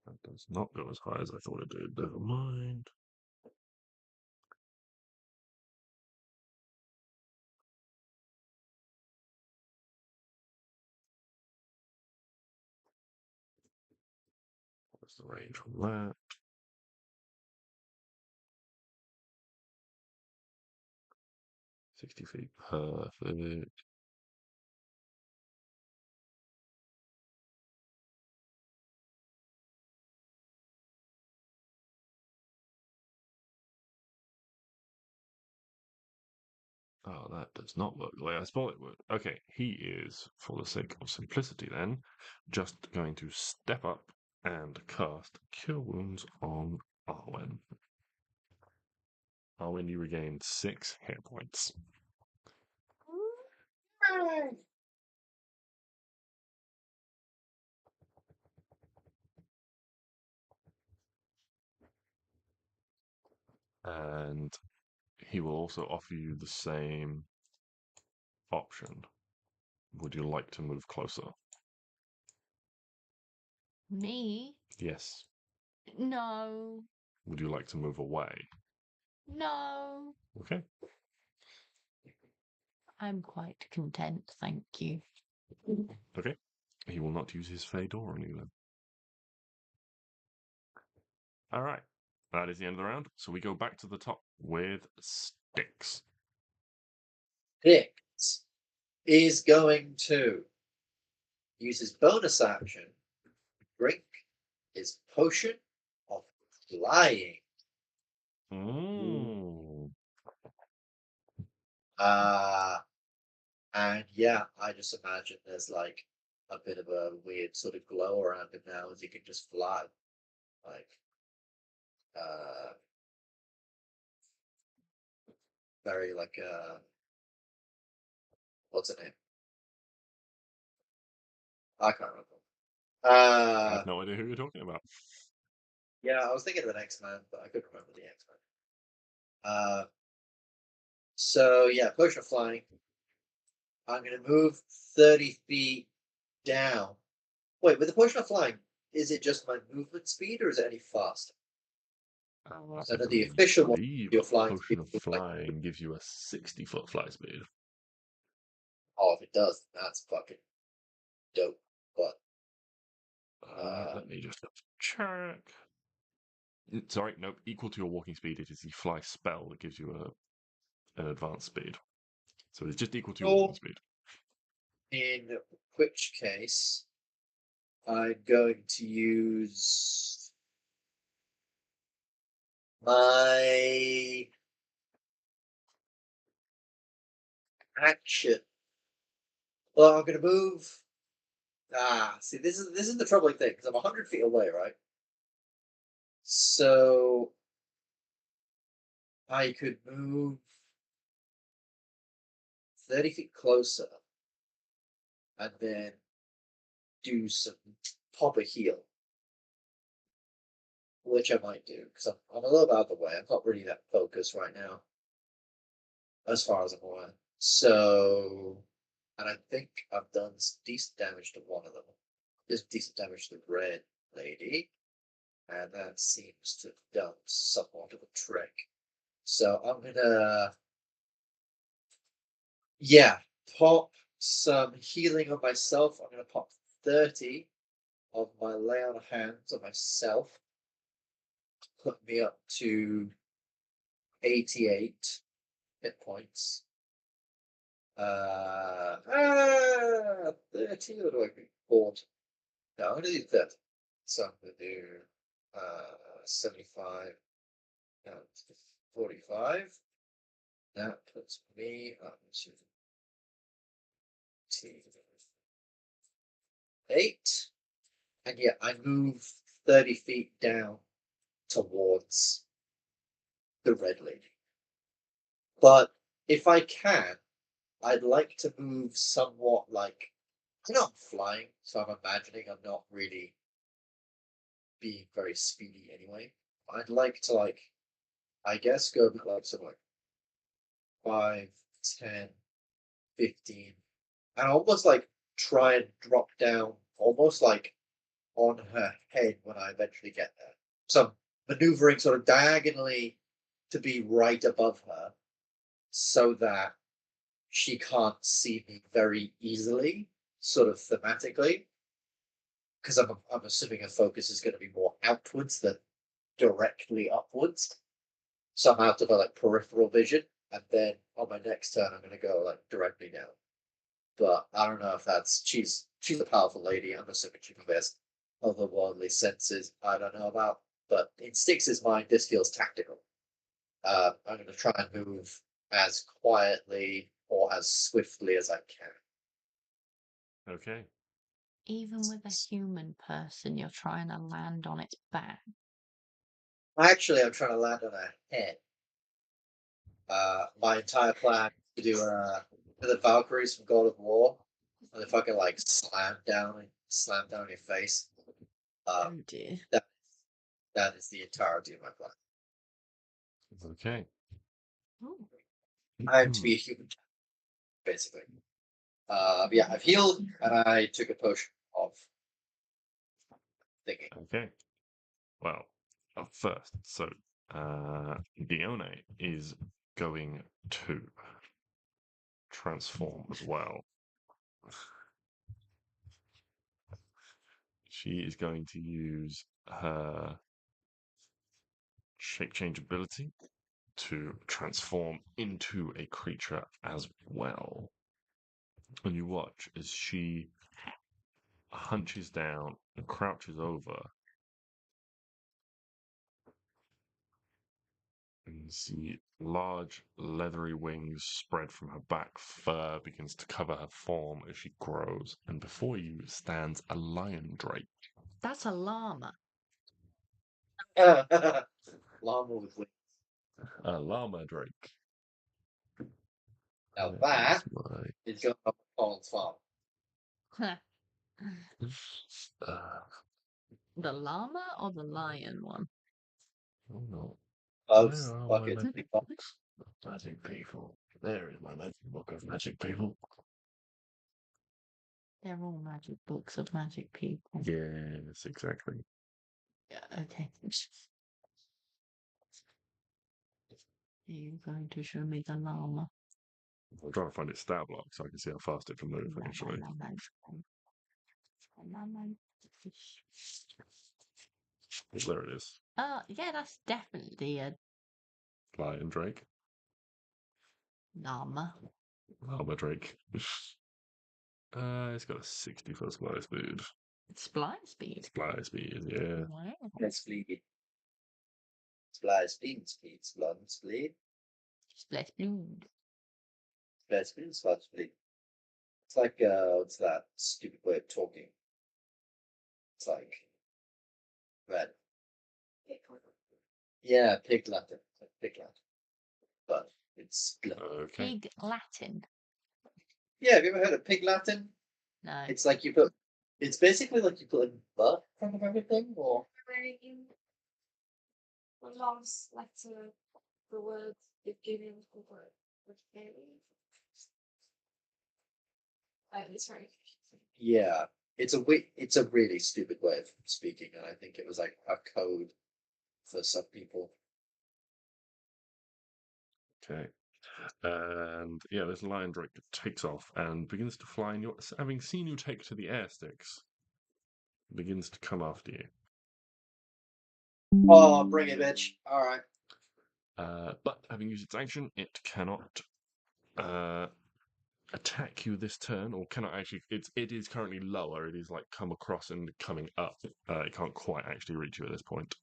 that does not go as high as I thought it did. Never mind. What's the range from that? 60 feet. Perfect. Oh, that does not work the way I thought it would. Okay, he is, for the sake of simplicity then, just going to step up and cast Cure Wounds on Arwen. Arwen, you regain 6 hit points. And he will also offer you the same option. Would you like to move closer? Me? Yes. No. Would you like to move away? No. Okay. I'm quite content, thank you. Okay. He will not use his Fade or any then. All right. That is the end of the round. So we go back to the top with Stix. Stix is going to use his bonus action, drink his potion of flying. Mm. And yeah, I just imagine there's like a bit of a weird sort of glow around him now as he can just fly. Like, very like, what's her name? I can't remember. I have no idea who you're talking about. Yeah, I was thinking of an X-Men, but I couldn't remember the X-Men. So yeah, potion of flying. I'm going to move 30 feet down. Wait, with the potion of flying, is it just my movement speed or is it any faster? So I the official one, believe your a flying potion speed of is like, flying gives you a 60-foot fly speed. oh, if it does, that's fucking dope. But Let me just check. Sorry, nope. Equal to your walking speed. It is the fly spell that gives you an advanced speed. So it's just equal to your walking speed. In which case, I'm going to use my action. Well, I'm going to move. See, this is the troubling thing because I'm 100 feet away, right? So I could move 30 feet closer and then do some pop a heal, which I might do because I'm a little bit out of the way. I'm not really that focused right now, as far as I'm aware. So, and I think I've done decent damage to one of them. There's decent damage to the red lady, and that seems to have done somewhat of a trick. So I'm gonna, yeah, pop some healing on myself. I'm gonna pop 30 of my lay on hands on myself, put me up to 88 hit points. 30 or do I do 40? No, I'm gonna do 30. So I'm gonna do 75 down to 45. That puts me up to 8. And yeah, I move 30 feet down towards the red lady. But if I can, I'd like to move somewhat like, I know I'm flying, so I'm imagining I'm not really being very speedy anyway. I'd like to I guess go a bit like something like 5, 10, 15, and almost like try and drop down almost like on her head when I eventually get there. So I'm maneuvering sort of diagonally to be right above her so that she can't see me very easily, sort of thematically. Because I'm assuming her focus is going to be more outwards than directly upwards. So I'm out of her like peripheral vision, and then on my next turn I'm going to go like directly down. But I don't know if that's she's a powerful lady. I'm assuming she possesses otherworldly senses I don't know about. But in Stix's mind, this feels tactical. I'm going to try and move as quietly or as swiftly as I can. Okay. Even with a human person, you're trying to land on its back. Actually, I'm trying to land on her head. My entire plan to do the Valkyries from God of War, and if I can like slam down your face. Oh dear. That is the entirety of my plan. Okay. Oh. I am to be a human, basically. But yeah, I've healed and I took a potion of thinking. Okay. Well, first, so Dione is going to transform as well. She is going to use her shape change ability to transform into a creature as well. And you watch as she hunches down and crouches over. And you see large leathery wings spread from her back. Fur begins to cover her form as she grows. And before you stands a lion drake. That's a llama. Llama with wings. A llama drake. Now Where that is my... is going up Colin's farm. The llama or the lion one? Oh no. Of Where are my buckets. magic books? Magic people. There is my magic book of magic people. They're all magic books of magic people. Yes, exactly. Yeah, okay. Are you going to show me the llama? I'm trying to find its stat block so I can see how fast it can move, actually. There it is. Yeah, that's definitely a Lion Drake. llama. Llama Drake. It's got a 60-foot supply speed. Supply speed. Supply speed, yeah. Wow. Let's bleed. Splash, speed, splun, speed. Split speed. Splash, speed, splash, speed. It's like, what's that stupid way of talking? It's like, red. Yeah, pig Latin. It's like pig Latin. But it's split. Okay. Pig Latin. Yeah, have you ever heard of pig Latin? No. It's like you put, it's basically like you put a butt in front of everything, or? The last letter, the word you've given the word with fairy. It's very confusing. Yeah, it's a really stupid way of speaking, and I think it was like a code for some people. Okay. And yeah, this lion drake takes off and begins to fly, and you're, having seen you take to the air sticks, begins to come after you. Oh, bring it, bitch! All right. But having used its action, it cannot attack you this turn, or cannot actually. It is currently lower. It is like come across and coming up. It can't quite actually reach you at this point.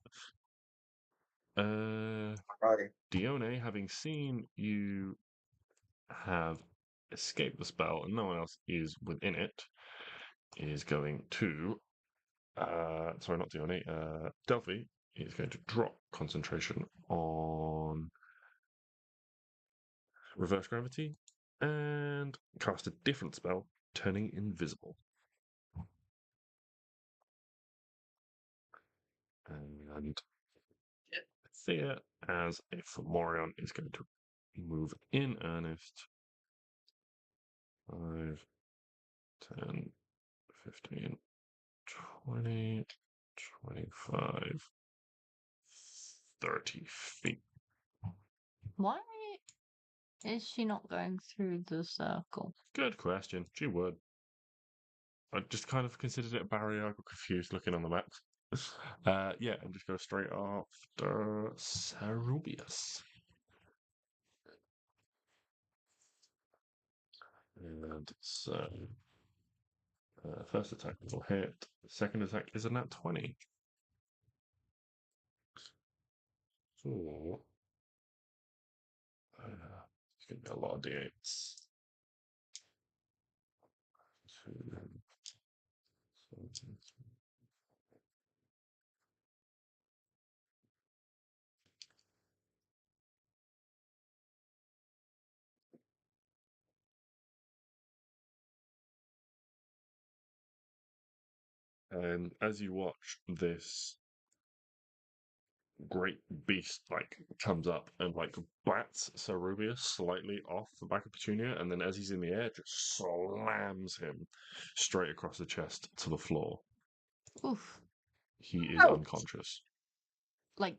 Alrighty. Dione, having seen you have escaped the spell and no one else is within it, is going to. Sorry, not Dione. Delphi is going to drop concentration on reverse gravity and cast a different spell, turning invisible. And Thea, as a Fomorion, is going to move in earnest. 5, 10, 15, 20, 25, 30 feet. Why is she not going through the circle? Good question. She would. I just kind of considered it a barrier. I got confused looking on the map. Yeah, and just go straight after Sarubius. And so, first attack will hit. Second attack is a nat 20. So, it's going to be a lot of d8s. 2, 17. And as you watch this great beast like comes up and like bats Sarubius slightly off the back of Petunia, and then as he's in the air, just slams him straight across the chest to the floor. Oof. He is unconscious. Like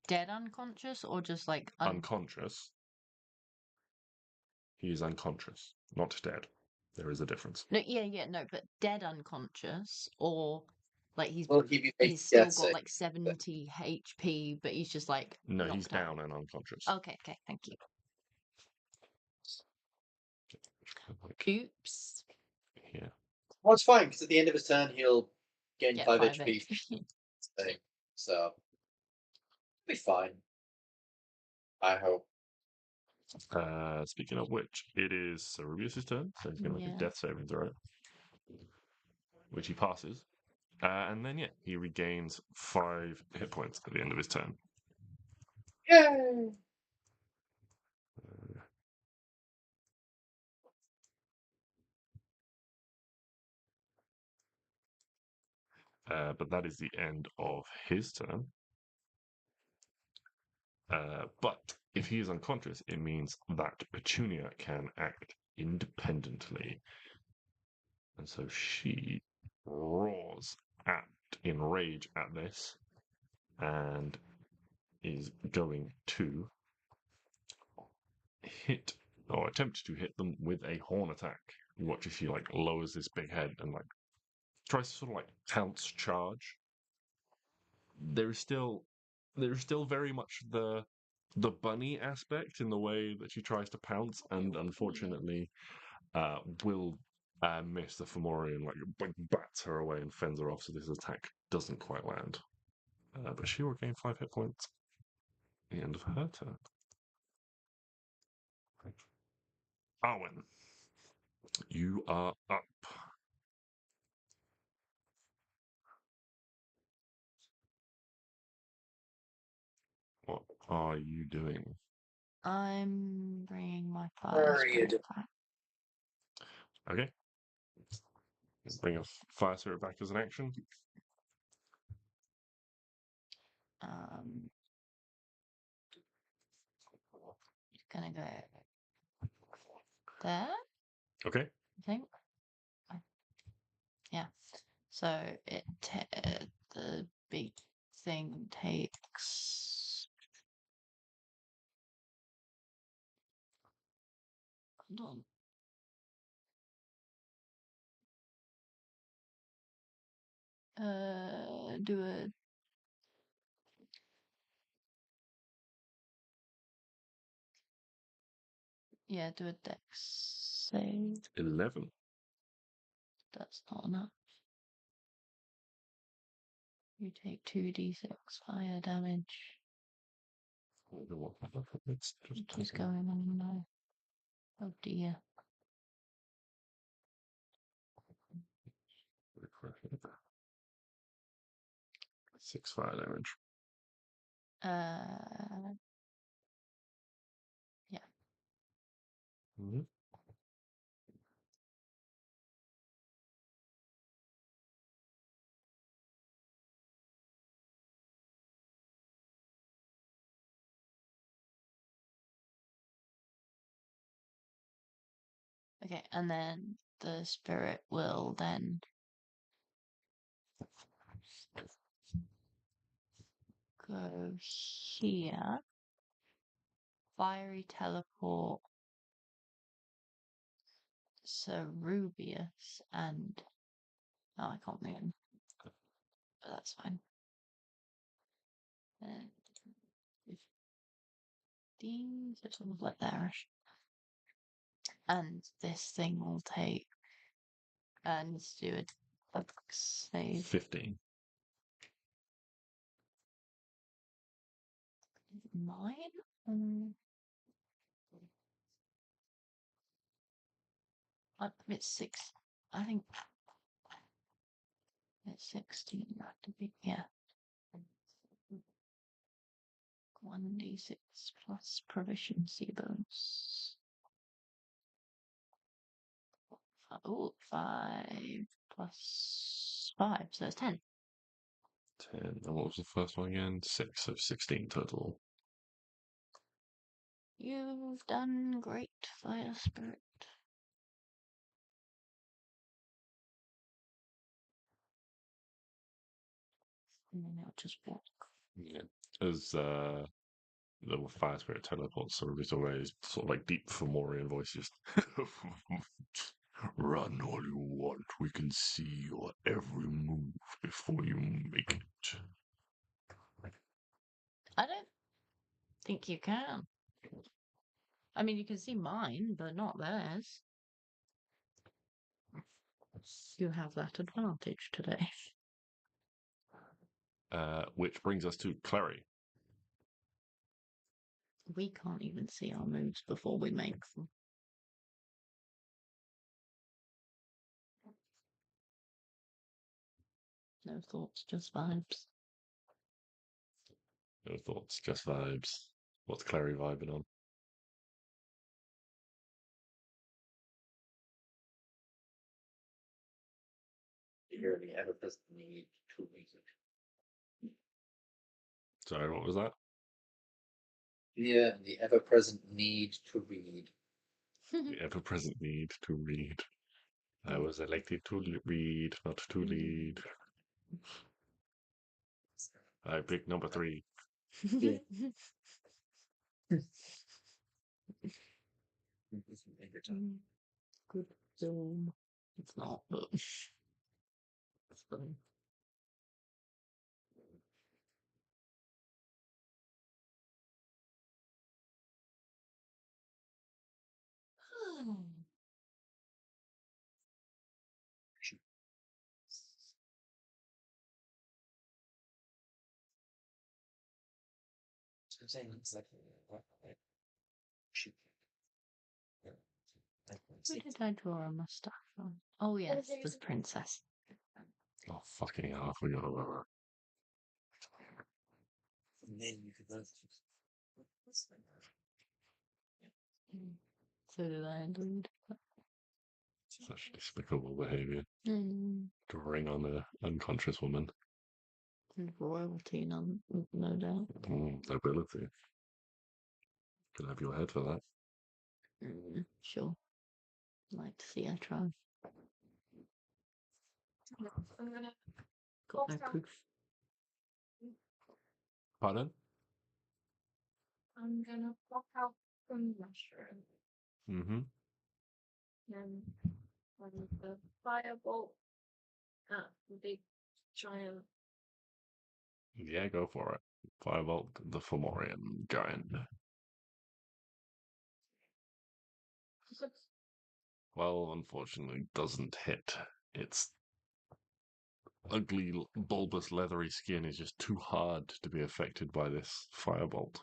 dead unconscious or just like Unconscious. He is unconscious, not dead. There is a difference. No, yeah, no, but dead unconscious or like he's Well, he's still dead got sick. like 70 HP, but he's just like No, he's knocked out. down and unconscious. Okay, thank you. Like, Oops. yeah. Well, it's fine because at the end of his turn he'll gain Get 5 5 HP. HP. So be fine. I hope. Speaking of which, it is Sarubius' turn, so he's going to make a death saving throw, which he passes. And then, yeah, he regains 5 hit points at the end of his turn. Yay! But that is the end of his turn. But if he is unconscious, it means that Petunia can act independently. And so she roars in rage at this and is going to hit or attempt to hit them with a horn attack. You watch as she like lowers this big head and like tries to sort of like pounce charge. There is still very much the bunny aspect in the way that she tries to pounce, and unfortunately will Miss. The Fomorian like bats her away and fends her off, so this attack doesn't quite land. But she will gain 5 hit points at the end of her turn. Arwen, you are up. What are you doing? I'm bringing my Where fire are you spirit doing? back. Okay. Bring a fire spirit back as an action. It's gonna go there, Okay. I think. Yeah. So the big thing takes. Hold on. Do a do a dex save. 11. That's not enough. You take 2d6 fire damage. Let's What just is going on now? Oh dear. refresh it. 6 fire damage. Yeah. Mhm. Okay, and then the spirit will then go here. Fiery teleport Cerubius and I can't move, but that's fine. 15, so sort of like there-ish. And this thing will take needs to do a dex save. 15. 9? It's 6. I think it's 16. Have to be, yeah. 1d6 plus proficiency bonus. Oh, 5 plus 5, so it's 10. 10. And what was the first one again? 6. So 16 total. You've done great, Fire Spirit. And then I'll just walk. Yeah. As the fire spirit teleports, so it's always sort of like deep Fomorian voices. Run all you want. We can see your every move before you make it. I don't think you can. I mean, you can see mine, but not theirs. You have that advantage today. Which brings us to Klari. We can't even see our moves before we make them. No thoughts, just vibes. No thoughts, just vibes. What's Klari vibing on? You're the ever-present need to read it. Sorry, what was that? Yeah, the ever-present need to read. The ever-present need to read. I was elected to read, not to lead. I picked number 3. Yeah. Good film. It's not, but it's fun. I'm saying it's like shoot. Who did I draw a mustache on? Oh yes, the princess. Oh, fucking hell, I forgot about that. And then you could both. So did I indeed. Such despicable behaviour. Mm. Drawing on an unconscious woman. And royalty, no doubt. Ability. Could have your head for that. Sure. Like to see her try. I'm gonna Got no Okay. proof. Pardon? I'm gonna pop out from the mushroom Mm-hmm. and when the firebolt at the big giant. Yeah, go for it. Firebolt the Fomorian giant. Well, unfortunately, doesn't hit. Its ugly, bulbous, leathery skin is just too hard to be affected by this firebolt.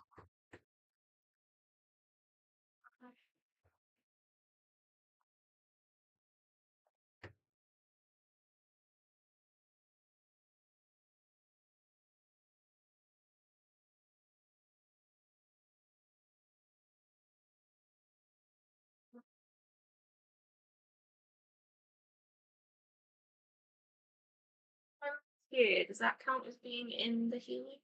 Here, does that count as being in the healing?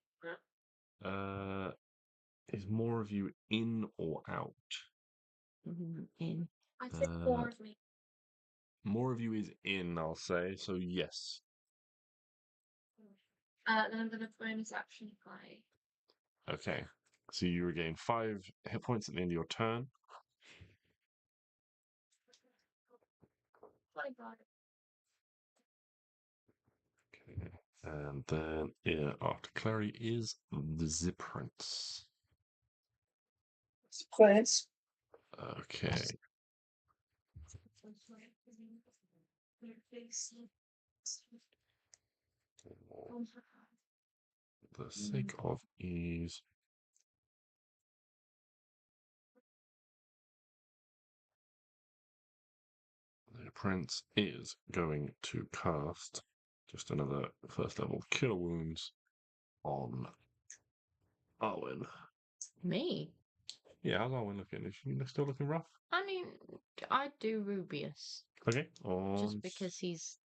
Is more of you in or out? In. I think more of me. More of you is in, I'll say. So yes. Then I'm gonna bonus action by. Okay. So you regain 5 hit points at the end of your turn. Okay. And then after Klari is the Prince. Plants. Okay. For the sake of ease. The Prince is going to cast just another first level Cure Wounds on Arwen. Me? Yeah, how's Arwen looking? Is she still looking rough? I mean, I'd do Rubius. Okay. On Just because he's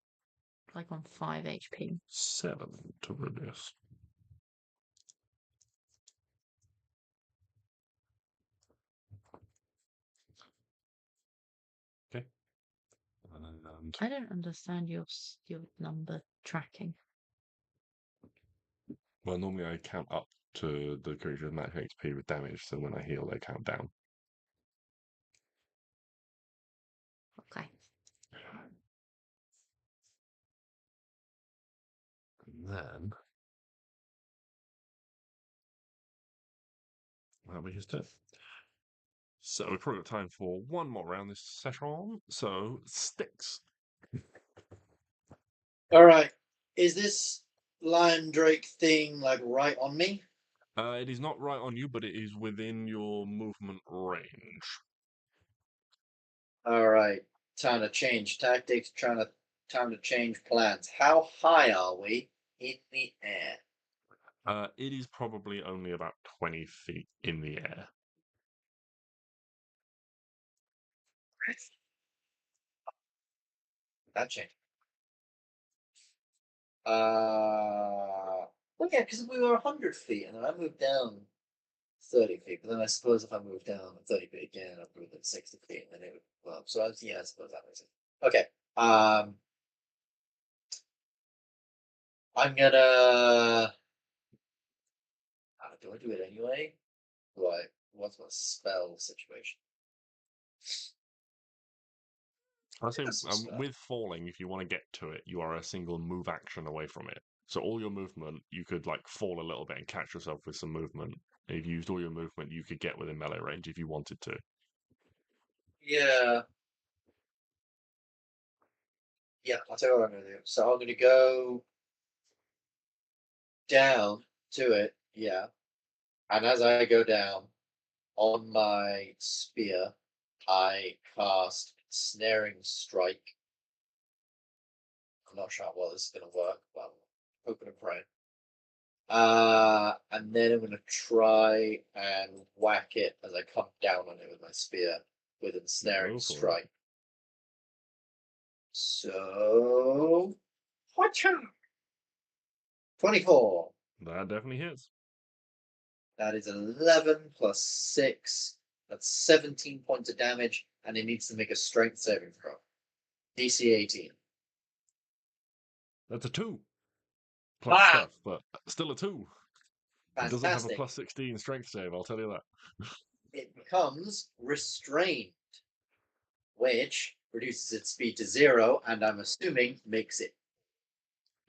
like on 5 HP. 7 to Rubius. Okay. And I don't understand your number tracking. well, normally I count up to the creature's max HP with damage, so when I heal, they count down. Okay. And then that'll be his turn. So we've probably got time for one more round this session. So Stix. All right. Is this lion drake thing like right on me? It is not right on you, but it is within your movement range. All right. Time to change tactics. Time to change plans. How high are we in the air? It is probably only about 20 feet in the air. That changed. Well, yeah, because we were 100 feet, and then I moved down 30 feet. But then I suppose if I moved down 30 feet again, I'd move at 60 feet, and then it would. Well, so I suppose that makes sense. Okay. I'm gonna. Do I do it anyway? What's my spell situation? I say That's a spell. with falling, if you want to get to it, you are a single move action away from it. So all your movement, you could like fall a little bit and catch yourself with some movement. If you used all your movement, you could get within melee range if you wanted to. Yeah. Yeah, I'll tell you what I'm gonna do. So I'm gonna go down to it. Yeah. And as I go down on my spear, I cast Snaring Strike. I'm not sure how well this is going to work, but I'm hoping and praying. And then I'm going to try and whack it as I come down on it with my spear with a Snaring Go for it. Strike. So, watcha! 24. That definitely hits. That is 11 plus 6. That's 17 points of damage, and it needs to make a strength saving throw. DC 18. That's a 2. Plus Ah! stuff, but still a 2. It doesn't have a Fantastic. plus 16 strength save, I'll tell you that. It becomes restrained, which reduces its speed to 0, and I'm assuming makes it.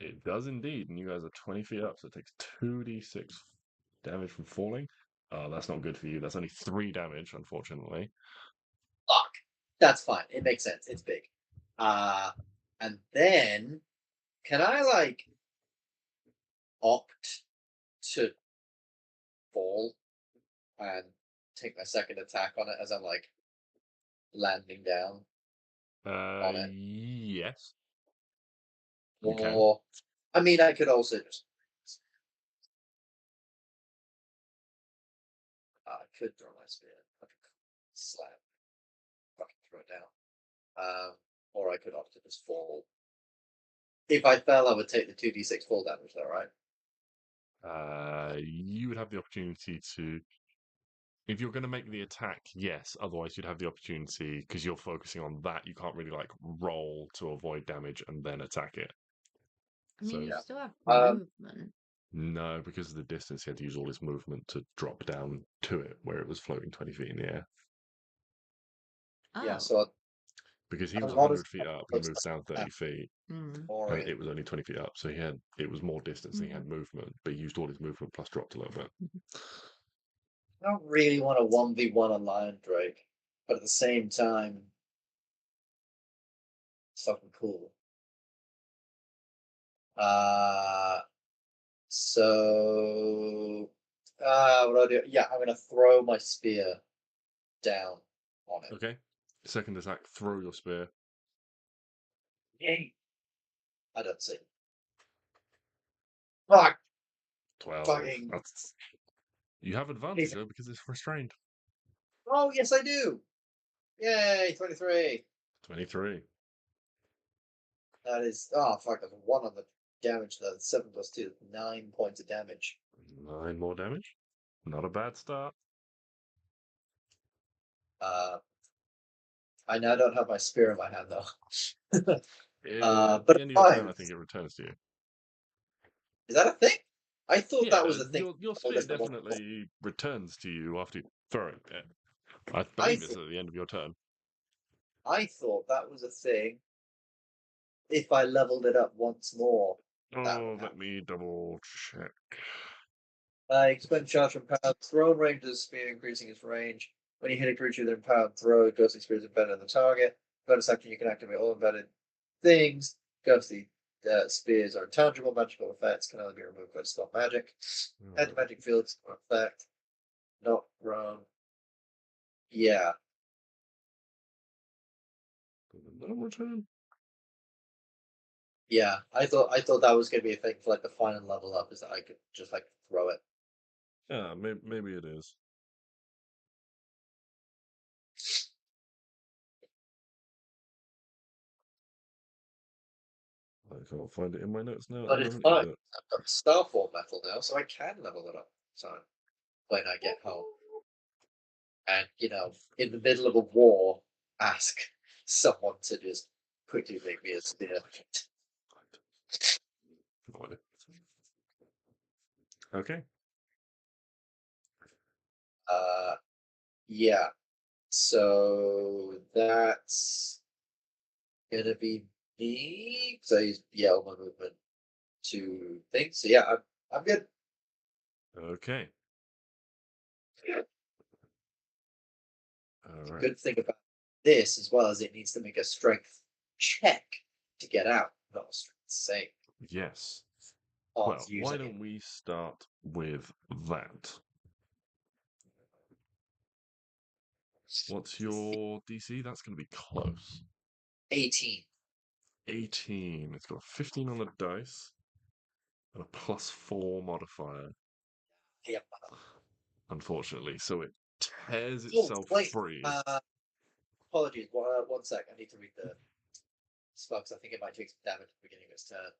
It does indeed, and you guys are 20 feet up, so it takes 2d6 damage from falling. Oh, that's not good for you. That's only 3 damage, unfortunately. Fuck. That's fine. It makes sense. It's big. And then, can I, like, opt to fall and take my second attack on it as I'm, like, landing down on it? Yes. You can. Or, I mean, I could also just. I could throw my spear. I could slam. Fucking throw it down. Or I could opt to just fall. If I fell, I would take the 2d6 fall damage, though, right? You would have the opportunity to. If you're going to make the attack, yes. Otherwise, you'd have the opportunity because you're focusing on that. You can't really like roll to avoid damage and then attack it. I mean, So- you still have Um, movement. No, because of the distance, he had to use all his movement to drop down to it where it was floating 20 feet in the air. Oh. Yeah, so Because he As was long 100 as- feet up, he moves down 30 feet, Mm. or and it was only 20 feet up, so it was more distance than he had movement, but he used all his movement plus dropped a little bit. I don't really want to 1v1 a Lion Drake, but at the same time, it's fucking cool. So, what do I do? Yeah, I'm gonna throw my spear down on it. Okay. Second attack, throw your spear. Yay! I don't see. Fuck! 12. Fucking- You have advantage though because it's restrained. Oh, yes, I do! Yay! 23. 23. That is. Oh, fuck, there's 1 on the damage. That's 7 plus 2, 9 points of damage. 9 more damage. Not a bad start. I now don't have my spear in my hand, though. At But the end of your turn, fine. I think it returns to you. Is that a thing? I thought Yeah, that was a thing. your Oh, spear that's the one. definitely returns to you after throwing it. I believe it's at the end of your turn. I thought that was a thing. If I leveled it up once more, that Oh, would let me double check. expend charge from power. Thrown range of the spear, increasing its range. When you hit a creature with an empowered throw, ghostly spear is embedded in the target. Bonus action, you can activate all embedded things. Ghostly spears are intangible magical effects, can only be removed by spell magic. Anti-magic fields are effect. Not wrong. Yeah. No return. Yeah, I thought that was gonna be a thing for like the final level up, is that I could just like throw it. Yeah, maybe it is. I can't find it in my notes now. But at the it's moment fine. either. I've got Starfall metal now, so I can level it up. So when I get home, and in the middle of a war, ask someone to just quickly make me a spear. Okay. Yeah. So that's gonna be me. So he's all my movement to things. So yeah, I'm good. Okay. All right. Good thing about this as well as it needs to make a strength check to get out, not a strength save. Yes. Oh, Well, why don't we start with that? What's your DC? That's going to be close. 18. 18. It's got a 15 on the dice and a +4 modifier, Yep. unfortunately. So it tears Oh, itself wait. free. Apologies. 1 sec. I need to read the spell because I think it might take some damage at the beginning of its turn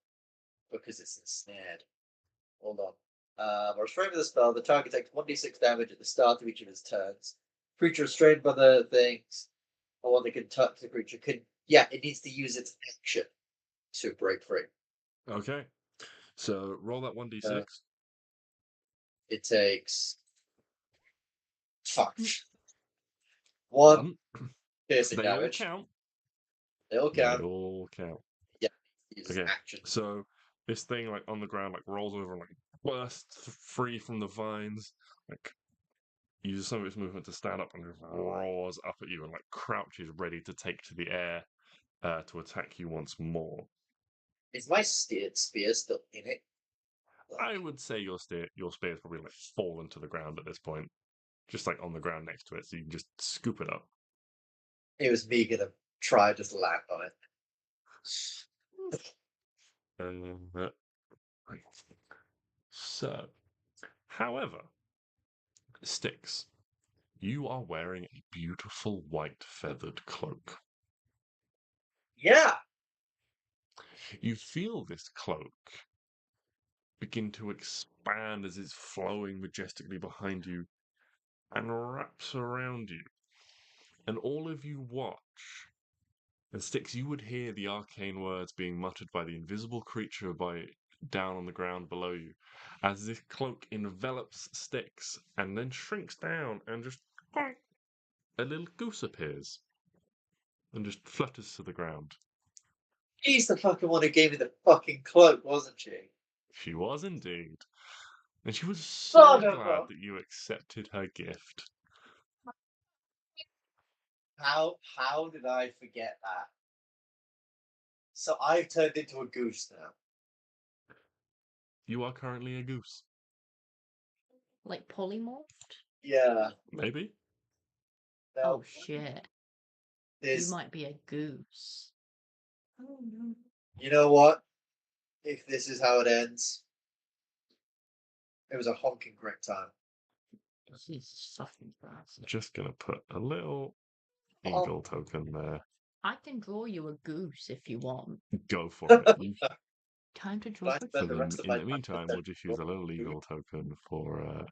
because it's ensnared. Hold on. Restrained with the spell, the target takes 1d6 damage at the start of each of its turns. Creature restrained by the things, or one that can touch the creature, it needs to use its action to break free. Okay. So roll that 1d6. It takes. Fuck. 1 piercing They all damage. count. They all They count. all count. Yeah. Uses Okay. action. So this thing, like on the ground, like rolls over and like bursts free from the vines, like uses some of its movement to stand up and just roars up at you and like crouches ready to take to the air to attack you once more. Is my spear still in it? I would say your spear's probably like fallen to the ground at this point, just like on the ground next to it, so you can just scoop it up. It was me gonna try just land on it. Right. So, however, Stix, you are wearing a beautiful white feathered cloak. Yeah. You feel this cloak begin to expand as it's flowing majestically behind you and wraps around you. And all of you watch. And Stix, you would hear the arcane words being muttered by the invisible creature down on the ground below you, as this cloak envelops Stix and then shrinks down and just a little goose appears and just flutters to the ground. She's the fucking one who gave me the fucking cloak, wasn't she? She was indeed. And she was so glad that you accepted her gift. How did I forget that? So I've turned into a goose now. You are currently a goose. Like polymorphed? Yeah. Maybe? Oh shit. There's, You might be a goose. Oh no. you know what? If this is how it ends, it was a honking great time. She's suffering fast. Just gonna put a little eagle token there. I can draw you a goose if you want. Go for it. Time to draw I a spend So the then, rest of in my the time meantime, with we'll just use a little eagle token for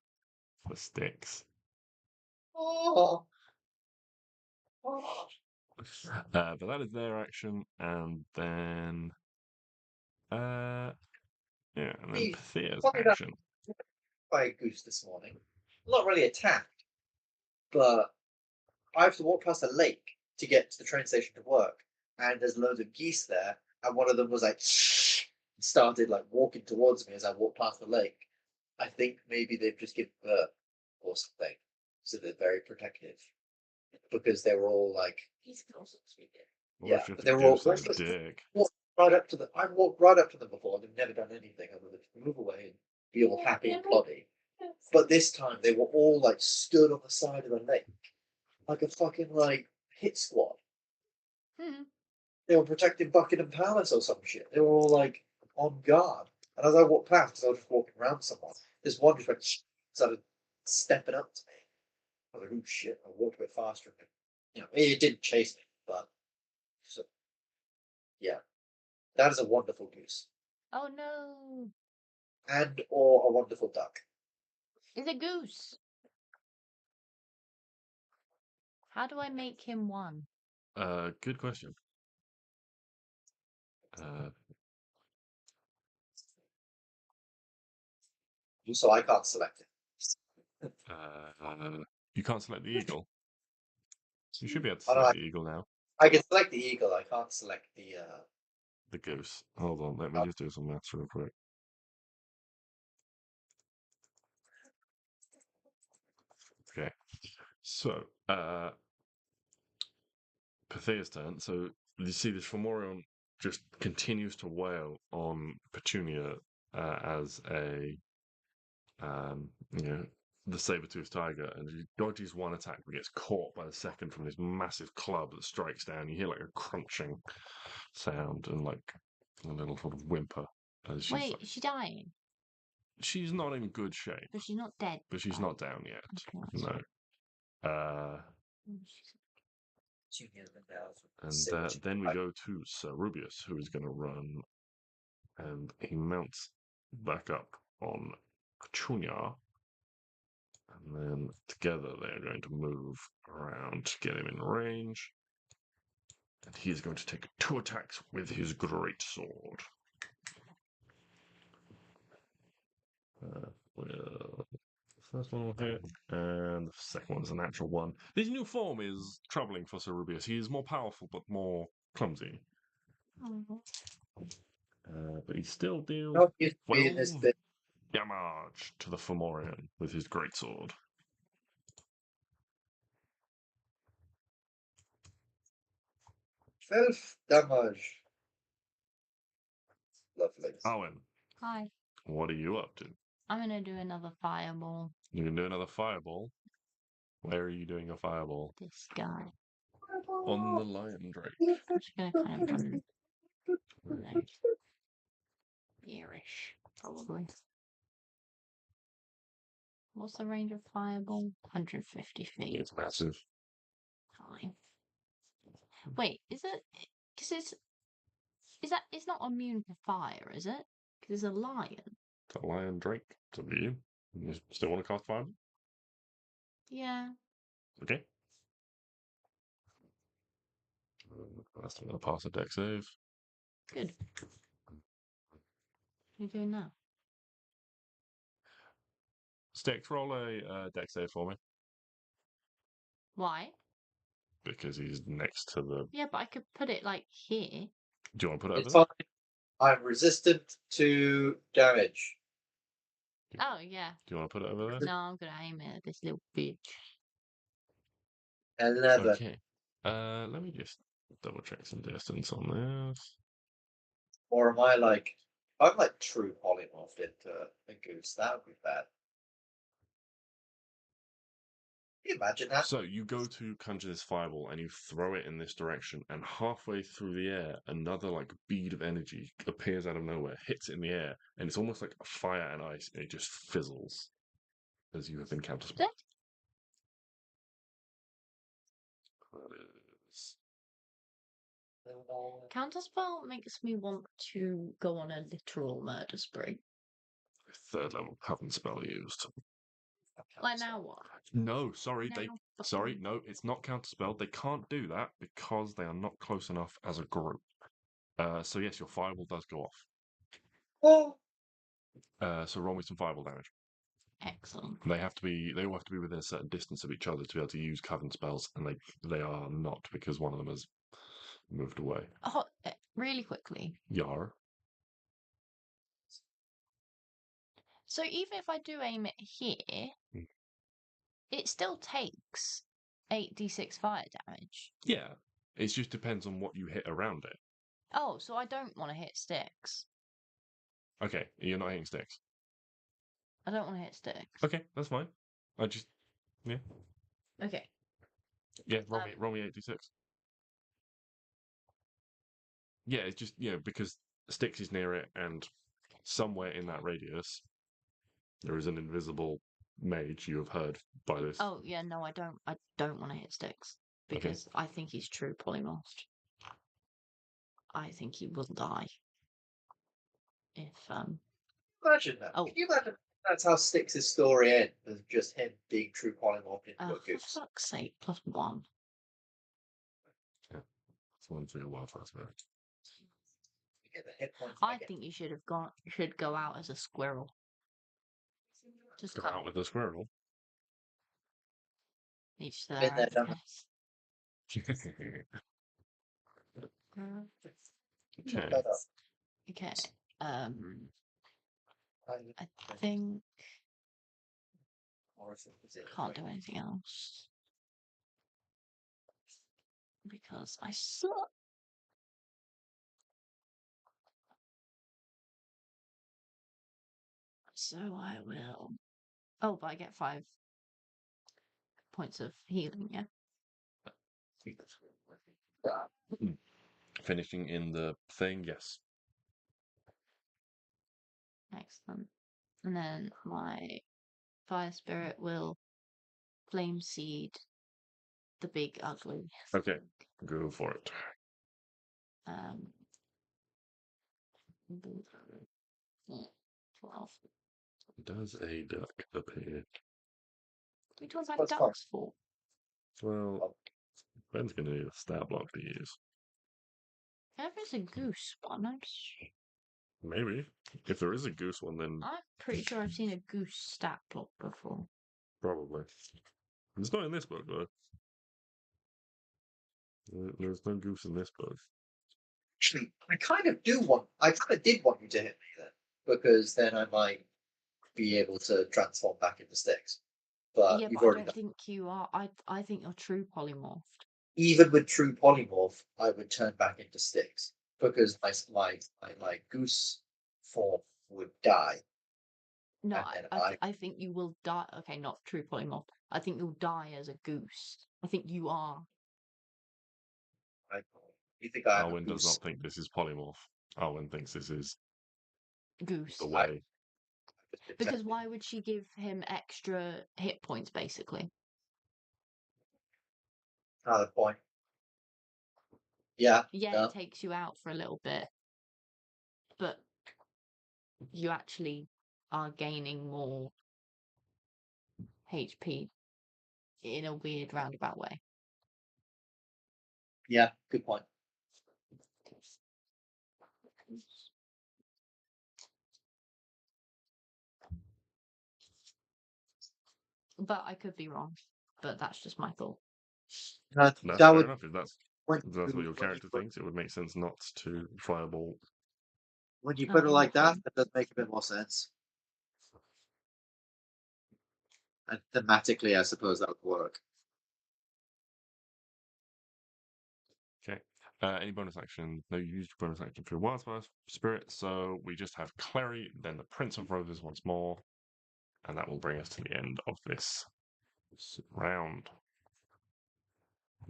Stix. Oh. But that is their action, and then and then Pathea's action. By a goose this morning. Not really attacked, but I have to walk past a lake to get to the train station to work, and there's loads of geese there, and one of them was like started like walking towards me as I walked past the lake. I think maybe they've just given birth or something, so they're very protective because they were all like, He's also speaking. yeah, But they were all dick. right up to them. I've walked right up to them before. They've never done anything other than move away and be all happy and ploddy. But this time they were all like stood on the side of the lake, like a fucking like hit squad. They were protecting Buckingham Palace or some shit. They were all like on guard. And as I walked past, because I was just walking around someone, this one just went started stepping up to me. I was like, oh shit! I walked a bit faster. You know, it didn't chase me, but so, yeah, that is a wonderful goose, Oh no. and or a wonderful duck. It's a goose. How do I make him one? Good question. So I can't select it. You can't select the eagle. You should be able to Oh, no, select the eagle now. I can select the eagle. I can't select The goose. Hold on, let me just do some maths real quick. Okay. So, Pathea's turn. So you see this Fomorion just continues to wail on Petunia as a you know, the saber-toothed tiger, and he dodges one attack but gets caught by the second from this massive club that strikes down. You hear like a crunching sound and like a little sort of whimper as she's Wait, like, is she dying? she's not in good shape, But she's not dead. but she's right? not down yet. Okay, that's No. And then we go to Sir Rubius, who is going to run, and he mounts back up on Chunya, and then together they're going to move around to get him in range. And he is going to take 2 attacks with his great sword. Well, the first one will hit, and the second one is a natural one. This new form is troubling for Sir Rubius. He is more powerful, but more clumsy. Mhm. But he still deals Not used to being this 12 big. damage to the Fomorian with his greatsword. Self damage. Lovely. Arwen, Hi. what are you up to? I'm gonna do another fireball. You can do another fireball. Where are you doing a fireball? This guy. On the lion drake. I'm just gonna kind of run like here-ish, probably. What's the range of fireball? 150 feet. It's massive. Fine. Wait, is it? Because it's not immune to fire, is it? Because it's a lion. It's a lion drake. It's up to you. You still want to cast fireball? Yeah. Okay. That's going to pass a deck save. Good. What are you doing now? Stix, roll a deck save for me. Why? Because he's next to the... Yeah, but I could put it like here. Do you want to put it It's over fine. I'm resistant to damage. Oh yeah. Do you want to put it over there? No, I'm gonna aim it at this little bitch. 11. Okay. Let me just double check some distance on this. Or am I like, I'm like true polymorphed into a goose. That would be bad. Can you imagine that? So you go to conjure this fireball and you throw it in this direction, and halfway through the air, another like bead of energy appears out of nowhere, hits it in the air, and it's almost like fire and ice, and it just fizzles as you have been counterspelled. That is Counterspell makes me want to go on a literal murder spree. 3rd level coven spell used. Like now what? No, sorry, Now sorry, no, it's not counterspelled. They can't do that because they are not close enough as a group. So yes, your fireball does go off. Oh, So roll me some fireball damage. Excellent. They all have to be within a certain distance of each other to be able to use coven spells, and they are not because one of them has moved away. Oh, really quickly. Yar. So even if I do aim it here, Mm. it still takes 8d6 fire damage. Yeah. It just depends on what you hit around it. Oh, so I don't want to hit Stix. Okay, you're not hitting sticks. I don't want to hit Stix. Okay, that's fine. Yeah. Okay. Yeah, roll me 8d6. Yeah, it's just, because Stix is near it, and somewhere in that radius, there is an invisible mage you have heard by this. Oh yeah, no, I don't want to hit Stix because I think he's true polymorphed. I think he will die. If imagine that. Oh. Can you imagine that's how Stix's story ends? As just him being true polymorphed into a for goose. fuck's sake, +1. That's one for your wildfire spirit. You get the hit points. I think you should go out as a squirrel. Just Go cut out with a squirrel. each Been there, done that. Okay. Okay. I think can't do anything else because I suck. So I will Oh, but I get 5 points of healing, yeah? Finishing in the thing, yes. Excellent. And then my fire spirit will flame seed the big ugly. Okay, go for it. Um, 12. Does a duck appear? Which ones have That's fine. ducks for? Well, Ben's going to need a stat block to use. There is a goose one. Maybe. If there is a goose one, then I'm pretty sure I've seen a goose stat block before. probably. It's not in this book, though. There's no goose in this book. Actually, I kind of did want you to hit me then, because then I might be able to transform back into Stix. But Yeah, you've but I already don't think you are. I think you're true polymorphed. even with true polymorph, I would turn back into Stix because my goose form would die. No, And then I think you will die. Okay, not true polymorph. I think you'll die as a goose. I think you are. you think I am a Arwen does goose? not think this is polymorph. Arwen thinks this is Goose. the way. Because why would she give him extra hit points, basically? Another point. Yeah. Yeah, No. it takes you out for a little bit, but you actually are gaining more HP in a weird roundabout way. Yeah. Good point. But I could be wrong. But that's just my thought. That's that fair would enough. If that's when what your character you thinks, it would make sense not to fireball. when you Oh, put it like that, okay. that does make a bit more sense. And thematically, I suppose that would work. Okay. Any bonus action? No, you used your bonus action for your wildfire spirit, so we just have Klari, then the Prince of Roses once more, and that will bring us to the end of this round.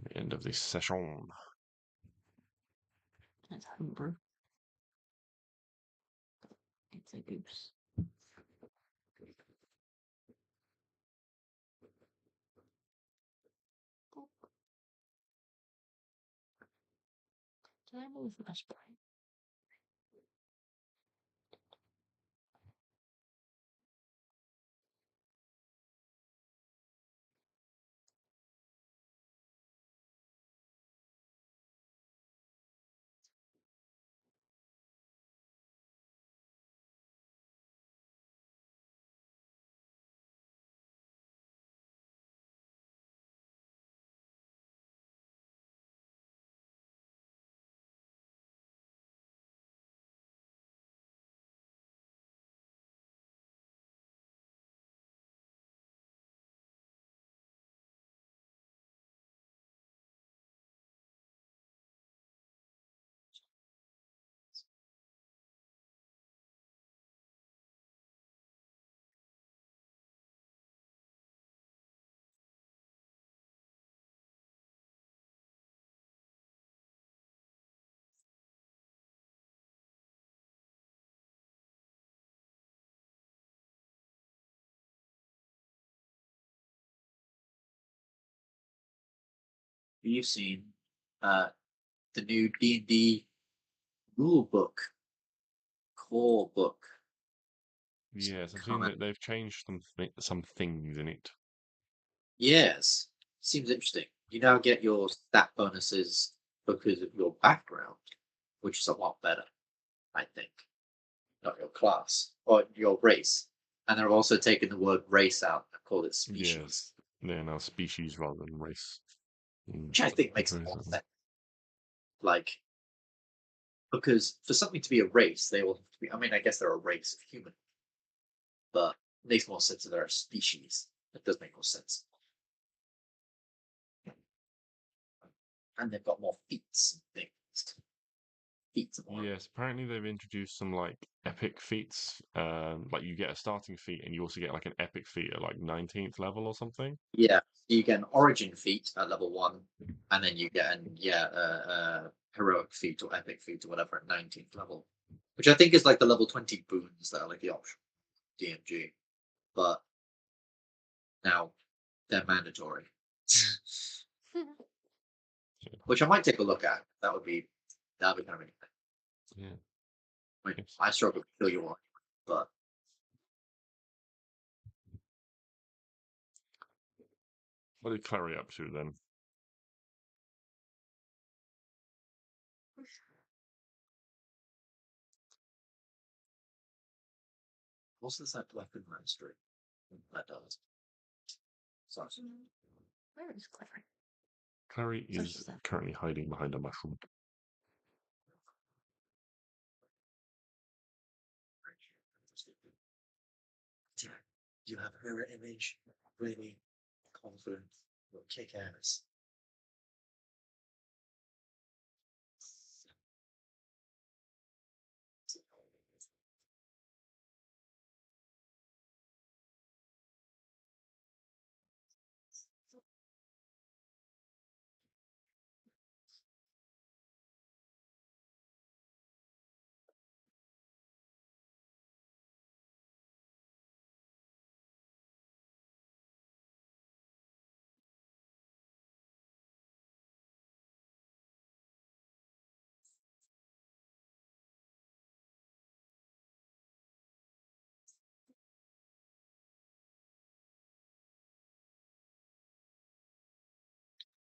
The end of this session. It's homebrew. It's a goose. Did I move my spray? You've seen the new D&D rule book, core book. Yes, I've seen Comment. that they've changed some things in it. Yes, seems interesting. You now get your stat bonuses because of your background, which is a lot better, I think. Not your class or your race. And they're also taking the word race out and call it species. Yes, they're now species rather than race. Which I think makes more sense. Like, because for something to be a race, they all have to be. I mean, I guess they're a race of human, but it makes more sense that they're a species. It does make more sense. And they've got more feats and things. feats of Arwen. Yes, apparently they've introduced some like epic feats. Like you get a starting feat, and you also get like an epic feat at like 19th level or something. Yeah, you get an origin feat at level 1, and then you get a heroic feat or epic feat or whatever at 19th level, which I think is like the level 20 boons that are like the option DMG, but now they're mandatory, which I might take a look at. That'd be kind of interesting. Yeah. I mean, Yes. I struggle to kill you all, but What did Klari up to then? what's this that weapon mastery? That does. Sorry. Where is Klari? Klari So is she's there. currently hiding behind a mushroom. You have a mirror image, really confident, you'll kick ass.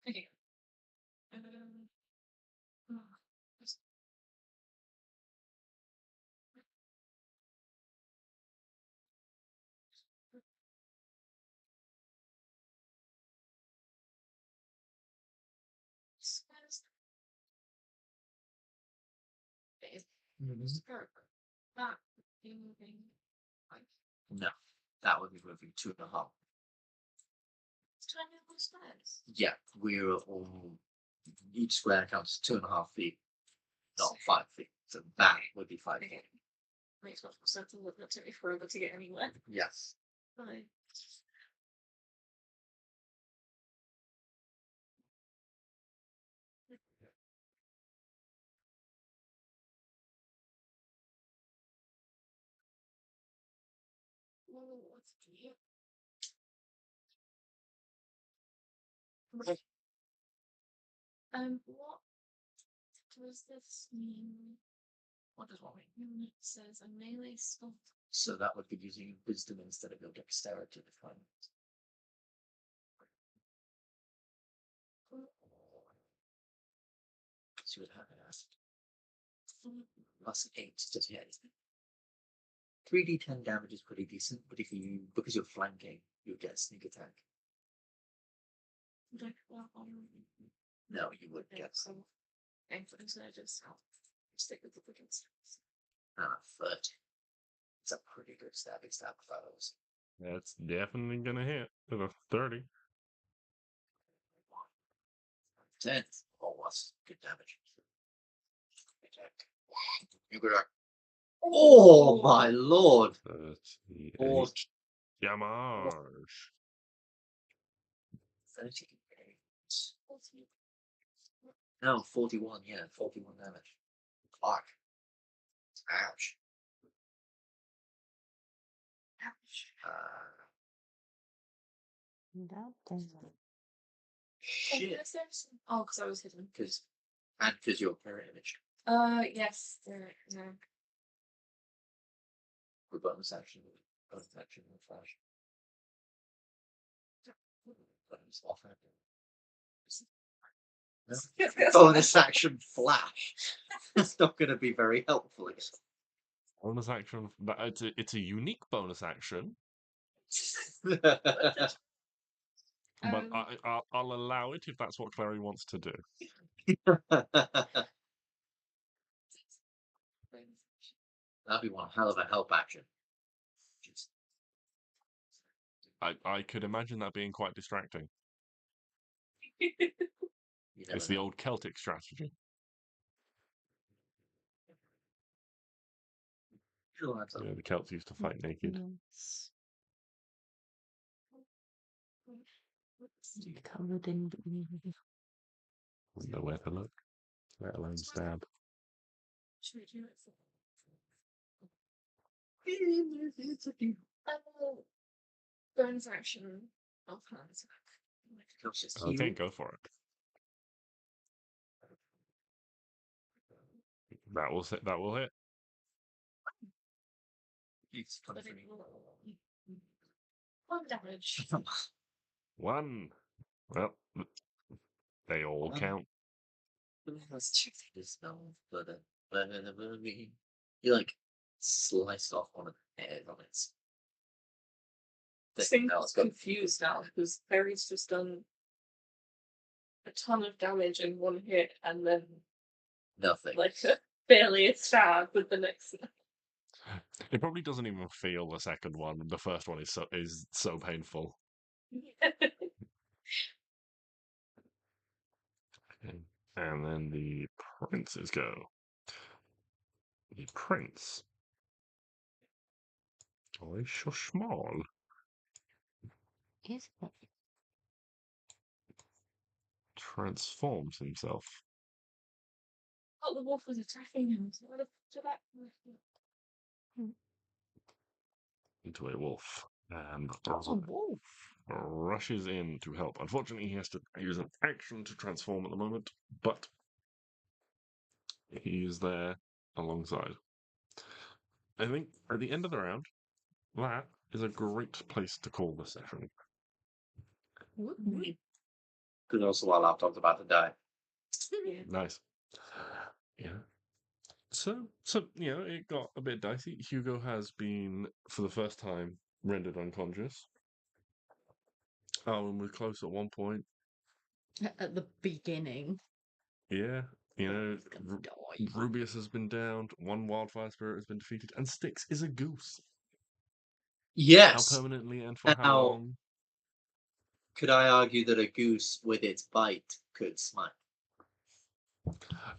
Okay. Oh, Squares. That be moving. No, that would be moving 2.5. It's 20 little squares. Yeah, we're all each square counts 2.5 feet, not 5 feet. So that would be 5 feet. Okay. Makes much more sense than looking at took me forever to get anywhere. Yes. Fine. What's here? What does this mean? What does what mean? It says a melee spell. So that would be using wisdom instead of your dexterity to find it. So you would have it as +8 to hit. 3d10 damage is pretty decent, but if you because you're flanking, you'll get a sneak attack. No, you wouldn't get some. And for this, I just stick with the freaking stats. 30. It's a pretty good stabbing stab with those. That's definitely gonna hit with a 30. 10. Oh, that's good damage. Attack. You go back. Oh my lord! 38 Or damage. 38. No, 41. Yeah, 41 damage. Fuck. Ouch. Ouch. That doesn't. Shit. Oh, because I was hidden. Because you're mirror image. Yes. No. For bonus action and flash. Bonus offhand. No? Bonus action flash. That's not going to be very helpful. Bonus action. It's a unique bonus action, but I'll allow it if that's what Klari wants to do. That'd be one hell of a help action. I could imagine that being quite distracting. You never It's the know. old Celtic strategy. Yeah, the Celts used to fight naked. Yes. Covered in Wouldn't know where to look, let alone stab. Should we do it for? Bonus action of hands. Okay, go for it. That will hit. That will hit. One damage. One. Well, they all One. count. That's too thick to smell, but you like sliced off one of the hairs on its thing. Now Stix it's got confused now because Perry's just done a ton of damage in one hit and then nothing. like barely a stab with the next. It probably doesn't even feel the second one. The first one is so painful. Okay. And then the princes go. The prince. Oh, he's so small. is it? Transforms himself Oh, the wolf was attacking him. So what did that? into a wolf and That's a wolf. rushes in to help. Unfortunately, he has to use an action to transform at the moment, but he is there alongside. I think at the end of the round, that is a great place to call the session. Because also our laptop's about to die. Nice. Yeah. So it got a bit dicey. Hugo has been, for the first time, rendered unconscious. And we're close at one point. At the beginning. Yeah, Die. Rubius has been downed, one wildfire spirit has been defeated, and Stix is a goose. Yes. How permanently and for how Now- long? Could I argue that a goose with its bite could smite?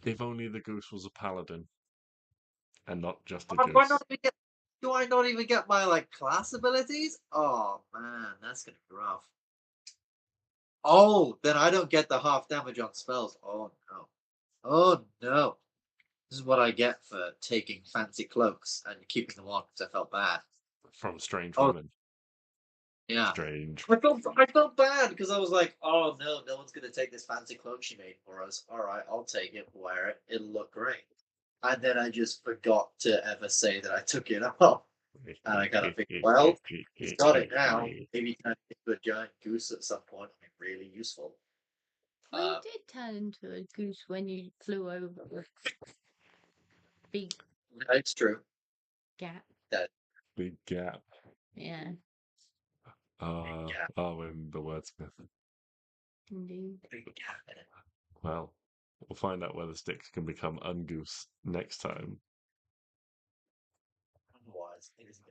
If only the goose was a paladin, and not just a Do I goose. not even get? Do I not even get my like class abilities? Oh man, that's gonna be rough. Oh, then I don't get the half damage on spells. Oh no. Oh no. This is what I get for taking fancy cloaks and keeping them on because I felt bad. From strange Oh. women. Yeah. Strange. I felt bad because I was like, oh no one's gonna take this fancy cloak she made for us. All right, I'll take it, wear it, it'll look great. And then I just forgot to ever say that I took it off. And I kind of think, well, he's got it now. Maybe he turned into a giant goose at some point. I mean, really useful. Well, you did turn into a goose when you flew over a big It's true. gap. Big gap. Yeah, Arwen, the wordsmith. indeed. Big gap in it. Well, we'll find out whether Stix can become ungoose next time. Otherwise, it isn't